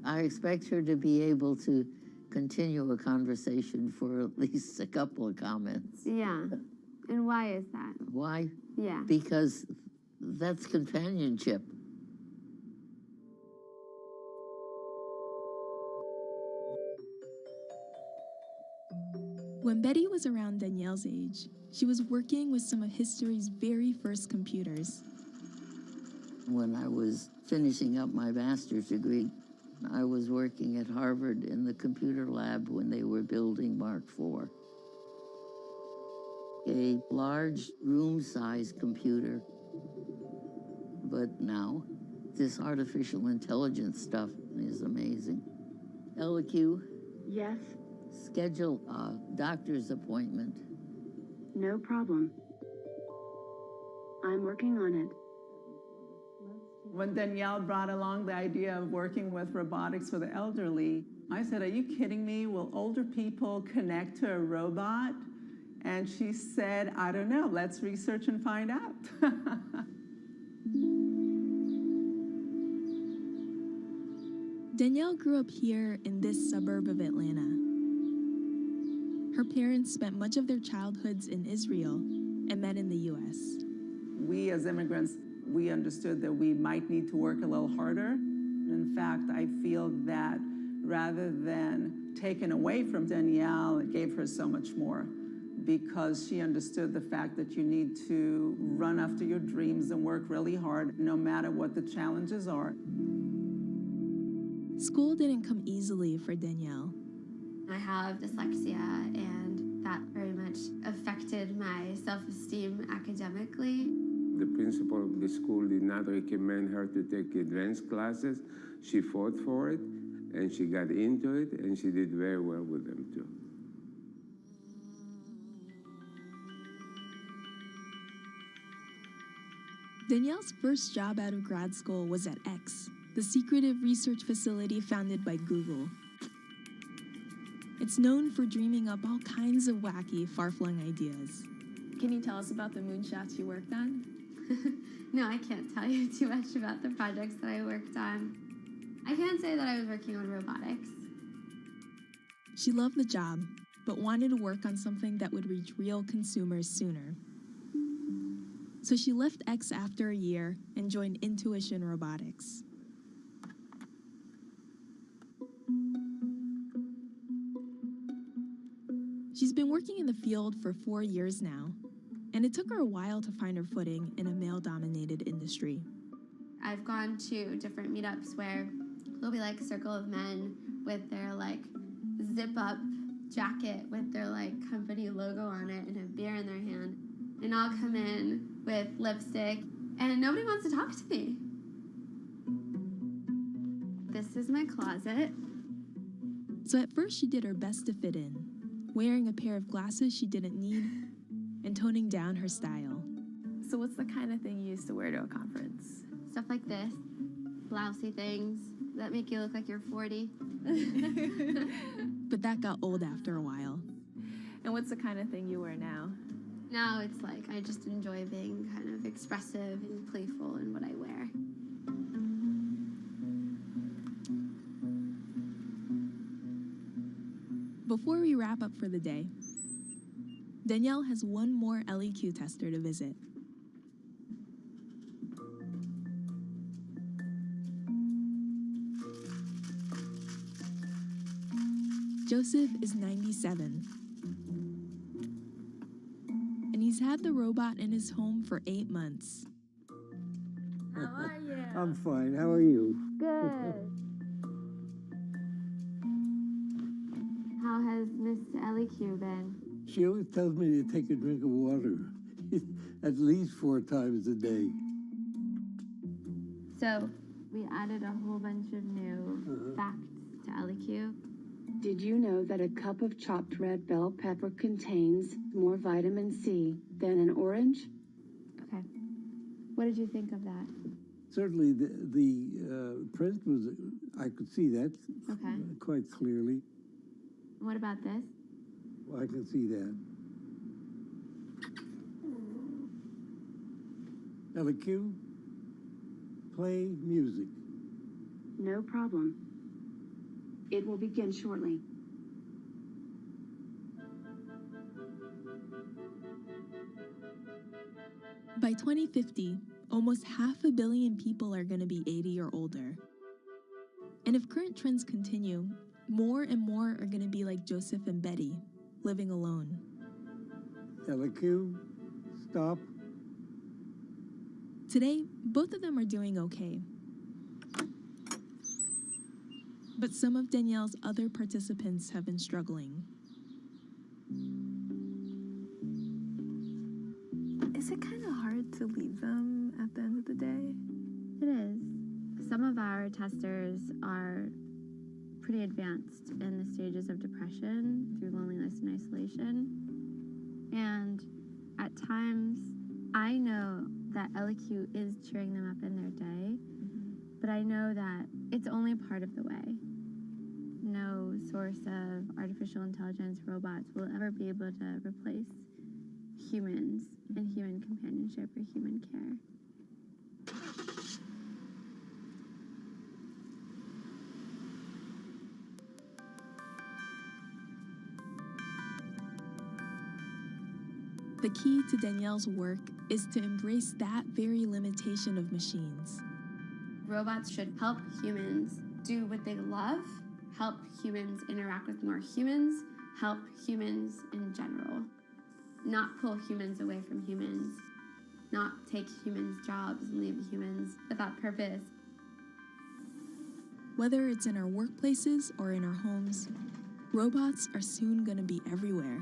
I expect her to be able to continue a conversation for at least a couple of comments. Yeah. And why is that? Why? Yeah. Because that's companionship. When Betty was around Danielle's age, she was working with some of history's very first computers. When I was finishing up my master's degree, I was working at Harvard in the computer lab when they were building Mark IV. A large room-sized computer. But now, this artificial intelligence stuff is amazing. LQ? Yes? Schedule a doctor's appointment. No problem. I'm working on it. When Danielle brought along the idea of working with robotics for the elderly, I said, are you kidding me? Will older people connect to a robot? And she said, I don't know, let's research and find out. Danielle grew up here in this suburb of Atlanta. Her parents spent much of their childhoods in Israel and met in the US. We as immigrants, we understood that we might need to work a little harder. In fact, I feel that rather than taken away from Danielle, it gave her so much more because she understood the fact that you need to run after your dreams and work really hard no matter what the challenges are. School didn't come easily for Danielle. I have dyslexia, and that very much affected my self-esteem academically. The principal of the school did not recommend her to take advanced classes. She fought for it, and she got into it, and she did very well with them too. Danielle's first job out of grad school was at X, the secretive research facility founded by Google. It's known for dreaming up all kinds of wacky, far-flung ideas. Can you tell us about the moonshots you worked on? No, I can't tell you too much about the projects that I worked on. I can say that I was working on robotics. She loved the job, but wanted to work on something that would reach real consumers sooner. So she left X after a year and joined Intuition Robotics. She's been working in the field for 4 years now, and it took her a while to find her footing in a male-dominated industry. I've gone to different meetups where there'll be like a circle of men with their like zip-up jacket with their like company logo on it and a beer in their hand. And I'll come in with lipstick and nobody wants to talk to me. This is my closet. So at first she did her best to fit in, wearing a pair of glasses she didn't need and toning down her style. So what's the kind of thing you used to wear to a conference? Stuff like this, blousey things that make you look like you're 40. But that got old after a while. And what's the kind of thing you wear now? Now it's like I just enjoy being kind of expressive and playful in what I wear. Before we wrap up for the day, Danielle has one more LEQ tester to visit. Joseph is 97. And he's had the robot in his home for 8 months. How are you? I'm fine. How are you? Good. How has Miss LEQ been? She always tells me to take a drink of water at least 4 times a day. So, we added a whole bunch of new facts to LEQ. Did you know that a cup of chopped red bell pepper contains more vitamin C than an orange? Okay. What did you think of that? Certainly, the print was, I could see that quite clearly. What about this? I can see that. LEQ, play music. No problem. It will begin shortly. By 2050, almost 500 million people are going to be 80 or older. And if current trends continue, more and more are going to be like Joseph and Betty, living alone. LEQ, stop. Today, both of them are doing okay. But some of Danielle's other participants have been struggling. Is it kind of hard to leave them at the end of the day? It is. Some of our testers are pretty advanced in the stages of depression through loneliness and isolation. And at times, I know that LEQ is cheering them up in their day, but I know that it's only part of the way. No source of artificial intelligence robots will ever be able to replace humans and human companionship or human care. The key to Danielle's work is to embrace that very limitation of machines. Robots should help humans do what they love, help humans interact with more humans, help humans in general. not pull humans away from humans, not take humans' jobs and leave humans without purpose. Whether it's in our workplaces or in our homes, robots are soon going to be everywhere.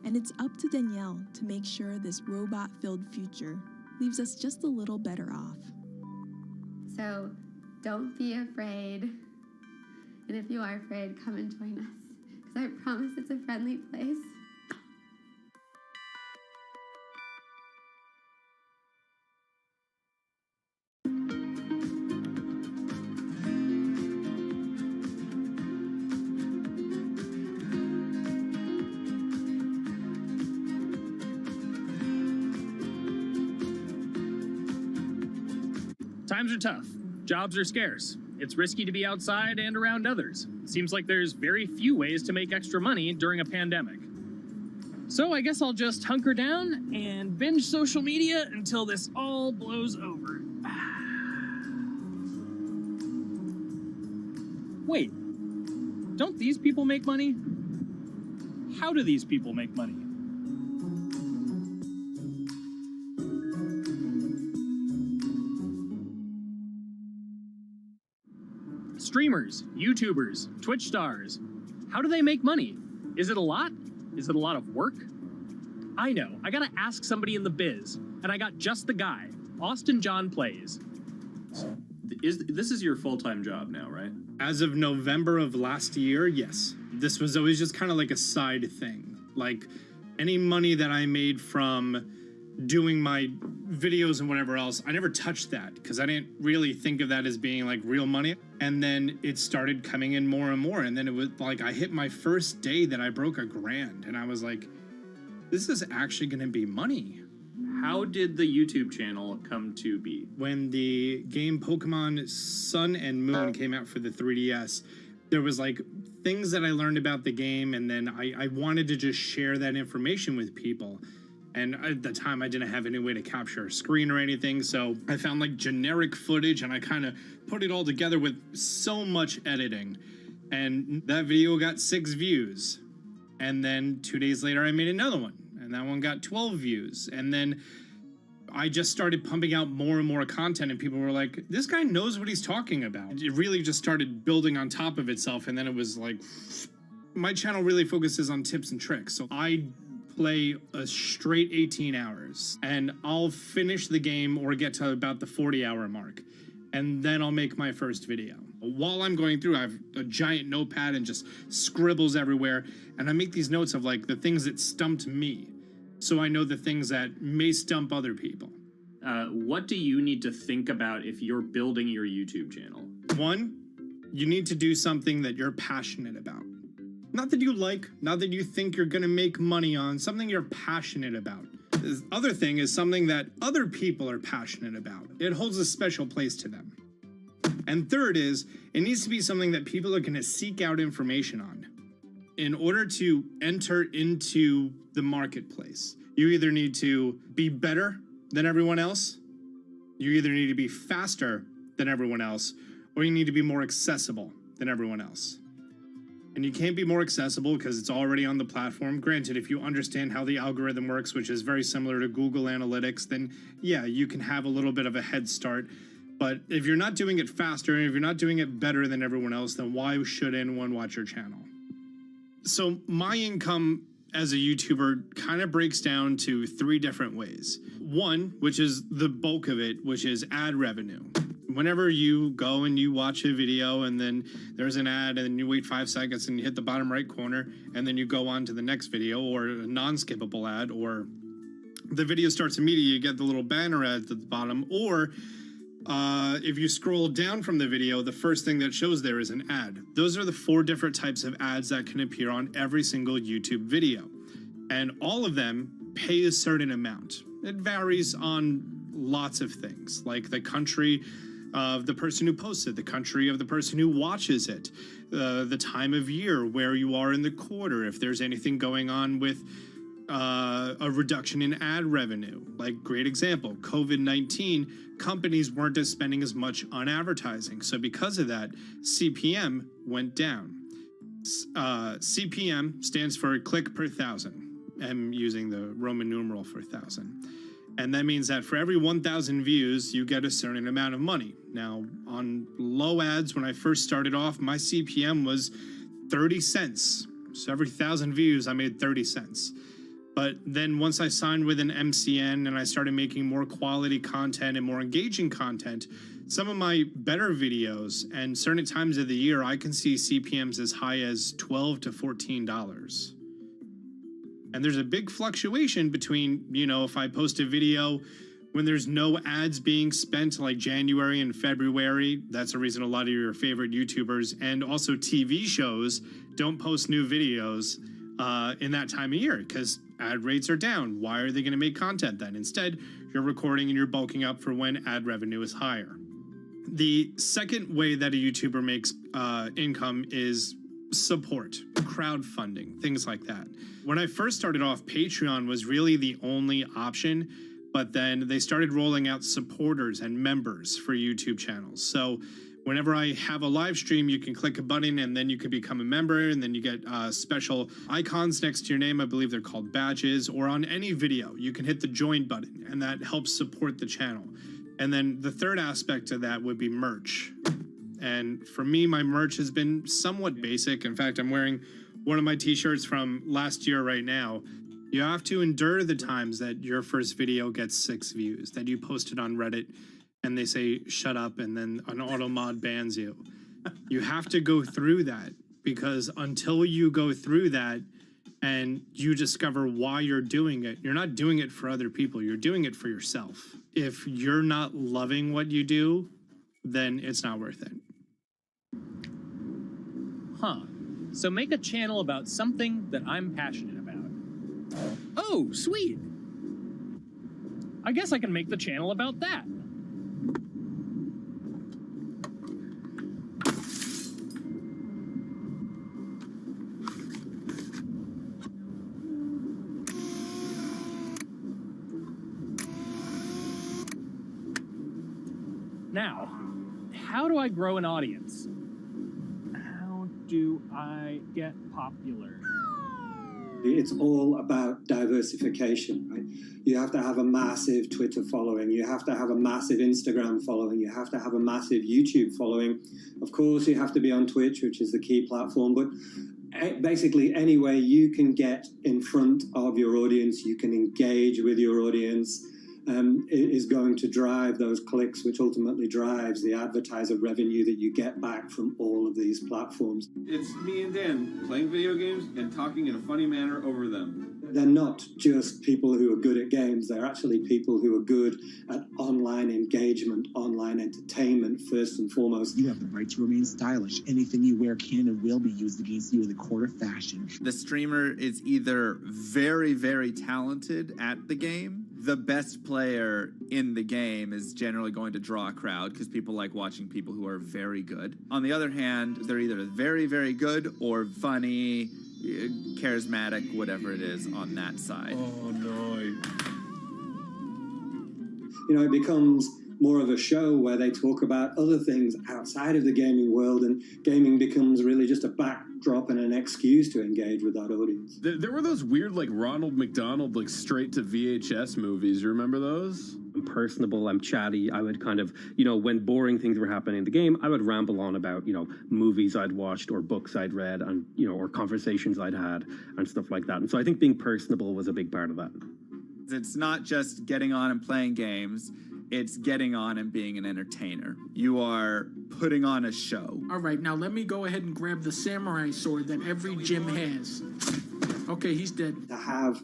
And it's up to Danielle to make sure this robot-filled future leaves us just a little better off. So don't be afraid. And if you are afraid, come and join us, because I promise it's a friendly place. Times are tough. Jobs are scarce. It's risky to be outside and around others. Seems like there's very few ways to make extra money during a pandemic. So I guess I'll just hunker down and binge social media until this all blows over. Wait, don't these people make money? How do these people make money? Streamers, YouTubers, Twitch stars. How do they make money? Is it a lot? Is it a lot of work? I know, I gotta ask somebody in the biz, and I got just the guy. Austin John Plays. This is your full-time job now, right? As of November of last year, yes. This was always just kind of like a side thing. Like, any money that I made from doing my videos and whatever else, I never touched that because I didn't really think of that as being like real money. And then it started coming in more and more. And then it was like, I hit my first day that I broke $1,000 and I was like, this is actually going to be money. How did the YouTube channel come to be? When the game Pokemon Sun and Moon came out for the 3DS, there was like things that I learned about the game. And then I wanted to just share that information with people. And at the time, I didn't have any way to capture a screen or anything, so I found like generic footage and I kind of put it all together with so much editing. And that video got 6 views. And then 2 days later, I made another one, and that one got 12 views. And then I just started pumping out more and more content, and people were like, this guy knows what he's talking about. It really just started building on top of itself, and then it was like, my channel really focuses on tips and tricks, so I play a straight 18 hours and I'll finish the game or get to about the 40-hour mark, and then I'll make my first video. While I'm going through, I have a giant notepad and just scribbles everywhere, and I make these notes of like the things that stumped me, so I know the things that may stump other people. What do you need to think about if you're building your YouTube channel? 1, you need to do something that you're passionate about. Not that you like, not that you think you're gonna make money on, something you're passionate about. The other thing is something that other people are passionate about. It holds a special place to them. And third is, it needs to be something that people are gonna seek out information on. In order to enter into the marketplace, you either need to be better than everyone else, you either need to be faster than everyone else, or you need to be more accessible than everyone else. And you can't be more accessible because it's already on the platform. Granted, if you understand how the algorithm works, which is very similar to Google Analytics, then yeah, you can have a little bit of a head start. But if you're not doing it faster, and if you're not doing it better than everyone else, then why should anyone watch your channel? So my income as a YouTuber kind of breaks down to 3 different ways. 1, which is the bulk of it, which is ad revenue. Whenever you go and you watch a video and then there's an ad and then you wait 5 seconds and you hit the bottom right corner and then you go on to the next video, or a non-skippable ad, or the video starts immediately, you get the little banner ad at the bottom, or if you scroll down from the video, the first thing that shows there is an ad. Those are the 4 different types of ads that can appear on every single YouTube video. And all of them pay a certain amount. It varies on lots of things, like the country of the person who posts it, the country of the person who watches it, the time of year, where you are in the quarter, if there's anything going on with a reduction in ad revenue. Like, great example, COVID-19, companies weren't spending as much on advertising. So because of that, CPM went down. CPM stands for click per thousand. am using the Roman numeral for 1,000. And that means that for every 1,000 views, you get a certain amount of money. Now, on low ads, when I first started off, my CPM was 30 cents. So every 1,000 views, I made 30 cents. But then once I signed with an MCN and I started making more quality content and more engaging content, some of my better videos and certain times of the year, I can see CPMs as high as $12 to $14. And there's a big fluctuation between, you know, if I post a video when there's no ads being spent like January and February, that's the reason a lot of your favorite YouTubers and also TV shows don't post new videos in that time of year because ad rates are down. Why are they going to make content then? Instead, you're recording and you're bulking up for when ad revenue is higher. The second way that a YouTuber makes income is support, crowdfunding, things like that. When I first started off, Patreon was really the only option, but then they started rolling out supporters and members for YouTube channels. So whenever I have a live stream, you can click a button and then you can become a member, and then you get special icons next to your name. I believe they're called badges, or on any video, you can hit the join button and that helps support the channel. And then the third aspect of that would be merch. And for me, my merch has been somewhat basic. In fact, I'm wearing one of my t-shirts from last year right now. You have to endure the times that your first video gets 6 views, that you post it on Reddit and they say, shut up, and then an auto mod bans you. You have to go through that, because until you go through that and you discover why you're doing it, you're not doing it for other people, you're doing it for yourself. If you're not loving what you do, then it's not worth it. Huh. So make a channel about something that I'm passionate about. Oh, sweet. I guess I can make the channel about that. Now, how do I grow an audience? How do I get popular? It's all about diversification, right? You have to have a massive Twitter following. You have to have a massive Instagram following. You have to have a massive YouTube following. Of course, you have to be on Twitch, which is the key platform. But basically, any way you can get in front of your audience, you can engage with your audience, is going to drive those clicks, which ultimately drives the advertiser revenue that you get back from all of these platforms. It's me and Dan playing video games and talking in a funny manner over them. They're not just people who are good at games, they're actually people who are good at online engagement, online entertainment, first and foremost. You have the right to remain stylish. Anything you wear can and will be used against you in the court of fashion. The streamer is either very, very talented at the game. The best player in the game is generally going to draw a crowd because people like watching people who are very good. On the other hand, they're either very, very good or funny, charismatic, whatever it is on that side. Oh, no. You know, it becomes more of a show where they talk about other things outside of the gaming world, and gaming becomes really just a backdrop and an excuse to engage with that audience. There were those weird, like, Ronald McDonald, like, straight to VHS movies. You remember those? I'm personable, I'm chatty. I would kind of, you know, when boring things were happening in the game, I would ramble on about, you know, movies I'd watched or books I'd read and, you know, or conversations I'd had and stuff like that. And so I think being personable was a big part of that. It's not just getting on and playing games. It's getting on and being an entertainer. You are putting on a show. All right, now let me go ahead and grab the samurai sword that every gym has. Okay, he's dead. To have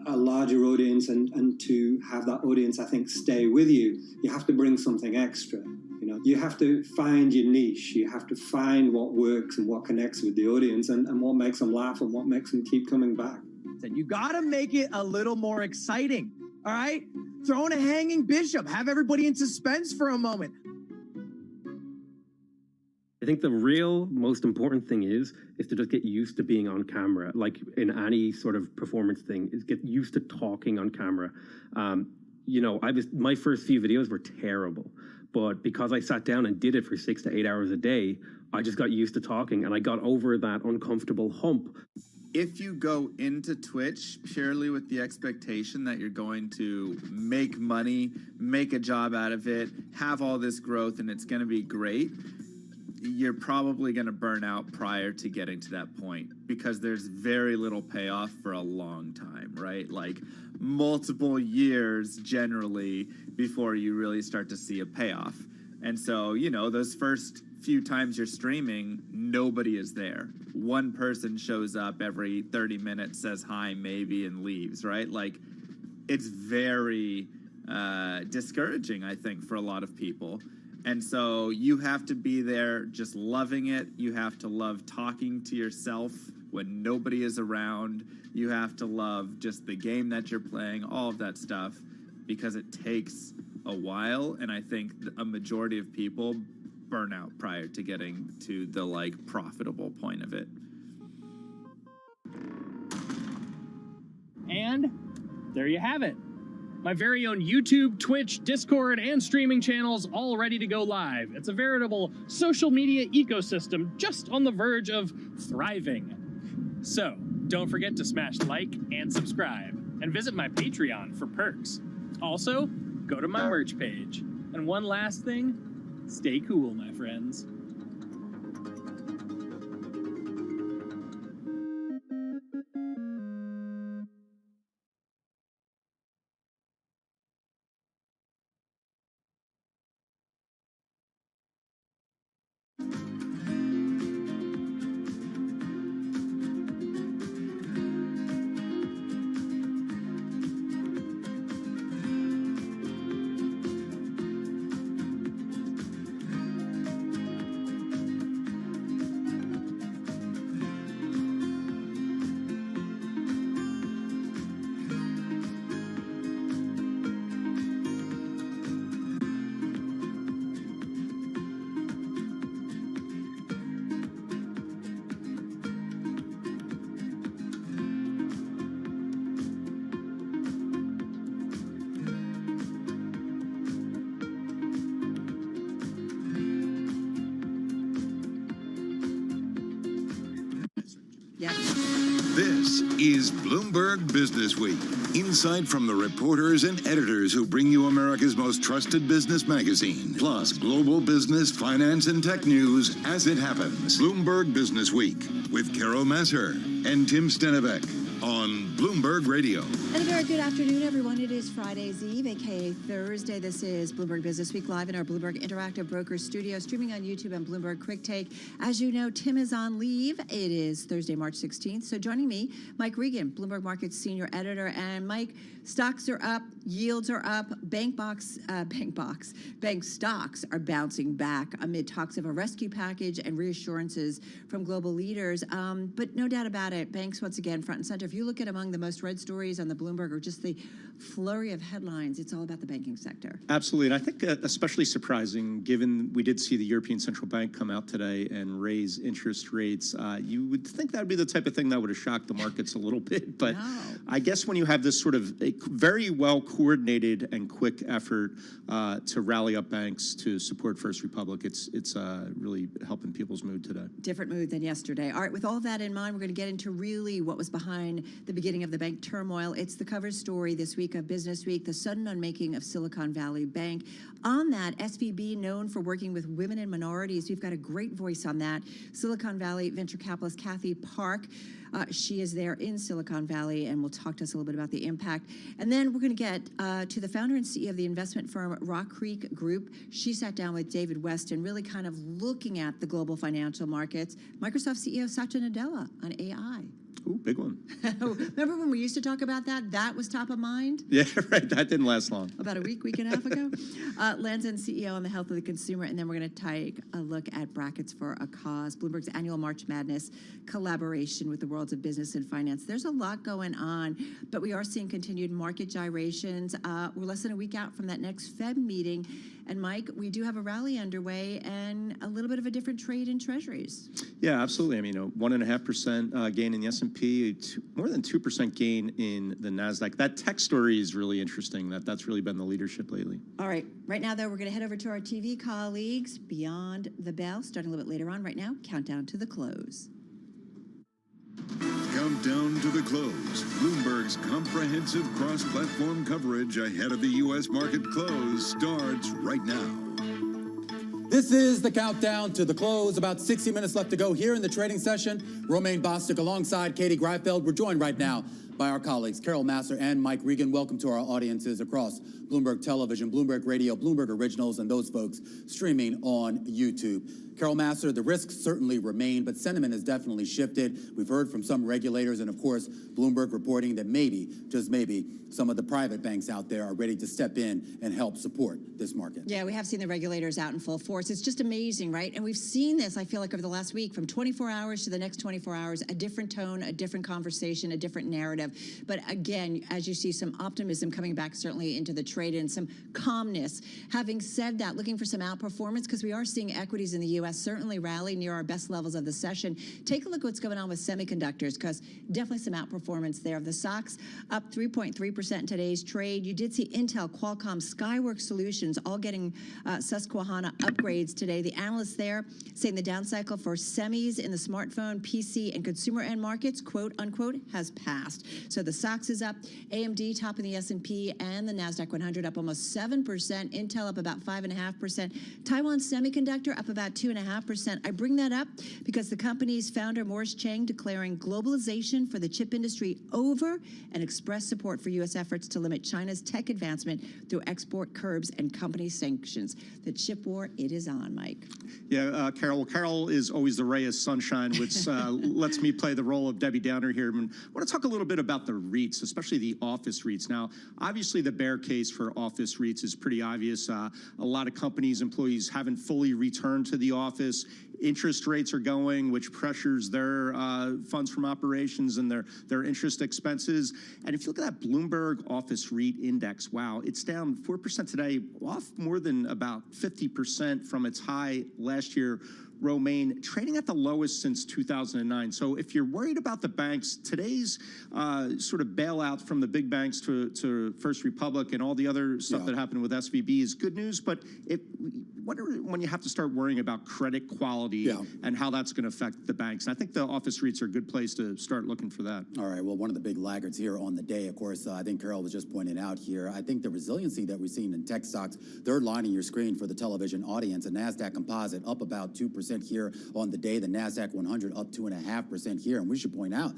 a larger audience and to have that audience, I think, stay with you, you have to bring something extra. You know, you have to find your niche. You have to find what works and what connects with the audience and what makes them laugh and what makes them keep coming back. You gotta make it a little more exciting, all right? Throw in a hanging bishop. Have everybody in suspense for a moment. I think the real most important thing is to just get used to being on camera. Like in any sort of performance thing, is get used to talking on camera. You know, my first few videos were terrible, but because I sat down and did it for 6 to 8 hours a day, I just got used to talking and I got over that uncomfortable hump. if you go into Twitch purely with the expectation that you're going to make money, make a job out of it, have all this growth, and it's going to be great, you're probably going to burn out prior to getting to that point, because there's very little payoff for a long time, right? Like multiple years generally before you really start to see a payoff. And so, you know, those first few times you're streaming, nobody is there. One person shows up every 30 minutes, says hi, maybe, and leaves, right? Like, it's very discouraging, I think, for a lot of people. And so you have to be there just loving it. You have to love talking to yourself when nobody is around. You have to love just the game that you're playing, all of that stuff, because it takes a while. And I think a majority of people burn out prior to getting to the like profitable point of it. And there you have it. My very own YouTube, Twitch, Discord, and streaming channels all ready to go live. It's a veritable social media ecosystem just on the verge of thriving. So don't forget to smash like and subscribe, and visit my Patreon for perks. Also, go to my merch page. And one last thing, stay cool, my friends. This is Bloomberg Business Week. Insight from the reporters and editors who bring you America's most trusted business magazine. Plus, global business, finance, and tech news as it happens. Bloomberg Business Week with Carol Masser and Tim Stenevec on Bloomberg Radio. And a very good afternoon, everyone. It is Friday's Eve, aka Thursday. This is Bloomberg Business Week live in our Bloomberg Interactive Brokers studio, streaming on YouTube and Bloomberg Quick Take. As you know, Tim is on leave. It is Thursday, March 16th. So joining me, Mike Regan, Bloomberg Markets Senior Editor. And Mike, stocks are up, yields are up, bank stocks are bouncing back amid talks of a rescue package and reassurances from global leaders. But no doubt about it, banks once again front and center. If you look at among the most read stories on the Bloomberg or just the flurry of headlines, it's all about the banking sector. Absolutely. And I think especially surprising, given we did see the European Central Bank come out today and raise interest rates. You would think that would be the type of thing that would have shocked the markets a little bit. But no. I guess when you have this sort of a very well coordinated and quick effort to rally up banks to support First Republic, it's really helping people's mood today. Different mood than yesterday. All right, with all that in mind, we're going to get into really what was behind the beginning of the bank turmoil. It's the cover story this week of Business Week, the sudden unmaking of Silicon Valley Bank. On that, SVB, known for working with women and minorities, we've got a great voice on that. Silicon Valley venture capitalist Kathy Park. She is there in Silicon Valley and will talk to us a little bit about the impact. And then we're going to get to the founder and CEO of the investment firm Rock Creek Group. She sat down with David West and really kind of looking at the global financial markets. Microsoft CEO Satya Nadella on AI. Ooh, big one. Remember when we used to talk about that? That was top of mind? Yeah, right. That didn't last long. About a week and a half ago. Lands CEO on the health of the consumer. And then we're going to take a look at Brackets for a Cause, Bloomberg's annual March Madness collaboration with the worlds of business and finance. There's a lot going on, but we are seeing continued market gyrations. We're less than a week out from that next Fed meeting. And Mike, we do have a rally underway and a little bit of a different trade in treasuries. Yeah, absolutely. I mean, 1.5% gain in the S&P, more than 2% gain in the NASDAQ. That tech story is really interesting. That's really been the leadership lately. All right. Right now, though, we're going to head over to our TV colleagues Beyond the Bell, starting a little bit later on. Right now, countdown to the close. Countdown countdown to the close. Bloomberg's comprehensive cross-platform coverage ahead of the U.S. market close starts right now. This is the countdown to the close. About 60 minutes left to go here in the trading session. Romaine Bostick alongside Katie Greifeld. We're joined right now by our colleagues Carol Massar and Mike Regan. Welcome to our audiences across Bloomberg Television, Bloomberg Radio, Bloomberg Originals, and those folks streaming on YouTube. Carol Massar, the risks certainly remain, but sentiment has definitely shifted. We've heard from some regulators and, of course, Bloomberg reporting that maybe, just maybe, some of the private banks out there are ready to step in and help support this market. Yeah, we have seen the regulators out in full force. It's just amazing, right? And we've seen this, I feel like, over the last week, from 24 hours to the next 24 hours, a different tone, a different conversation, a different narrative. But again, as you see, some optimism coming back certainly into the trade and some calmness. Having said that, looking for some outperformance, because we are seeing equities in the U.S. certainly rally near our best levels of the session. Take a look at what's going on with semiconductors, because definitely some outperformance there. The stocks up 3.3% in today's trade. You did see Intel, Qualcomm, Skyworks Solutions all getting Susquehanna upgrades today. The analysts there saying the down cycle for semis in the smartphone, PC, and consumer end markets, quote unquote, has passed. So the stocks is up. AMD topping the S&P and the NASDAQ 100 up almost 7%. Intel up about 5.5%. Taiwan Semiconductor up about 2.5%. I bring that up because the company's founder, Morris Chang, declaring globalization for the chip industry over and expressed support for U.S. efforts to limit China's tech advancement through export curbs and company sanctions. The chip war, it is on, Mike. Yeah, Carol. Carol is always the ray of sunshine, which lets me play the role of Debbie Downer here. I want to talk a little bit about the REITs, especially the office REITs. Now, obviously, the bear case for office REITs is pretty obvious. A lot of companies, employees haven't fully returned to the office. Interest rates are going, which pressures their funds from operations and their interest expenses. And if you look at that Bloomberg Office REIT Index, wow, it's down 4% today, off more than about 50% from its high last year. Romaine, trading at the lowest since 2009. So if you're worried about the banks, today's sort of bailout from the big banks to First Republic and all the other stuff that happened with SVB is good news. But when you have to start worrying about credit quality and how that's going to affect the banks, and I think the office REITs are a good place to start looking for that. All right. Well, one of the big laggards here on the day, of course, I think Carol was just pointing out here, I think the resiliency that we're seeing in tech stocks, third line in your screen for the television audience, a NASDAQ composite up about 2% here on the day, the NASDAQ 100 up 2.5% here. And we should point out,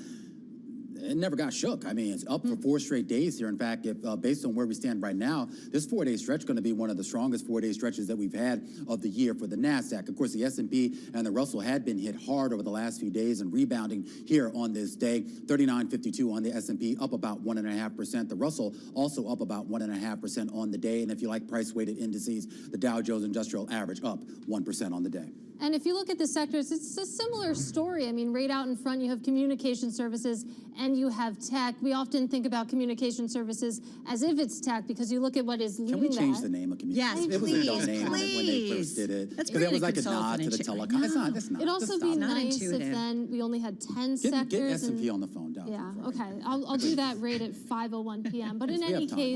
it never got shook. I mean, it's up for 4 straight days here. In fact, if based on where we stand right now, this 4-day stretch is going to be one of the strongest 4-day stretches that we've had of the year for the NASDAQ. Of course, the S&P and the Russell had been hit hard over the last few days and rebounding here on this day. 39.52 on the S&P, up about 1.5%. The Russell also up about 1.5% on the day. And if you like price-weighted indices, the Dow Jones Industrial Average up 1% on the day. And if you look at the sectors, it's a similar story. I mean, right out in front, you have communication services and you have tech. We often think about communication services as if it's tech because you look at what is leading that. Can we change the name of communication? Yes, it was a dumb name when they first did it. Because it was like a nod to the telecom. It's not. It'd also be nice if then we only had 10 sectors. Get S&P on the phone down. Yeah, okay. I'll do that right at 5:01 p.m. But in any case,